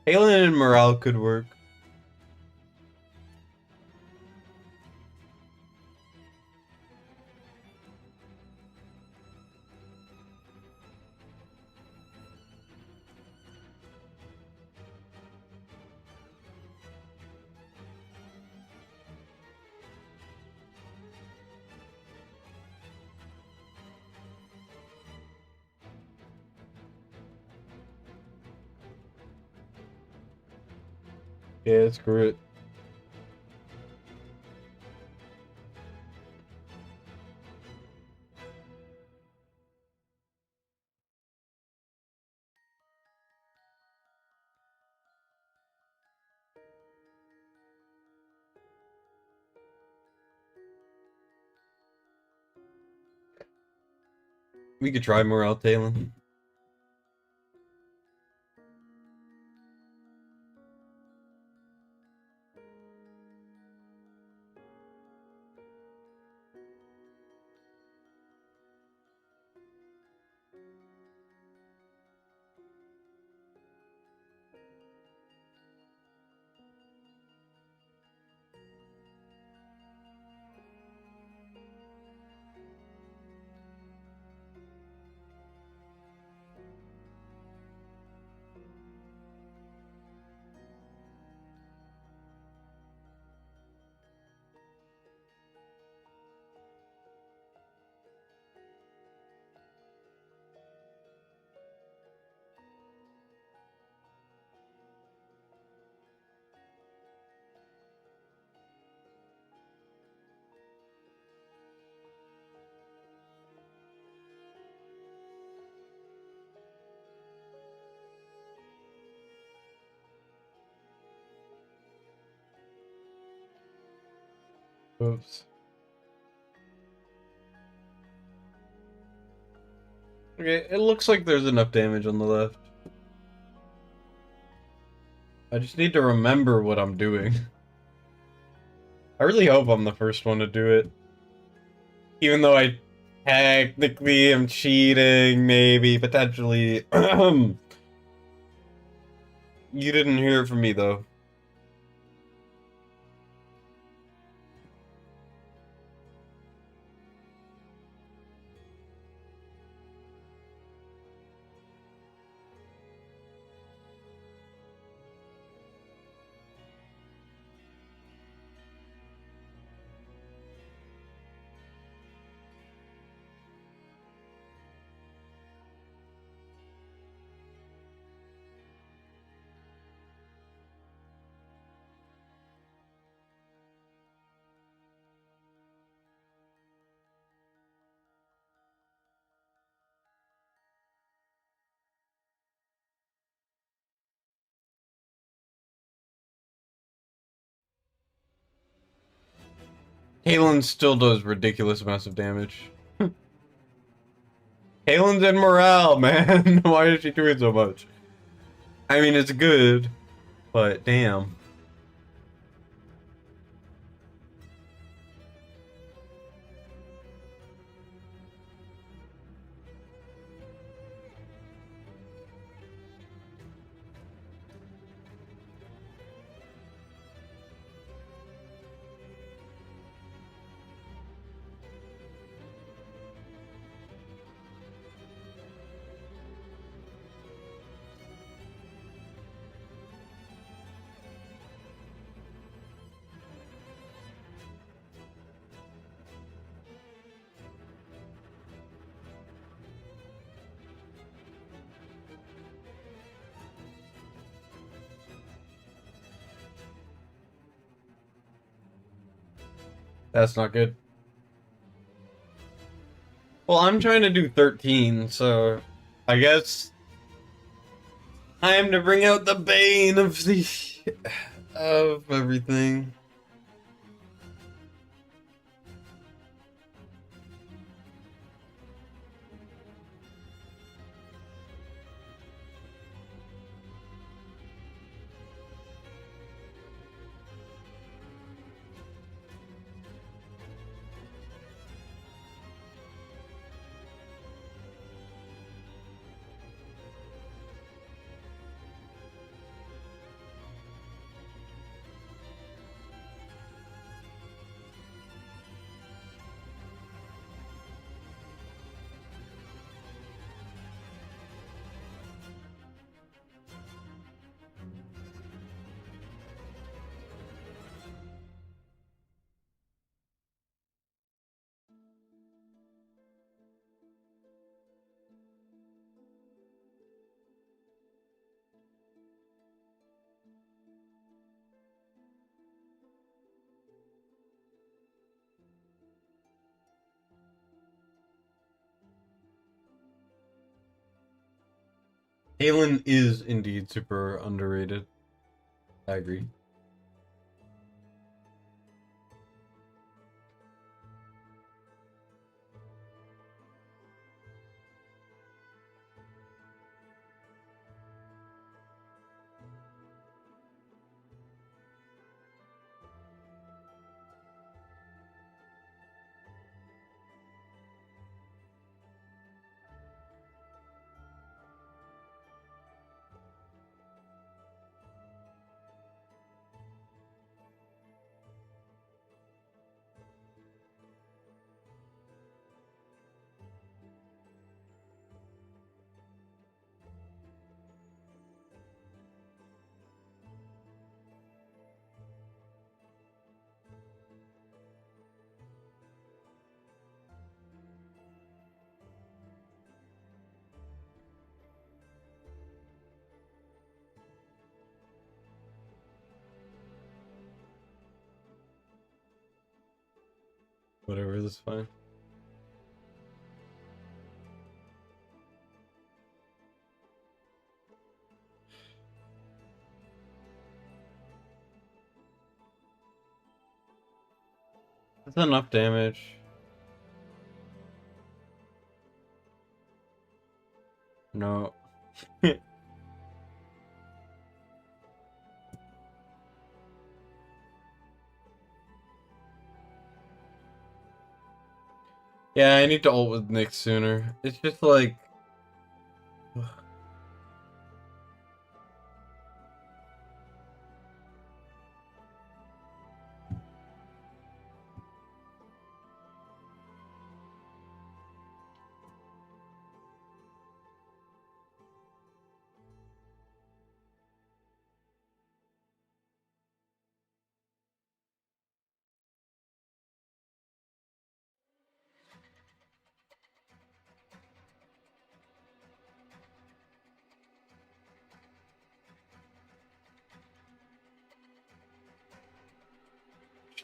Halen and morale could work. Yeah, screw it. We could try morale, Talon. Oops. Okay, it looks like there's enough damage on the left. I just need to remember what I'm doing. I really hope I'm the first one to do it. Even though I technically am cheating, maybe, potentially. You didn't hear it from me, though. Kalen still does ridiculous amounts of damage. Kalen's in morale, man. Why is she doing so much? I mean, it's good, but damn. That's not good. Well, I'm trying to do 13, so I guess time to bring out the bane of the of everything. Halen is indeed super underrated. I agree. Whatever, that's fine. That's enough damage. No. Yeah, I need to ult with Nick sooner. It's just like...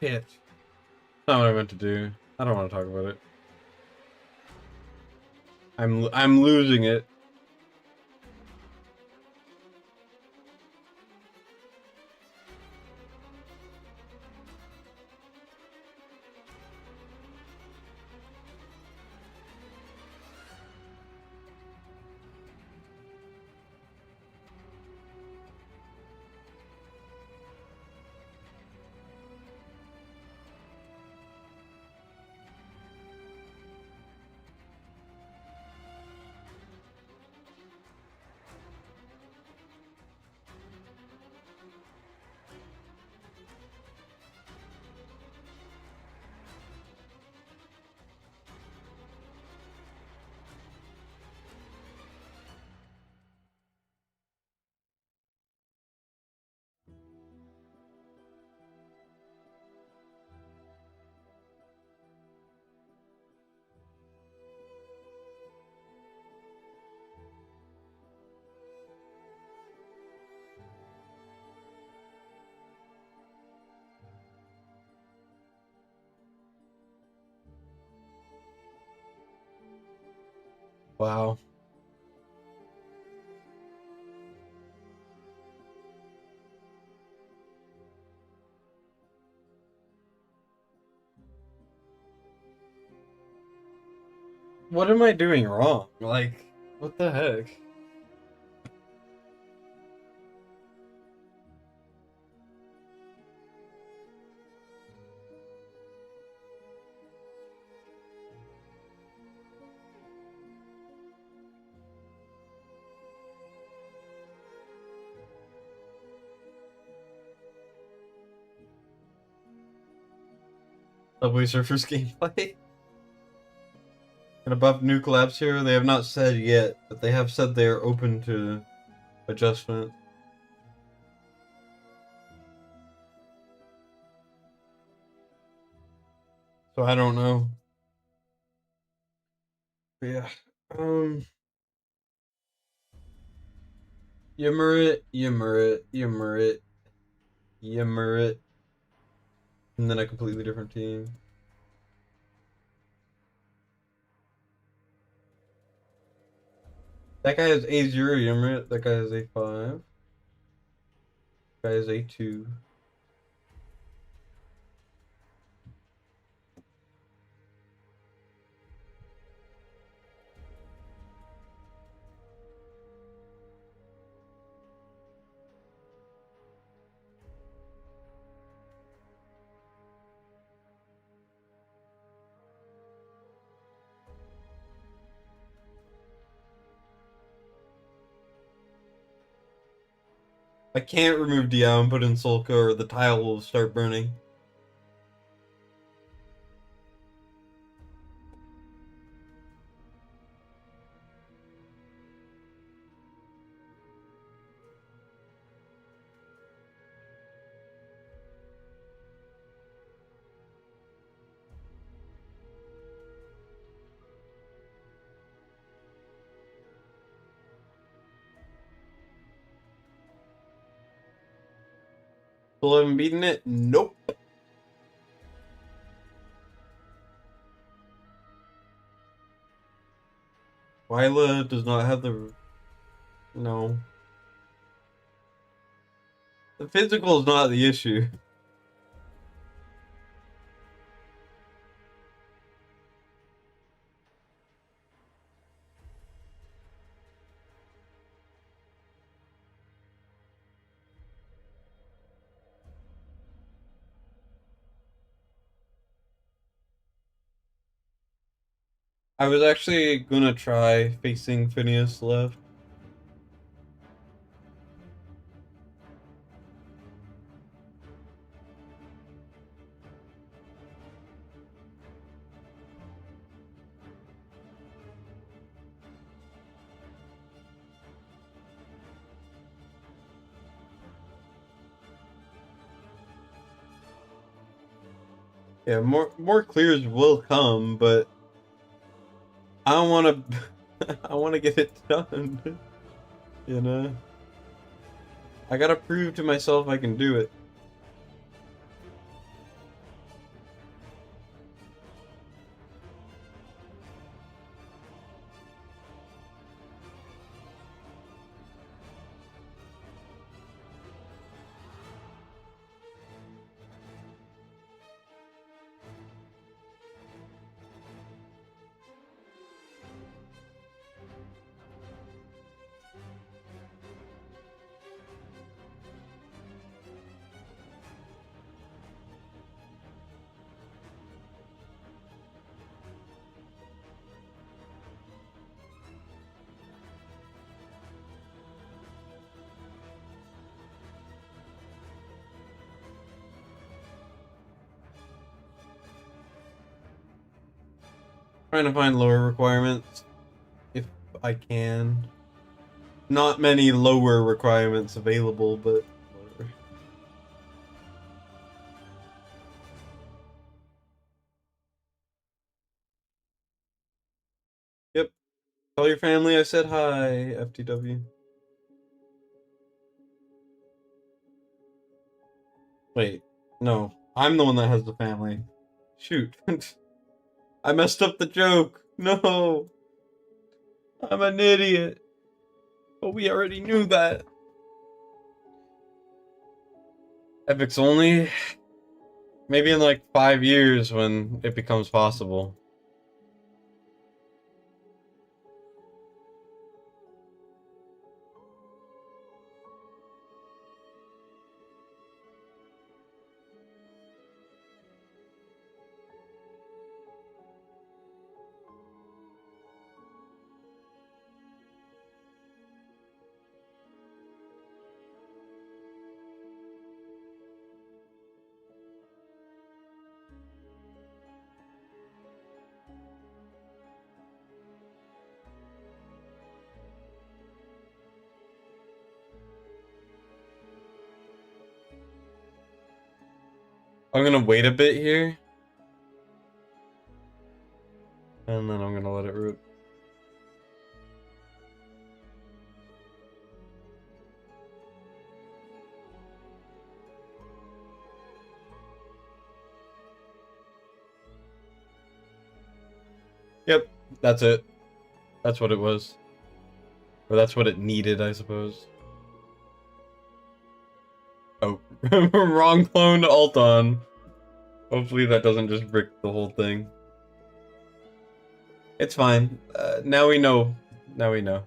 Shit. Not what I meant to do. I don't want to talk about it. I'm losing it. Wow. What am I doing wrong? Like, what the heck? Subway Surfers gameplay? And above new collabs here, they have not said yet, but they have said they are open to adjustment. So I don't know. But yeah. Yimmer it, and then a completely different team. That guy has A0 Yimmer, that guy has A5. That guy has A2. I can't remove DL and put in Solka or the tile will start burning. Still haven't beaten it? Nope. Wyla does not have the... No. The physical is not the issue. I was actually gonna try facing Phineas left. Yeah, more clears will come, but I don't want to. I want to get it done. You know, I gotta prove to myself I can do it. Trying to find lower requirements if I can. Not many lower requirements available, but whatever. Yep. Tell your family I said hi, FTW. Wait, no. I'm the one that has the family. Shoot. I messed up the joke. No. I'm an idiot. But we already knew that. Epics only? Maybe in like 5 years when it becomes possible. I'm gonna wait a bit here. And then I'm gonna let it root. Yep, that's it. That's what it was. Or that's what it needed, I suppose. Oh, wrong clone to alt on. Hopefully that doesn't just brick the whole thing. It's fine. Now we know. Now we know.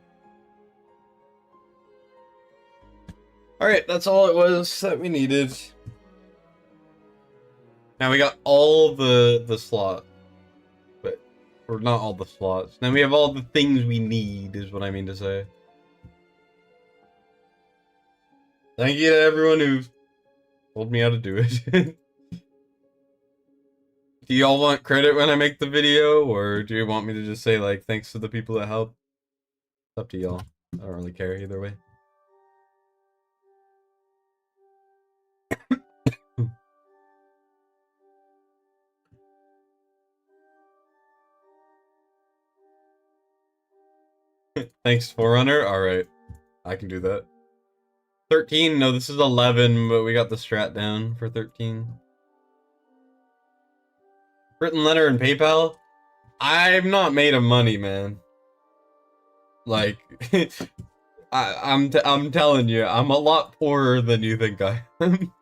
Alright, that's all it was that we needed. Now we got all the slots. But, or not all the slots. Now we have all the things we need, is what I mean to say. Thank you to everyone who told me how to do it. Do y'all want credit when I make the video, or do you want me to just say, like, thanks to the people that helped? It's up to y'all. I don't really care either way. Thanks, Forerunner. Alright. I can do that. 13? No, this is 11, but we got the strat down for 13. Written letter and PayPal? I'm not made of money, man. Like, I'm telling you, I'm a lot poorer than you think I am.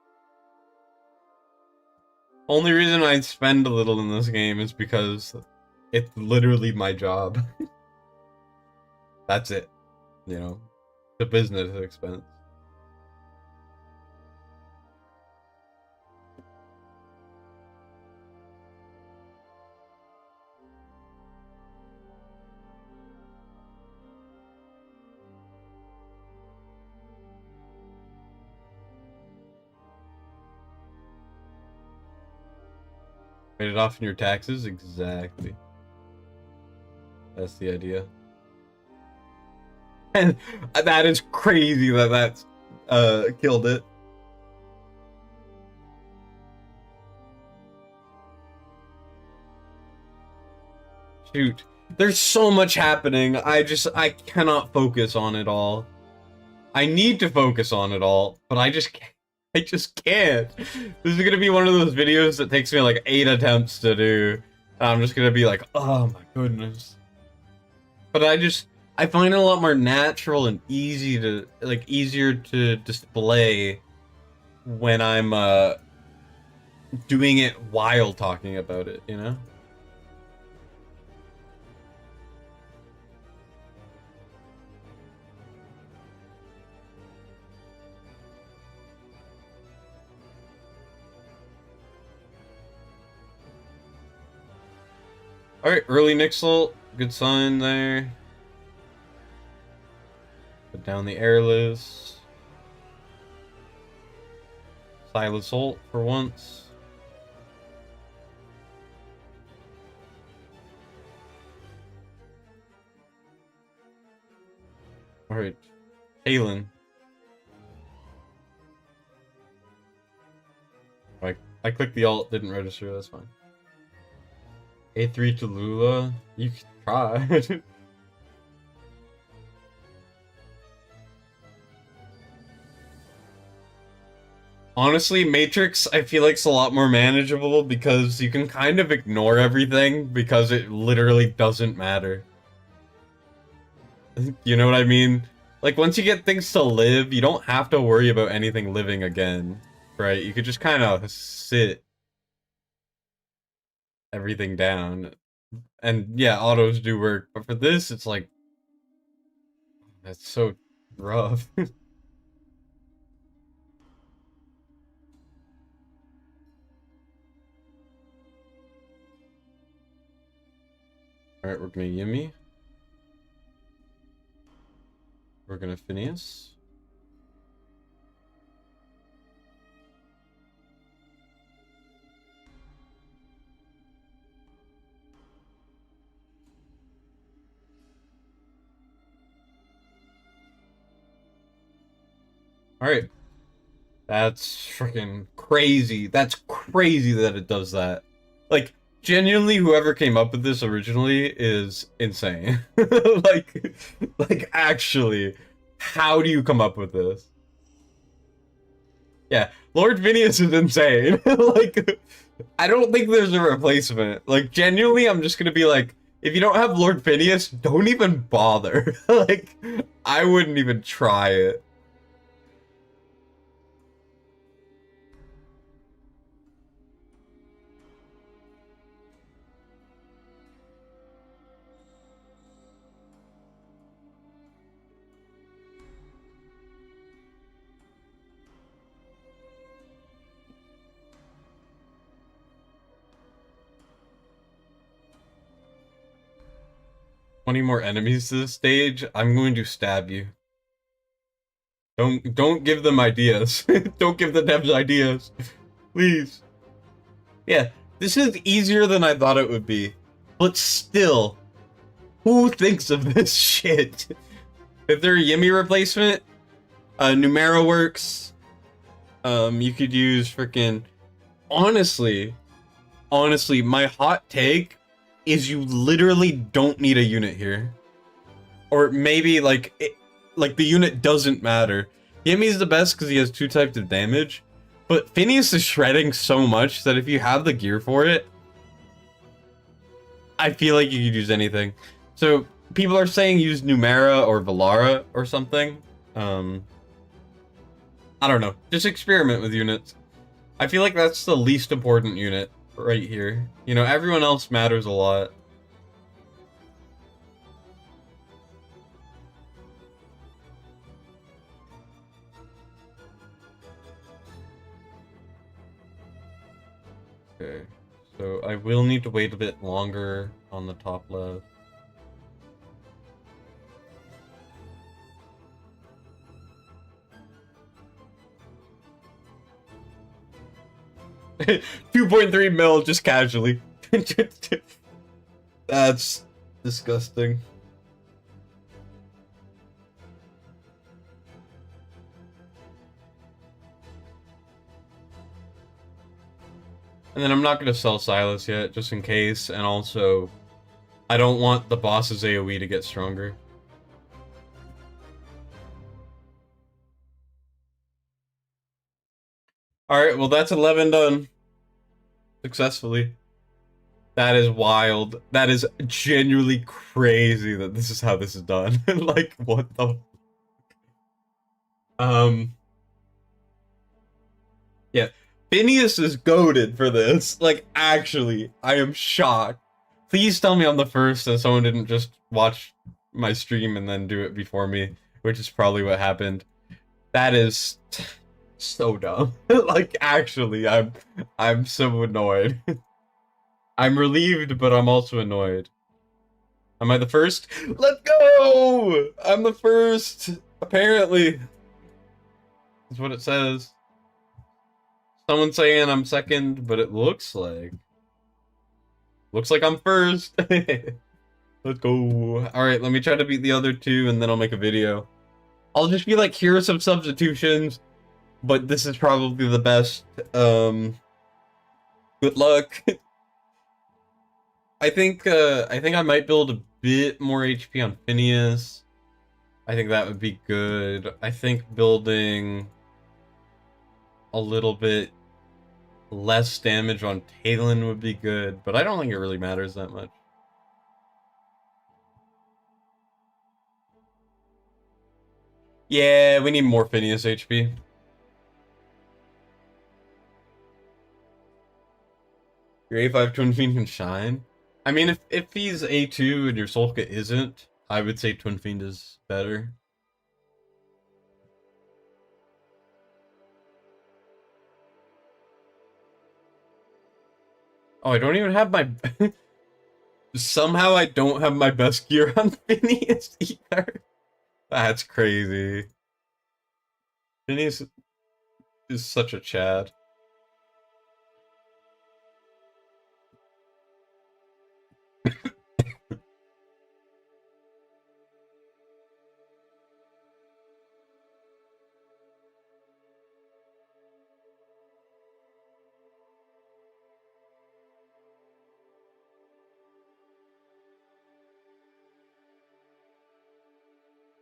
Only reason I spend a little in this game is because it's literally my job. That's it. You know, the business expense. Paid it off in your taxes? Exactly. That's the idea. And that is crazy that that's killed it. Shoot. There's so much happening. I cannot focus on it all. I need to focus on it all, but I just can't. This is gonna be one of those videos that takes me like 8 attempts to do. And I'm just gonna be like, oh my goodness. But I find it a lot more natural and easier to display when I'm doing it while talking about it, you know? Alright, early Nixel, good sign there. Put down the airless. Silas ult for once. Alright, Talon. I clicked the alt, didn't register, that's fine. A3 to Lula? You can try. Honestly, Matrix, I feel like it's a lot more manageable because you can kind of ignore everything because it literally doesn't matter. You know what I mean? Like, once you get things to live, you don't have to worry about anything living again, right? You could just kind of sit everything down. And yeah, autos do work, but for this, it's like, that's so rough. Alright, we're gonna Yimmy. We're gonna Phineas. Alright. That's freaking crazy. That's crazy that it does that. Like, genuinely, whoever came up with this originally is insane. like, actually, how do you come up with this? Yeah, Lord Phineas is insane. Like, I don't think there's a replacement. Like, genuinely, I'm just gonna be like, if you don't have Lord Phineas, don't even bother. Like, I wouldn't even try it. Twenty more enemies to this stage, I'm going to stab you. Don't give them ideas. Don't give the devs ideas. Please. Yeah, this is easier than I thought it would be. But still, who thinks of this shit? If they're a Yimmy replacement, Numero works. You could use freaking... Honestly, my hot take is you literally don't need a unit here. Or maybe, like, the unit doesn't matter. Yimmy's the best because he has 2 types of damage, but Phineas is shredding so much that if you have the gear for it, I feel like you could use anything. So, people are saying use Numera or Valara or something. I don't know. Just experiment with units. I feel like that's the least important unit right here. You know, everyone else matters a lot. Okay, so I will need to wait a bit longer on the top left. $2.3 mil just casually. That's disgusting. And then I'm not going to sell Silas yet, just in case, and also, I don't want the boss's AoE to get stronger. Alright, well that's 11 done. Successfully. That is wild. That is genuinely crazy that this is how this is done. Like, what the... Yeah. Phineas is goated for this. Like, actually, I am shocked. Please tell me I'm the first and someone didn't just watch my stream and then do it before me, which is probably what happened. That is so dumb. Like, actually, I'm so annoyed. I'm relieved, but I'm also annoyed. Am I the first? Let's go! I'm the first! Apparently. That's what it says. Someone's saying I'm second, but it looks like I'm first. Let's go. Alright, let me try to beat the other 2 and then I'll make a video. I'll just be like, here are some substitutions, but this is probably the best. Good luck. I think I might build a bit more HP on Phineas. I think that would be good. I think building a little bit less damage on Talon would be good, but I don't think it really matters that much. Yeah, we need more Phineas HP. Your A5 Twin Fiend can shine. I mean, if he's A2 and your Solka isn't, I would say Twin Fiend is better. Oh, I don't even have my... Somehow I don't have my best gear on Phineas either. That's crazy. Phineas is such a Chad.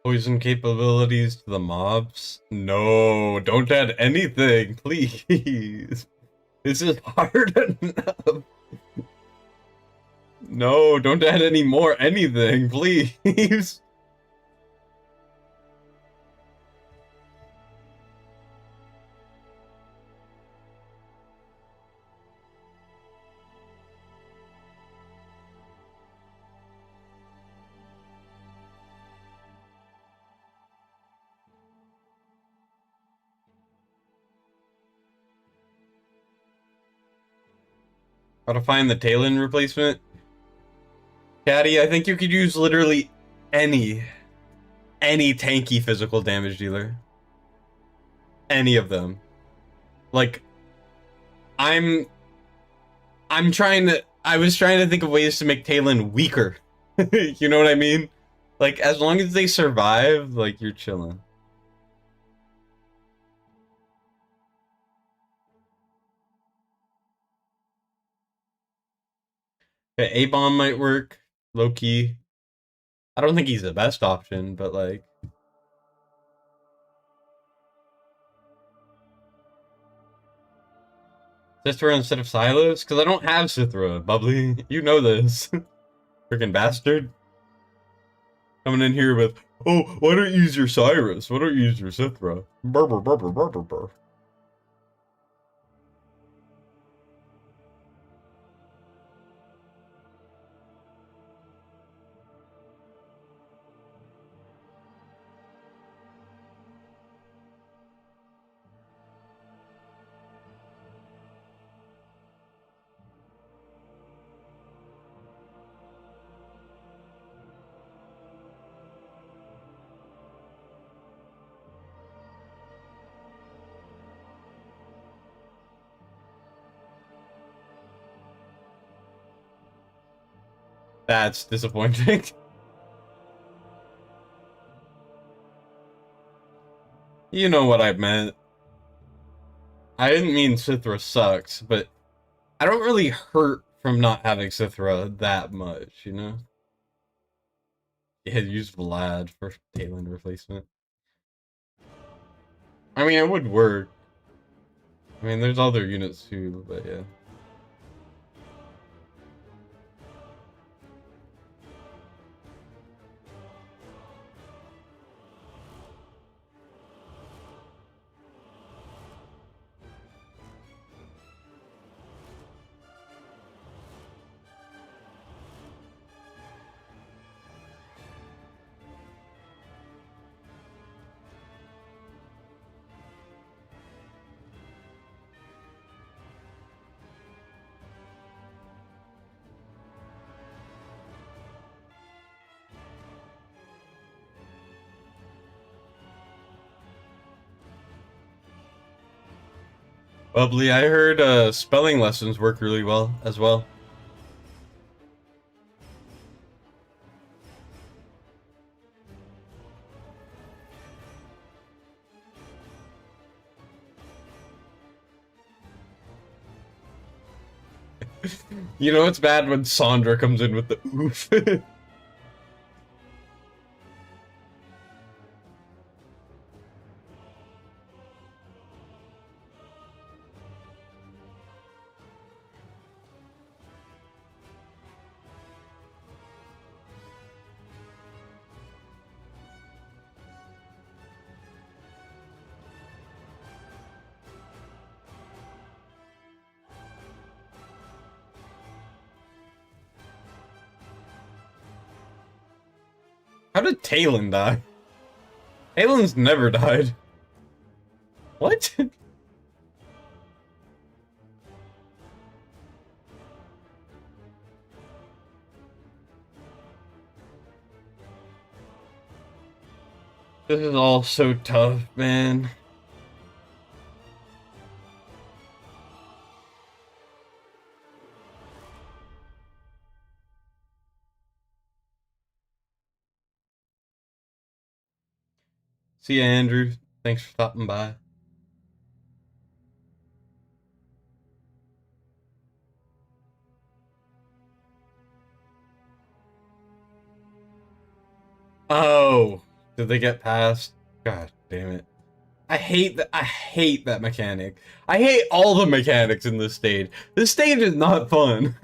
Poison capabilities to the mobs? No, don't add anything, please. This is hard enough. No, don't add any more anything, please. How to find the Talon replacement? Caddy, I think you could use literally any tanky physical damage dealer. Any of them. Like, I'm I was trying to think of ways to make Talon weaker. You know what I mean? Like, as long as they survive, like, you're chilling. Okay, A-bomb might work, low-key. I don't think he's the best option, but, like... Sithra instead of Silas? Because I don't have Sithra, Bubbly. You know this. Freaking bastard. Coming in here with, oh, why don't you use your Cyrus? Why don't you use your Sithra? Burr, burr, burr, burr, burr, burr. That's disappointing. You know what I meant. I didn't mean Sithra sucks, but I don't really hurt from not having Sithra that much, you know? Yeah, use Vlad for Talon replacement. I mean, it would work. I mean, there's other units too, but yeah. Bubbly, I heard spelling lessons work really well as well. You know it's bad when Sandra comes in with the oof. How did Talon die? Talon's never died. What? This is all so tough, man. See ya, Andrew. Thanks for stopping by. Oh, did they get past? God damn it. I hate that. I hate that mechanic. I hate all the mechanics in this stage. This stage is not fun.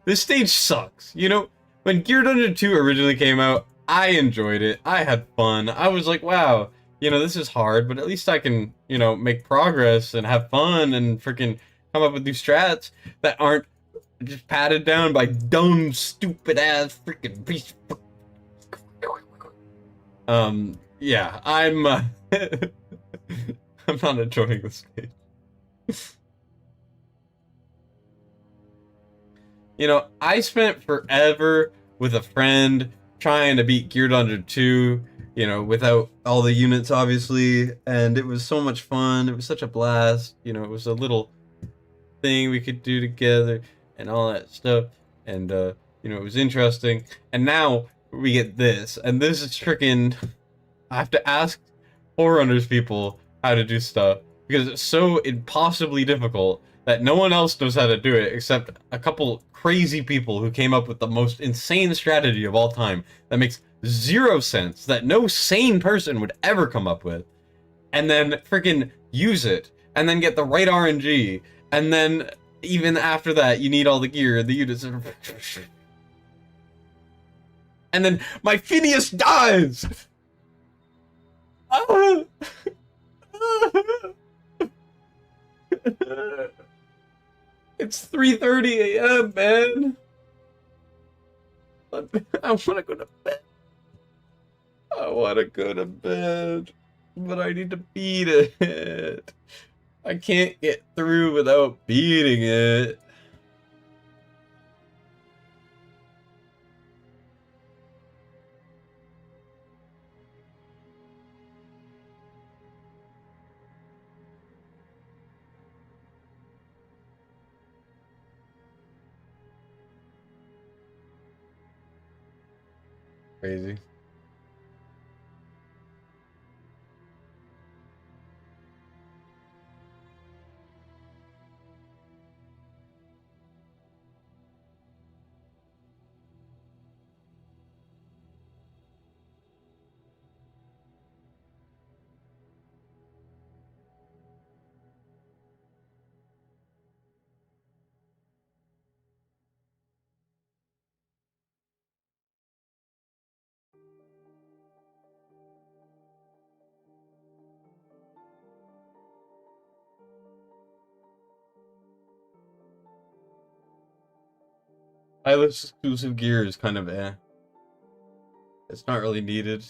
This stage sucks. You know, when Gear Dungeon 2 originally came out, I enjoyed it. I had fun. I was like, wow, you know, this is hard, but at least I can, you know, make progress and have fun and freaking come up with new strats that aren't just patted down by dumb, stupid ass freaking beast. Yeah, I'm, I'm not enjoying this game. You know, I spent forever with a friend trying to beat Gear Dungeon 2, you know, without all the units, obviously, and it was so much fun. It was such a blast. You know, it was a little thing we could do together and all that stuff. And, you know, it was interesting. And now we get this, and this is freaking. I have to ask Forerunners people how to do stuff because it's so impossibly difficult that no one else knows how to do it except a couple crazy people who came up with the most insane strategy of all time that makes zero sense, that no sane person would ever come up with, and then freaking use it, and then get the right RNG, and then even after that you need all the gear, the units, and then my Phineas dies! It's 3:30 a.m., man. I want to go to bed. I want to go to bed, but I need to beat it. I can't get through without beating it. Crazy. Eyeless exclusive gear is kind of eh. It's not really needed.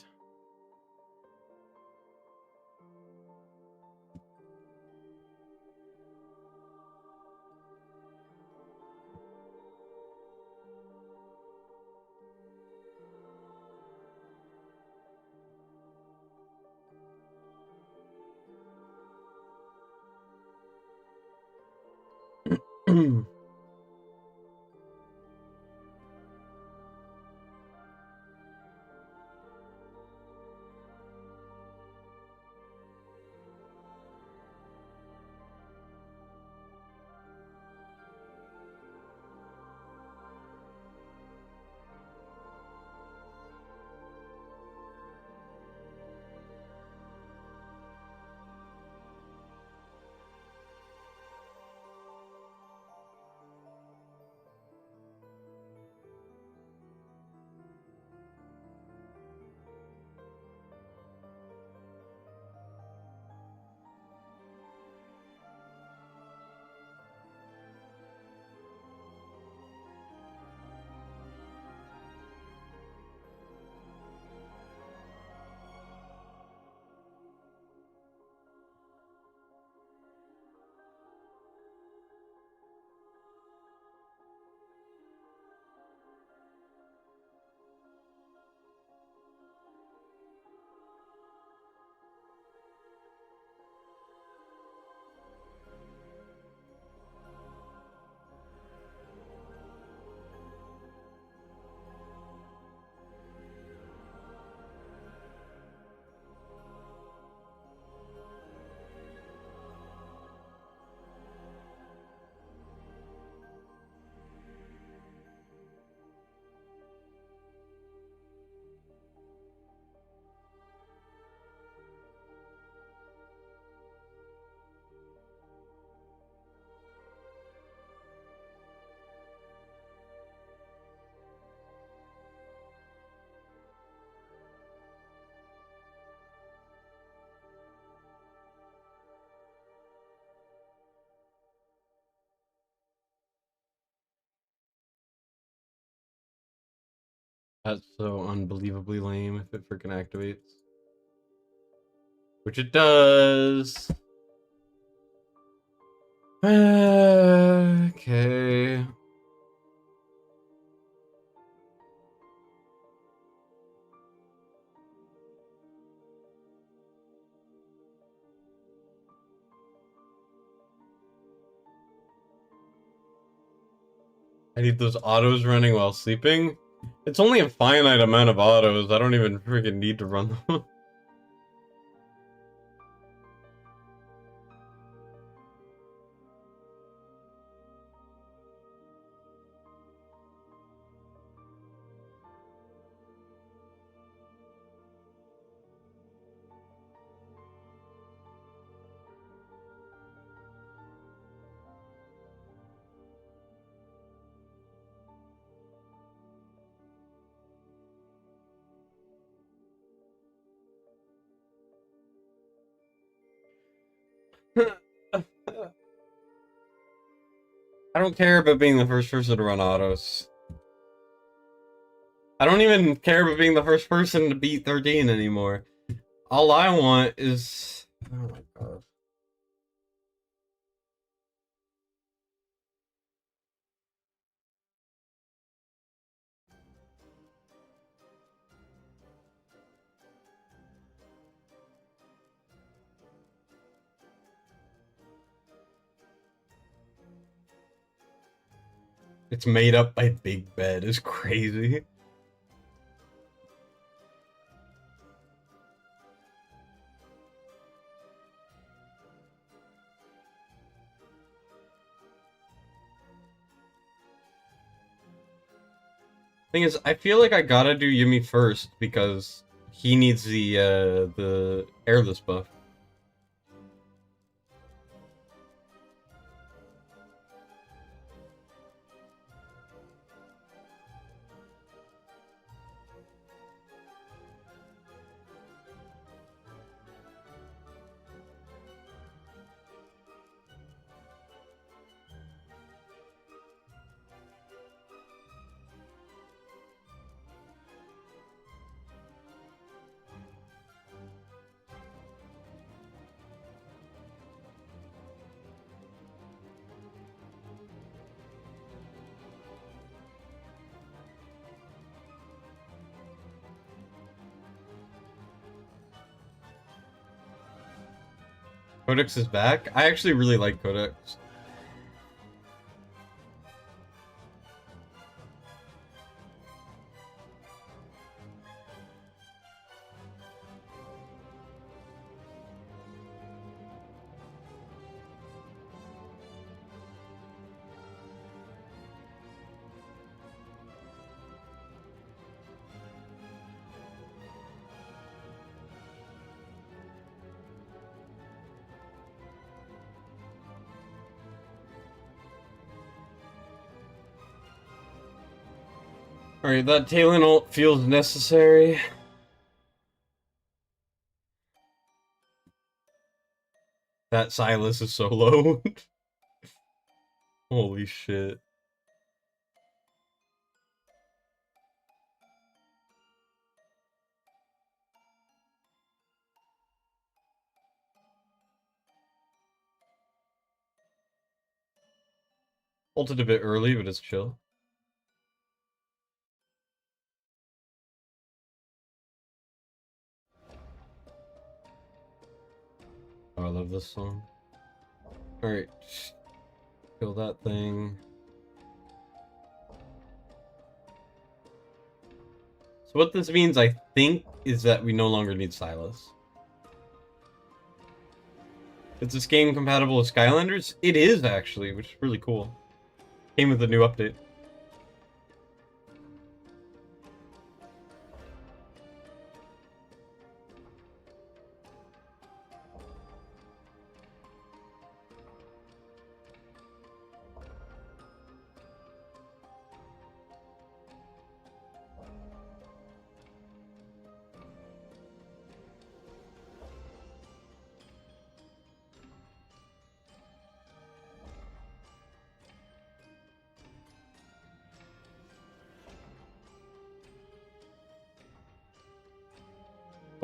That's so unbelievably lame if it freaking activates. Which it does. Okay. I need those autos running while sleeping. It's only a finite amount of autos. I don't even freaking need to run them. I don't care about being the first person to run autos. I don't even care about being the first person to beat 13 anymore. All I want is... Oh my god. It's made up by Big Bed is crazy. Thing is, I feel like I gotta do Yumi first because he needs the airless buff. Codex is back. I actually really like Codex. Alright, that Talon ult feels necessary. That Silas is so low. Holy shit. Ulted a bit early, but it's chill. Oh, I love this song. Alright. Kill that thing. So what this means, I think, is that we no longer need Silas. Is this game compatible with Skylanders? It is, actually, which is really cool. Came with a new update.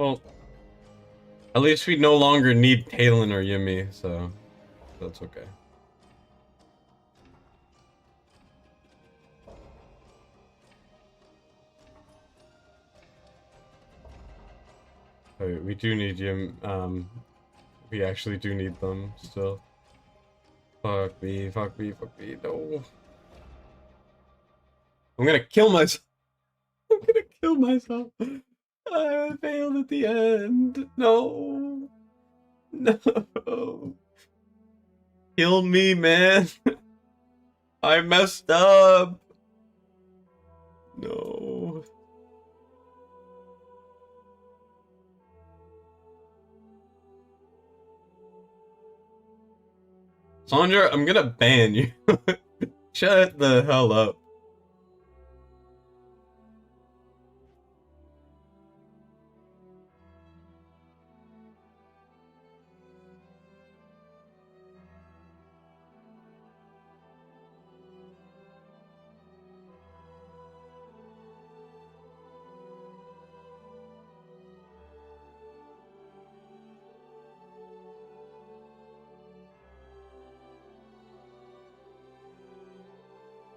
Well, at least we no longer need Talon or Yumi, so that's okay. Wait, we do need Yum. We actually do need them still. Fuck me, fuck me, fuck me, no. I'm gonna kill myself. I'm gonna kill myself. I failed at the end. No. No. Kill me, man. I messed up. No. Sandra, I'm gonna ban you. Shut the hell up.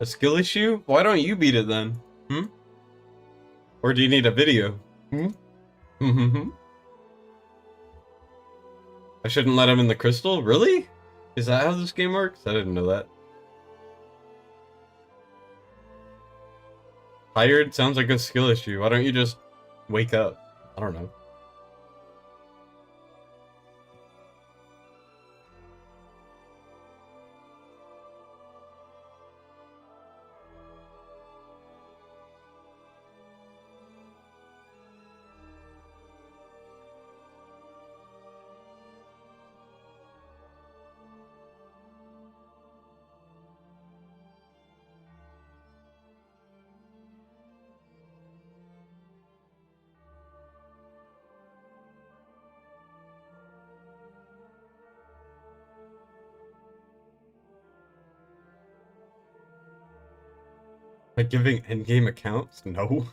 A skill issue? Why don't you beat it then? Hmm? Or do you need a video? Hmm? Mm-hmm. I shouldn't let him in the crystal? Really? Is that how this game works? I didn't know that. Tired sounds like a skill issue. Why don't you just wake up? I don't know. Like giving endgame accounts? No.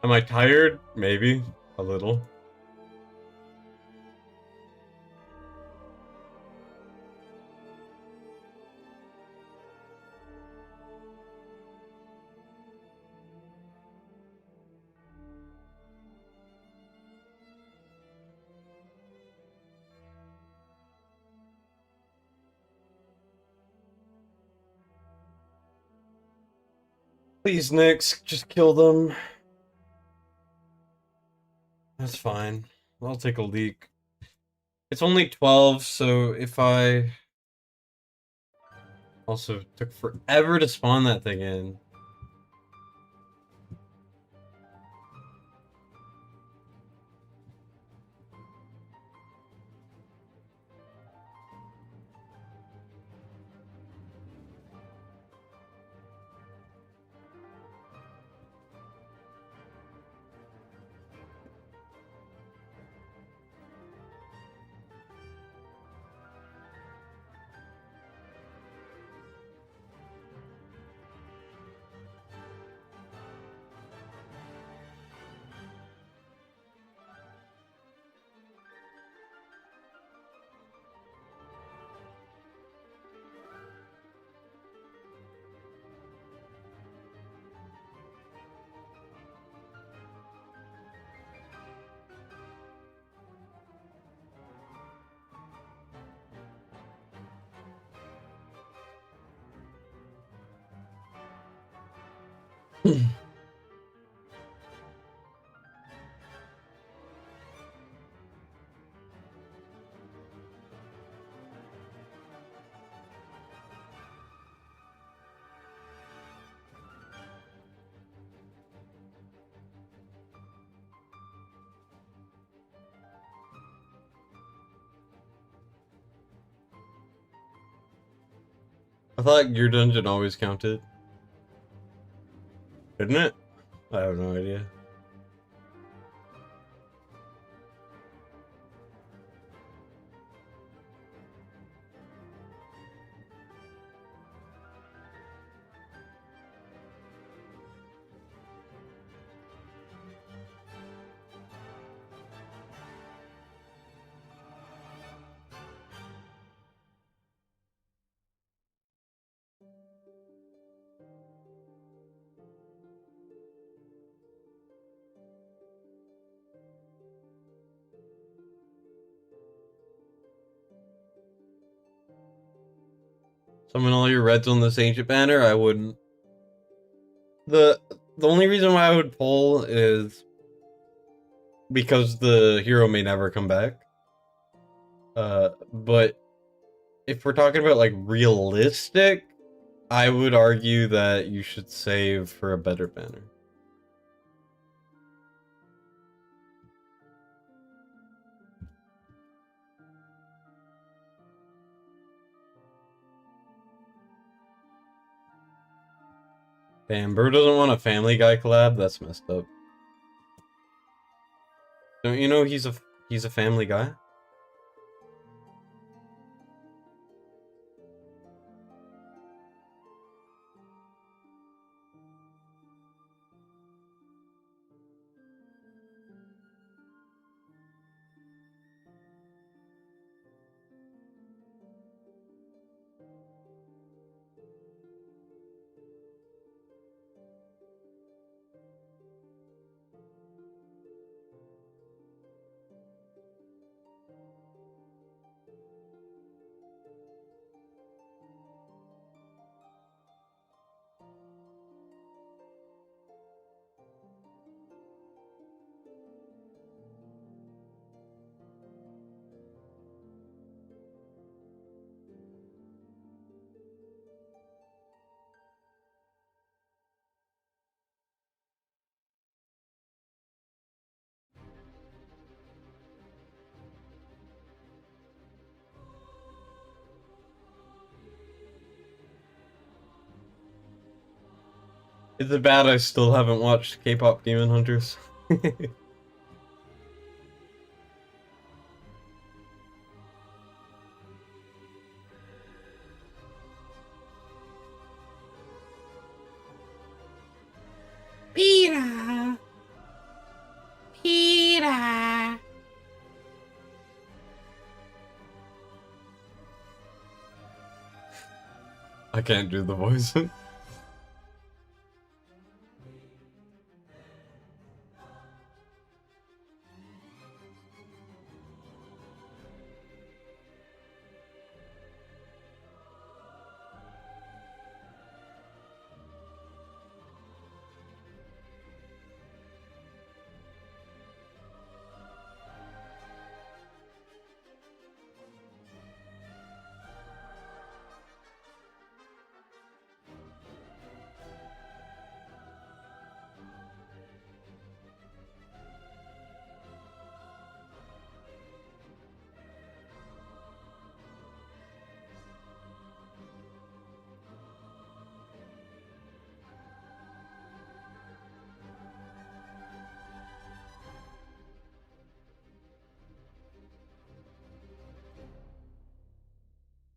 Am I tired? Maybe. A little. Please, Nyx, just kill them. That's fine. I'll take a leak. It's only 12, so if I... Also took forever to spawn that thing in. I thought your dungeon always counted. Didn't it? I have no idea. Summon all your reds on this ancient banner? I wouldn't. The only reason why I would pull is because the hero may never come back. But if we're talking about like realistic, I would argue that you should save for a better banner. Damn, Bro doesn't want a Family Guy collab? That's messed up. Don't you know he's a Family Guy? Is it bad I still haven't watched K-pop Demon Hunters? Peter! Peter! I can't do the voice.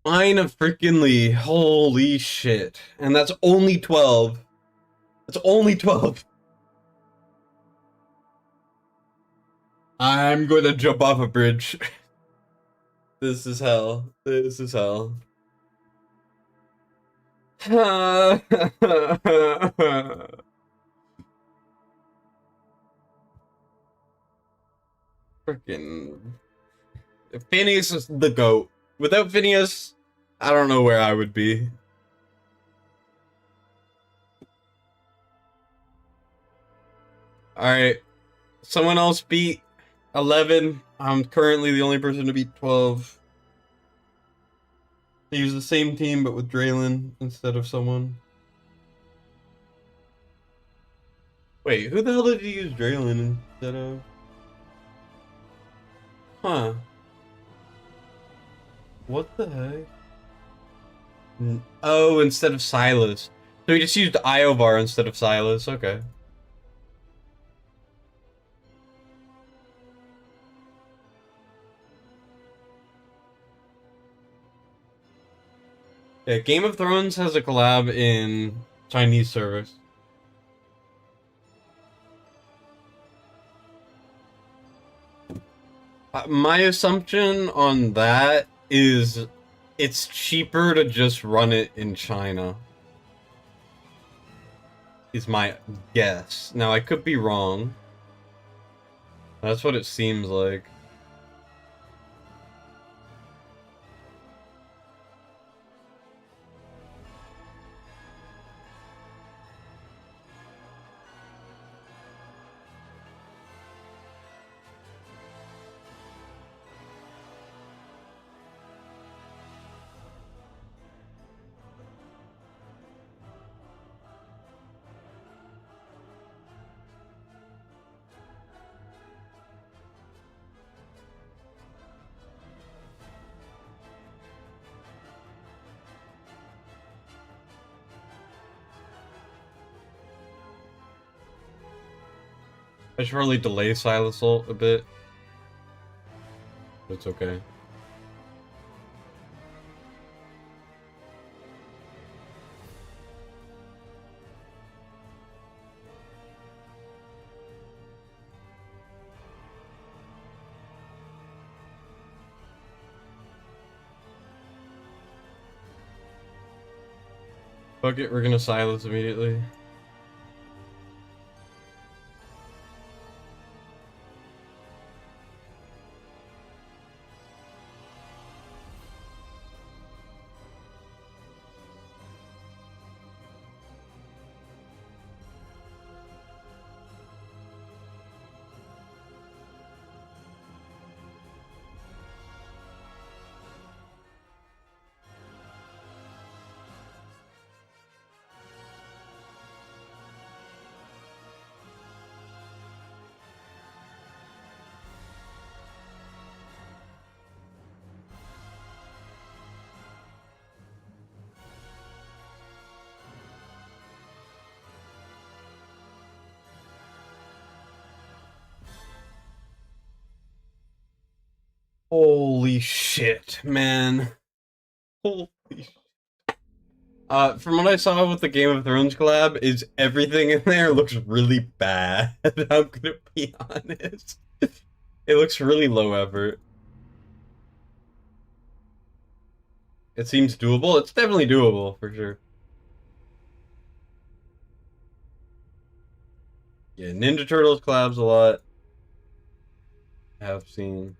Mine of freaking Lee. Holy shit. And that's only 12. That's only 12. I'm gonna jump off a bridge. This is hell. This is hell. Freaking Phineas is the GOAT. Without Phineas, I don't know where I would be. Alright. Someone else beat 11. I'm currently the only person to beat 12. They use the same team but with Draylon instead of someone. Wait, who the hell did you use Draylon instead of? Huh. What the heck? Oh, instead of Silas. So he just used Iovar instead of Silas. Okay. Yeah, Game of Thrones has a collab in Chinese service. My assumption on that is it's cheaper to just run it in China. Is my guess. Now, I could be wrong. That's what it seems like. I should probably delay Silasol a bit. It's okay. Fuck it, we're gonna silence immediately. Holy shit, man. Holy shit. From what I saw with the Game of Thrones collab, is everything in there looks really bad. I'm gonna be honest. It looks really low effort. It seems doable. It's definitely doable, for sure. Yeah, Ninja Turtles collabs a lot. Have seen.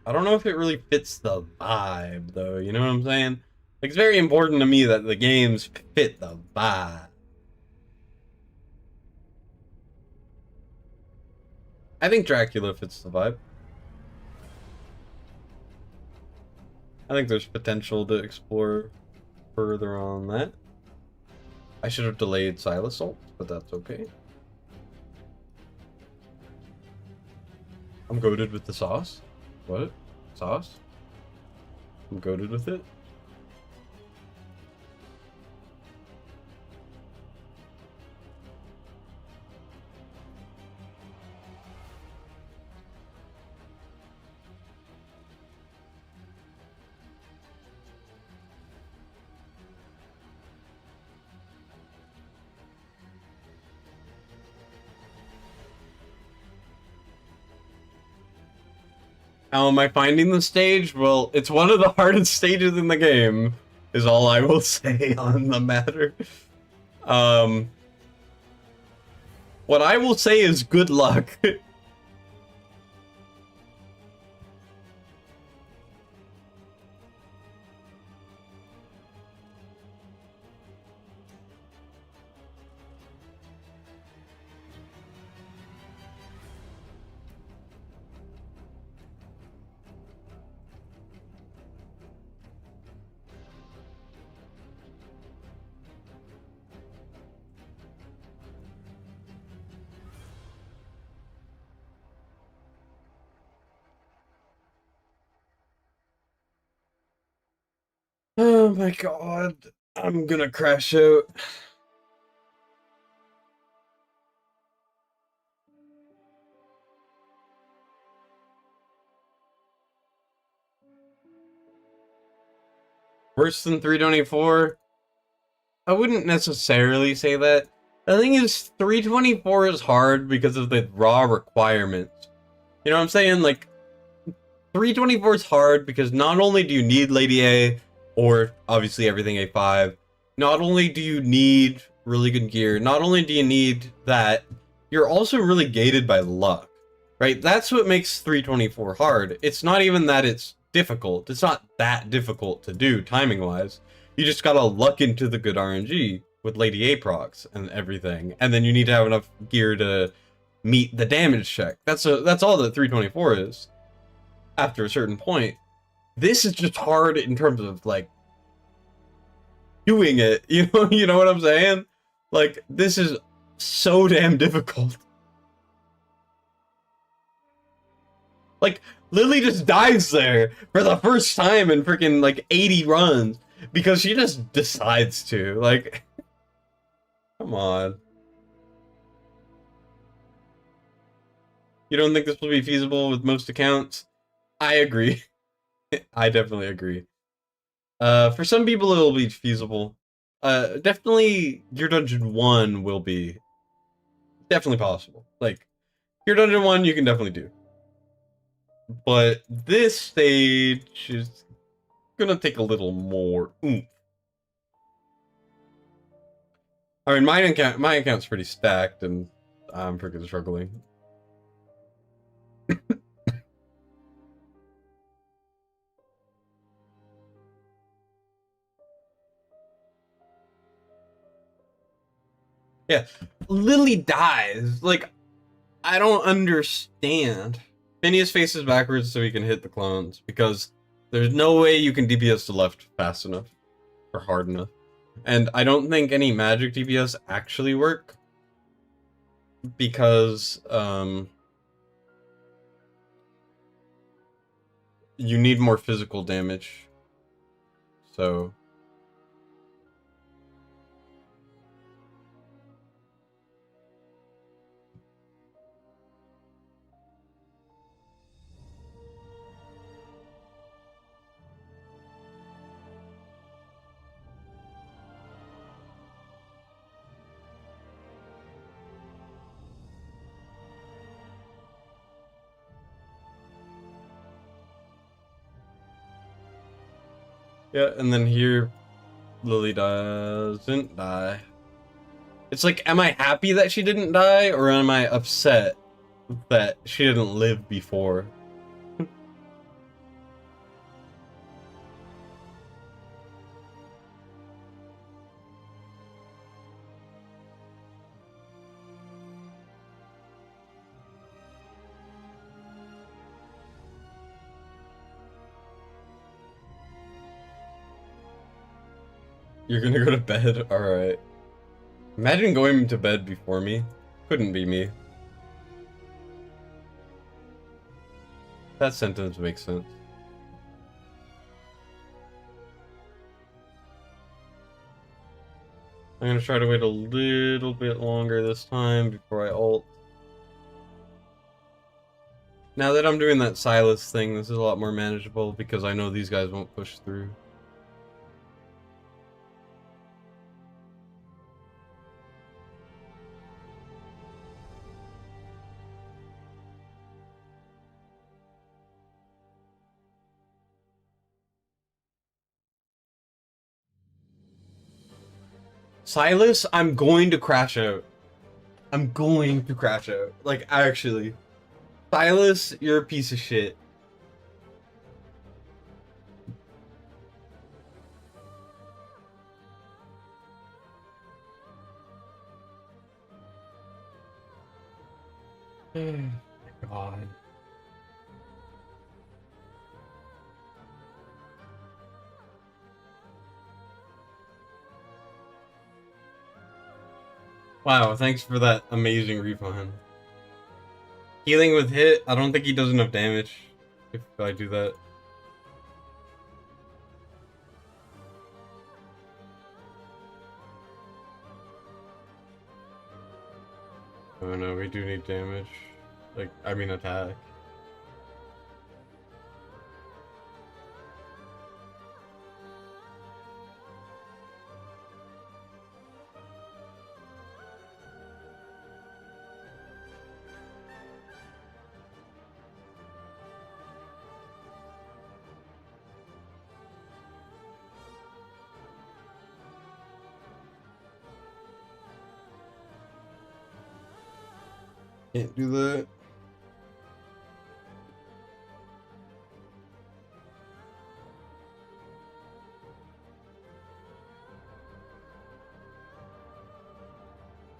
I don't know if it really fits the vibe, though. You know what I'm saying? Like, it's very important to me that the games fit the vibe. I think Dracula fits the vibe. I think there's potential to explore further on that. I should have delayed Silasol, but that's okay. I'm goated with the sauce. What? Sauce? I'm goated with it? How am I finding the stage? Well, it's one of the hardest stages in the game, is all I will say on the matter. What I will say is good luck. Oh my god. I'm gonna crash out. Worse than 324? I wouldn't necessarily say that. The thing is, 324 is hard because of the raw requirements. You know what I'm saying? Like, 324 is hard because not only do you need Lady A, or obviously everything A5, not only do you need really good gear, not only do you need that, you're also really gated by luck, right? That's what makes 324 hard. It's not even that it's difficult. It's not that difficult to do timing-wise. You just gotta luck into the good RNG with Lady A procs and everything, and then you need to have enough gear to meet the damage check. That's all that 324 is. After a certain point, this is just hard in terms of like doing it. You know what I'm saying? Like, this is so damn difficult. Like, Lily just dies there for the first time in freaking like 80 runs because she just decides to. Like, Come on. You don't think this will be feasible with most accounts? I agree. I definitely agree. For some people it'll be feasible. Definitely Gear Dungeon 1 will be definitely possible. Like, Gear Dungeon 1 you can definitely do. But this stage is gonna take a little more oomph. I mean, my account's pretty stacked, and I'm freaking struggling. Yeah, Lily dies. Like, I don't understand. Phineas faces backwards so he can hit the clones, because there's no way you can DPS to left fast enough or hard enough. And I don't think any magic DPS actually work, because you need more physical damage. So yeah, and then here Lily doesn't die. It's like, am I happy that she didn't die, or am I upset that she didn't live before? You're gonna go to bed? Alright. Imagine going to bed before me. Couldn't be me. That sentence makes sense. I'm gonna try to wait a little bit longer this time before I ult. Now that I'm doing that Silas thing, this is a lot more manageable because I know these guys won't push through. Silas, I'm going to crash out. I'm going to crash out. Like, actually. Silas, you're a piece of shit. Oh my god. Wow, thanks for that amazing refund. Healing with hit, I don't think he does enough damage if I do that. Oh no, we do need damage. Like, I mean attack. Can't do that.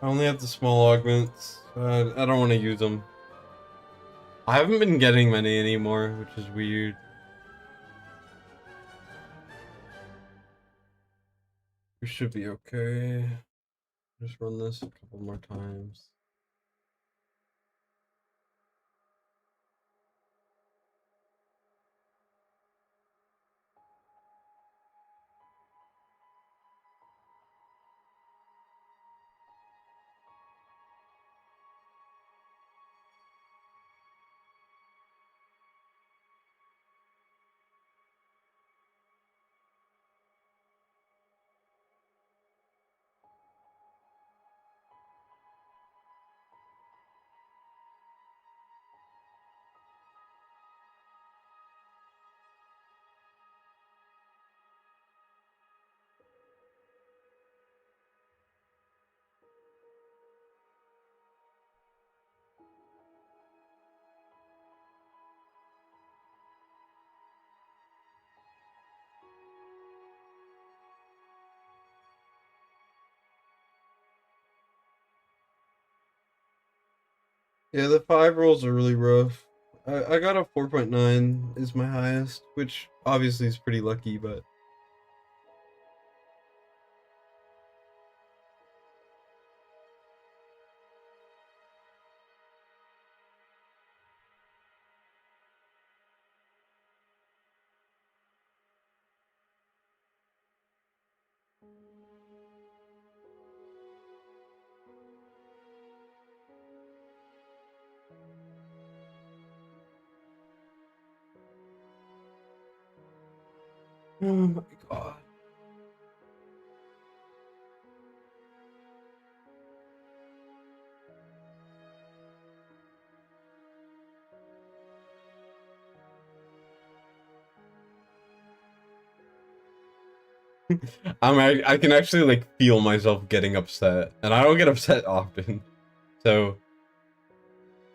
I only have the small augments. I don't want to use them. I haven't been getting many anymore, which is weird. We should be okay. Just run this a couple more times. Yeah, the 5 rolls are really rough. I got a 4.9 is my highest, which obviously is pretty lucky, but oh my god. I can actually like feel myself getting upset, and I don't get upset often. So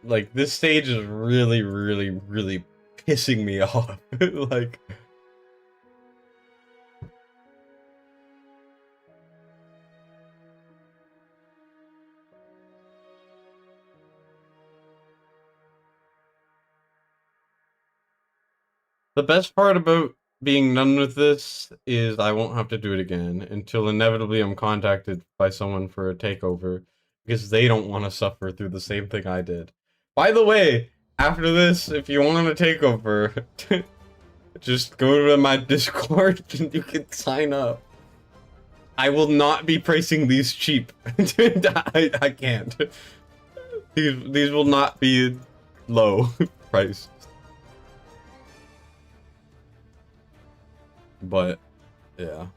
like this stage is really, really, really pissing me off. Like the best part about being done with this is I won't have to do it again until inevitably I'm contacted by someone for a takeover because they don't want to suffer through the same thing I did. By the way, after this, if you want a takeover, just go to my Discord and you can sign up. I will not be pricing these cheap. I can't. These will not be low priced. But yeah.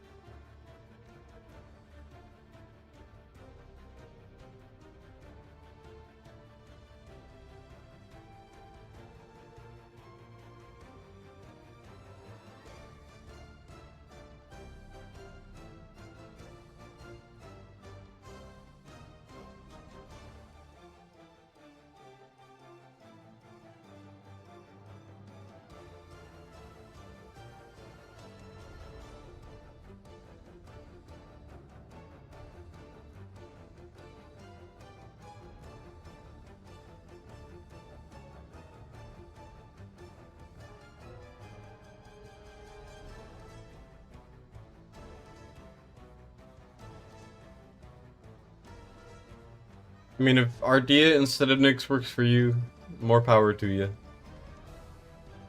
I mean, if Ardea instead of Nyx works for you, more power to you.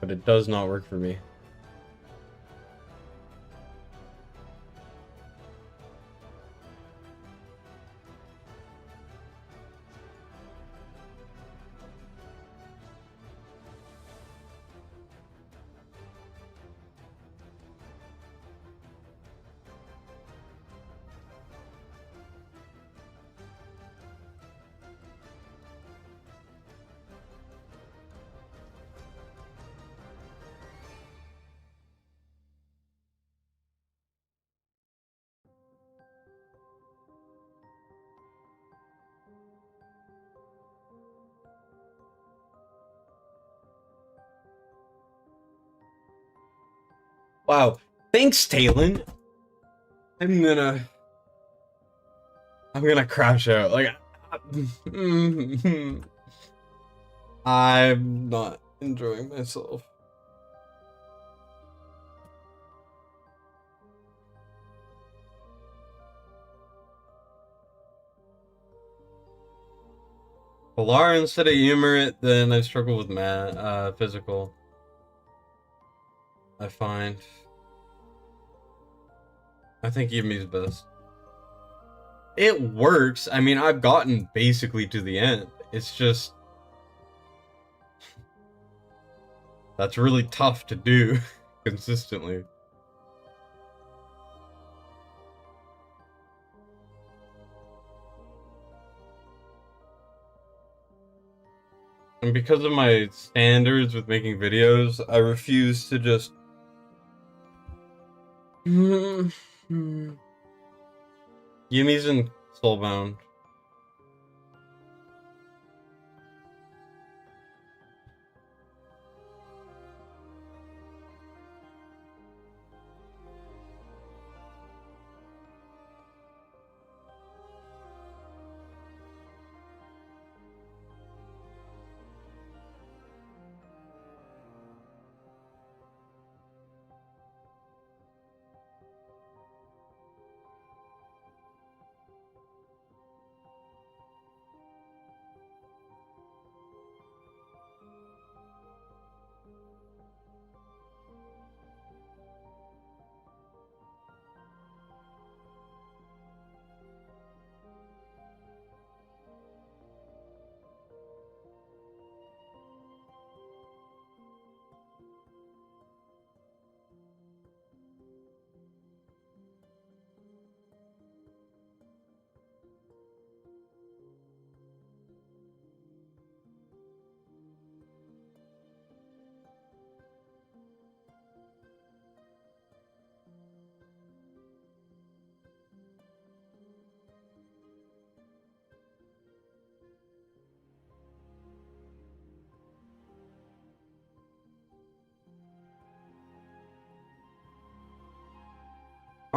But it does not work for me. Wow. Thanks, Talon. I'm gonna crash out. Like, I'm not enjoying myself. Polar instead of Humorate, then I struggle with physical. I find. I think Yumi's best. It works. I mean, I've gotten basically to the end. It's just that's really tough to do consistently. And because of my standards with making videos, I refuse to just Yumi's in Soulbound.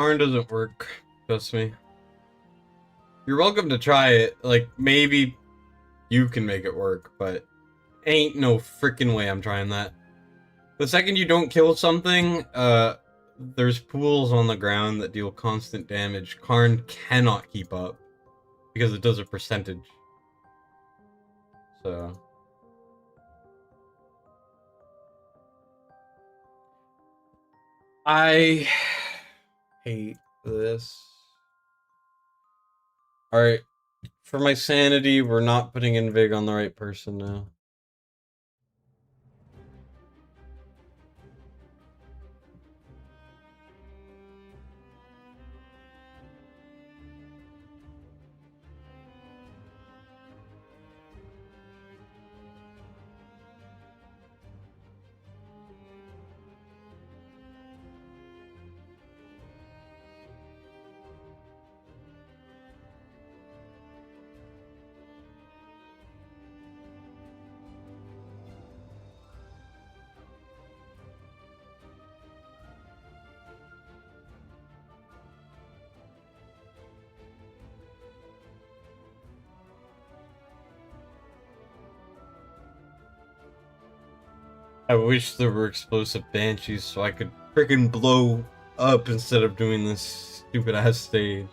Karn doesn't work. Trust me. You're welcome to try it. Like, maybe you can make it work, but ain't no freaking way I'm trying that. The second you don't kill something, there's pools on the ground that deal constant damage. Karn cannot keep up because it does a percentage. So I hate this. Alright, for my sanity, we're not putting Invig on the right person now. I wish there were explosive banshees so I could freaking blow up instead of doing this stupid ass stage.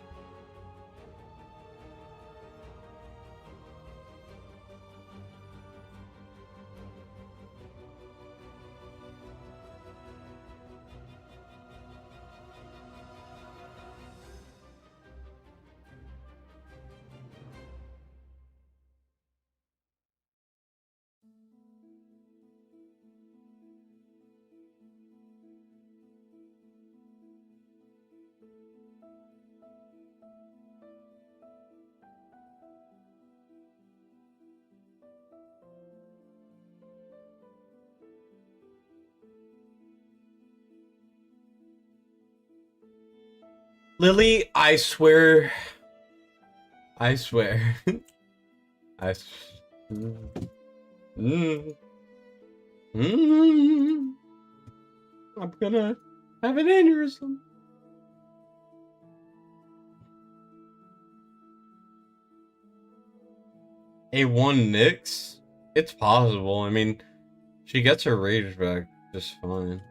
Lily, I swear. I swear. I. Mm, mm, I'm gonna have an aneurysm. A1 Nyx? It's possible. I mean, she gets her rage back just fine.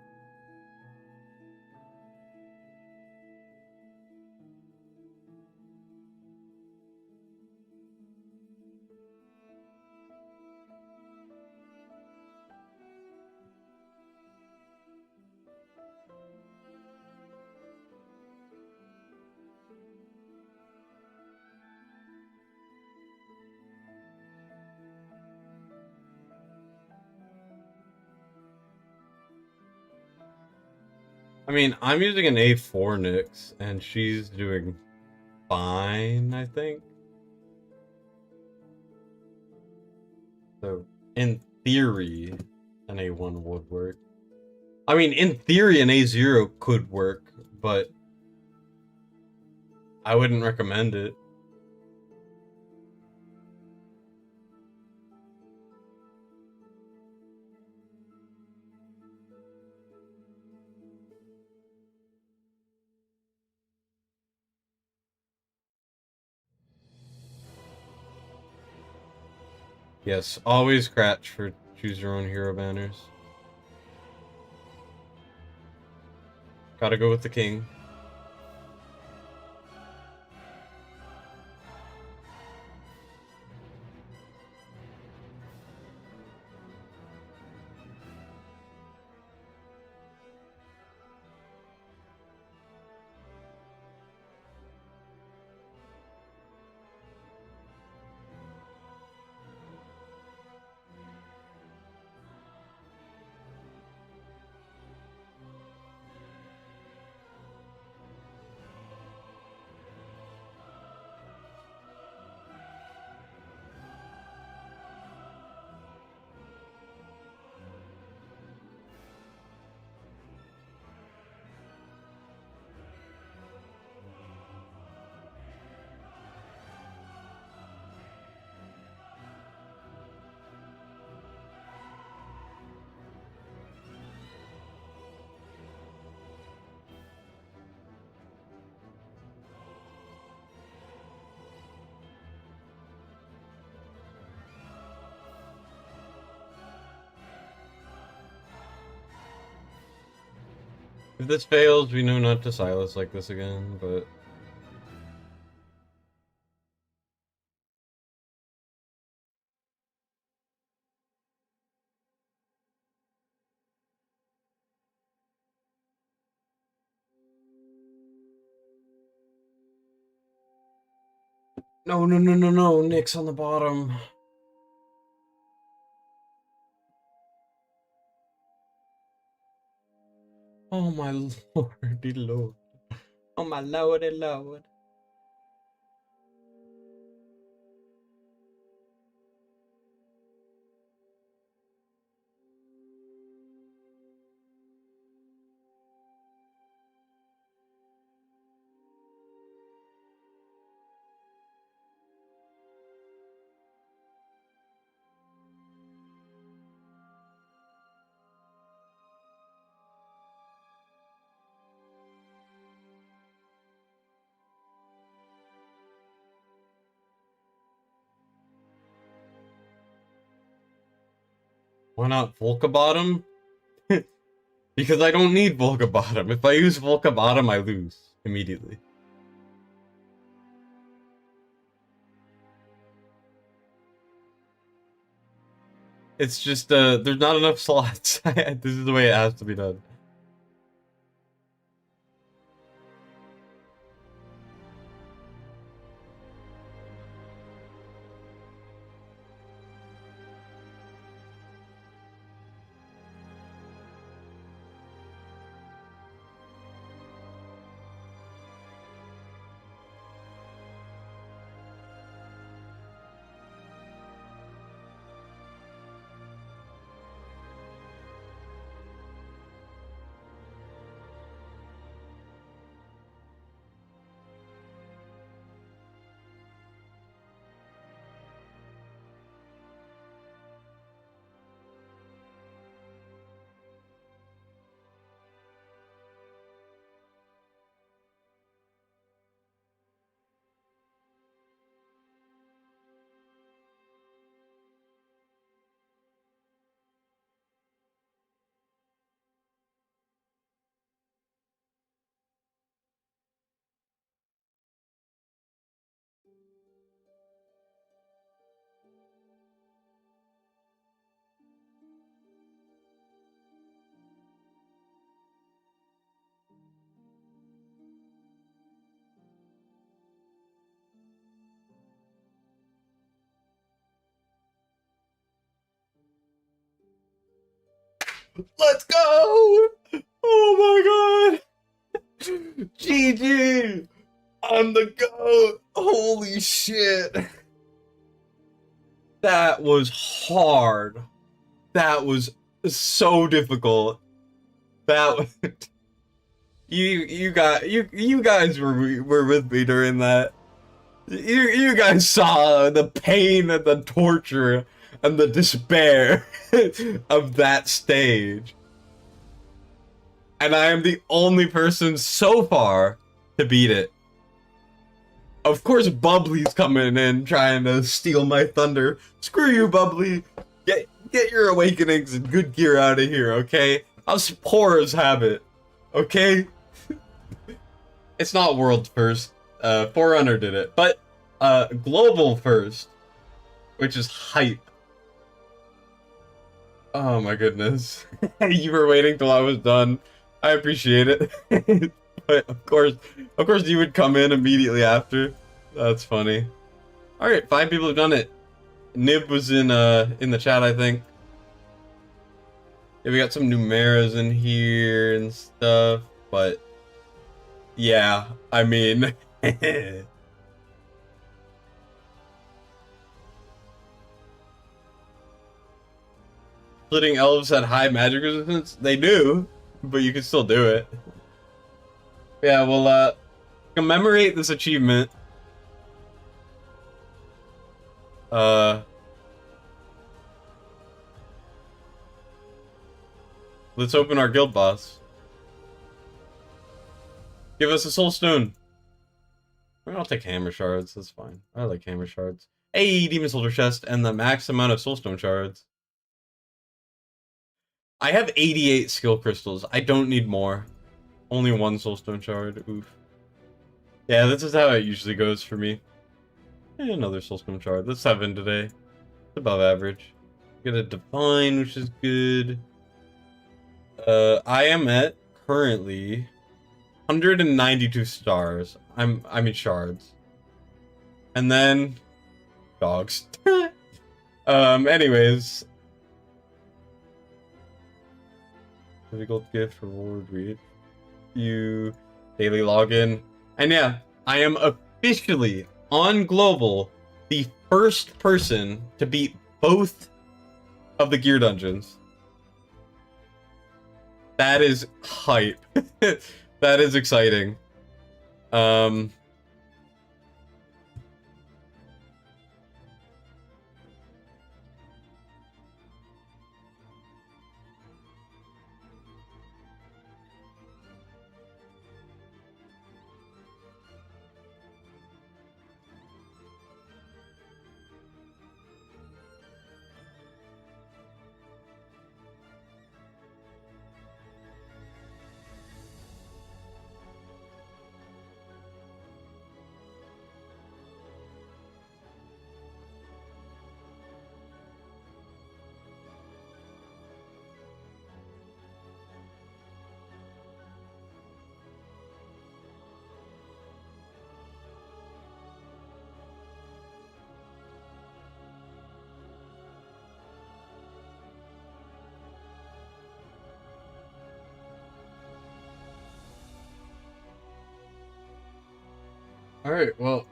I mean, I'm using an A4 Nyx, and she's doing fine, I think. So, in theory, an A1 would work. I mean, in theory, an A0 could work, but I wouldn't recommend it. Yes, always scratch for choose your own hero banners. Gotta go with the king. If this fails, we know not to silence like this again, but... No, no, no, no, no, Nick's on the bottom. Oh my lordy lord. Oh my lordy lord. Why not Volca bottom? Because I don't need Volca bottom. If I use Volca bottom, I lose immediately. It's just, there's not enough slots. This is the way it has to be done. Let's go! Oh my god! GG! I'm the GOAT! Holy shit! That was hard. That was so difficult. That was... you guys were with me during that. You guys saw the pain and the torture and the despair of that stage. And I am the only person so far to beat it. Of course, Bubbly's coming in trying to steal my thunder. Screw you, Bubbly. Get your awakenings and good gear out of here, okay? Us poorers have it, okay? It's not world first. Forerunner did it, but global first, which is hype. Oh my goodness. You were waiting till I was done. I appreciate it. But of course you would come in immediately after. That's funny. Alright, 5 people have done it. Nib was in the chat, I think. Yeah, we got some Numeras in here and stuff, but yeah, I mean splitting elves had high magic resistance? They do, but you can still do it. Yeah, well, commemorate this achievement. Let's open our guild boss. Give us a soul stone. I'll take hammer shards, that's fine. I like hammer shards. Hey, demon soldier chest, and the max amount of soulstone shards. I have 88 skill crystals. I don't need more. Only one soulstone shard. Oof. Yeah, this is how it usually goes for me. And another soulstone shard. That's 7 today. It's above average. Get a divine, which is good. I am at currently 192 stars. I mean shards. And then dogs. Anyways. Difficult gift, reward, read. You daily login. And yeah, I am officially on global the first person to beat both of the gear dungeons. That is hype. That is exciting. Alright, well,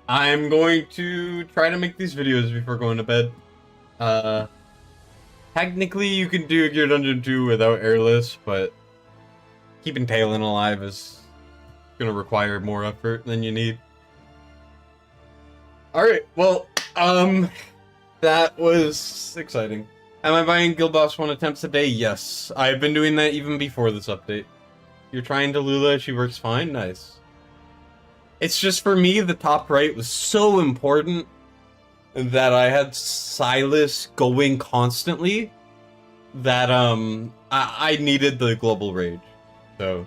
I'm going to try to make these videos before going to bed. Technically you can do Gear Dungeon 2 without airless, but keeping Talon alive is gonna require more effort than you need. Alright, well, that was exciting. Am I buying Guild Boss 1 attempts a day? Yes. I've been doing that even before this update. You're trying to Lula, she works fine? Nice. It's just for me, the top right was so important that I had Silas going constantly that I needed the global rage. So,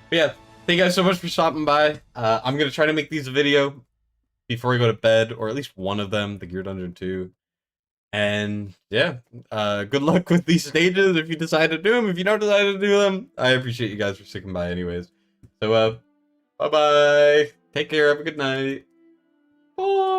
but yeah, thank you guys so much for stopping by. I'm gonna try to make these a video before I go to bed, or at least one of them, the Gear Dungeon 2. And yeah, good luck with these stages if you decide to do them. If you don't decide to do them, I appreciate you guys for sticking by anyways. So, bye-bye. Take care. Have a good night. Bye.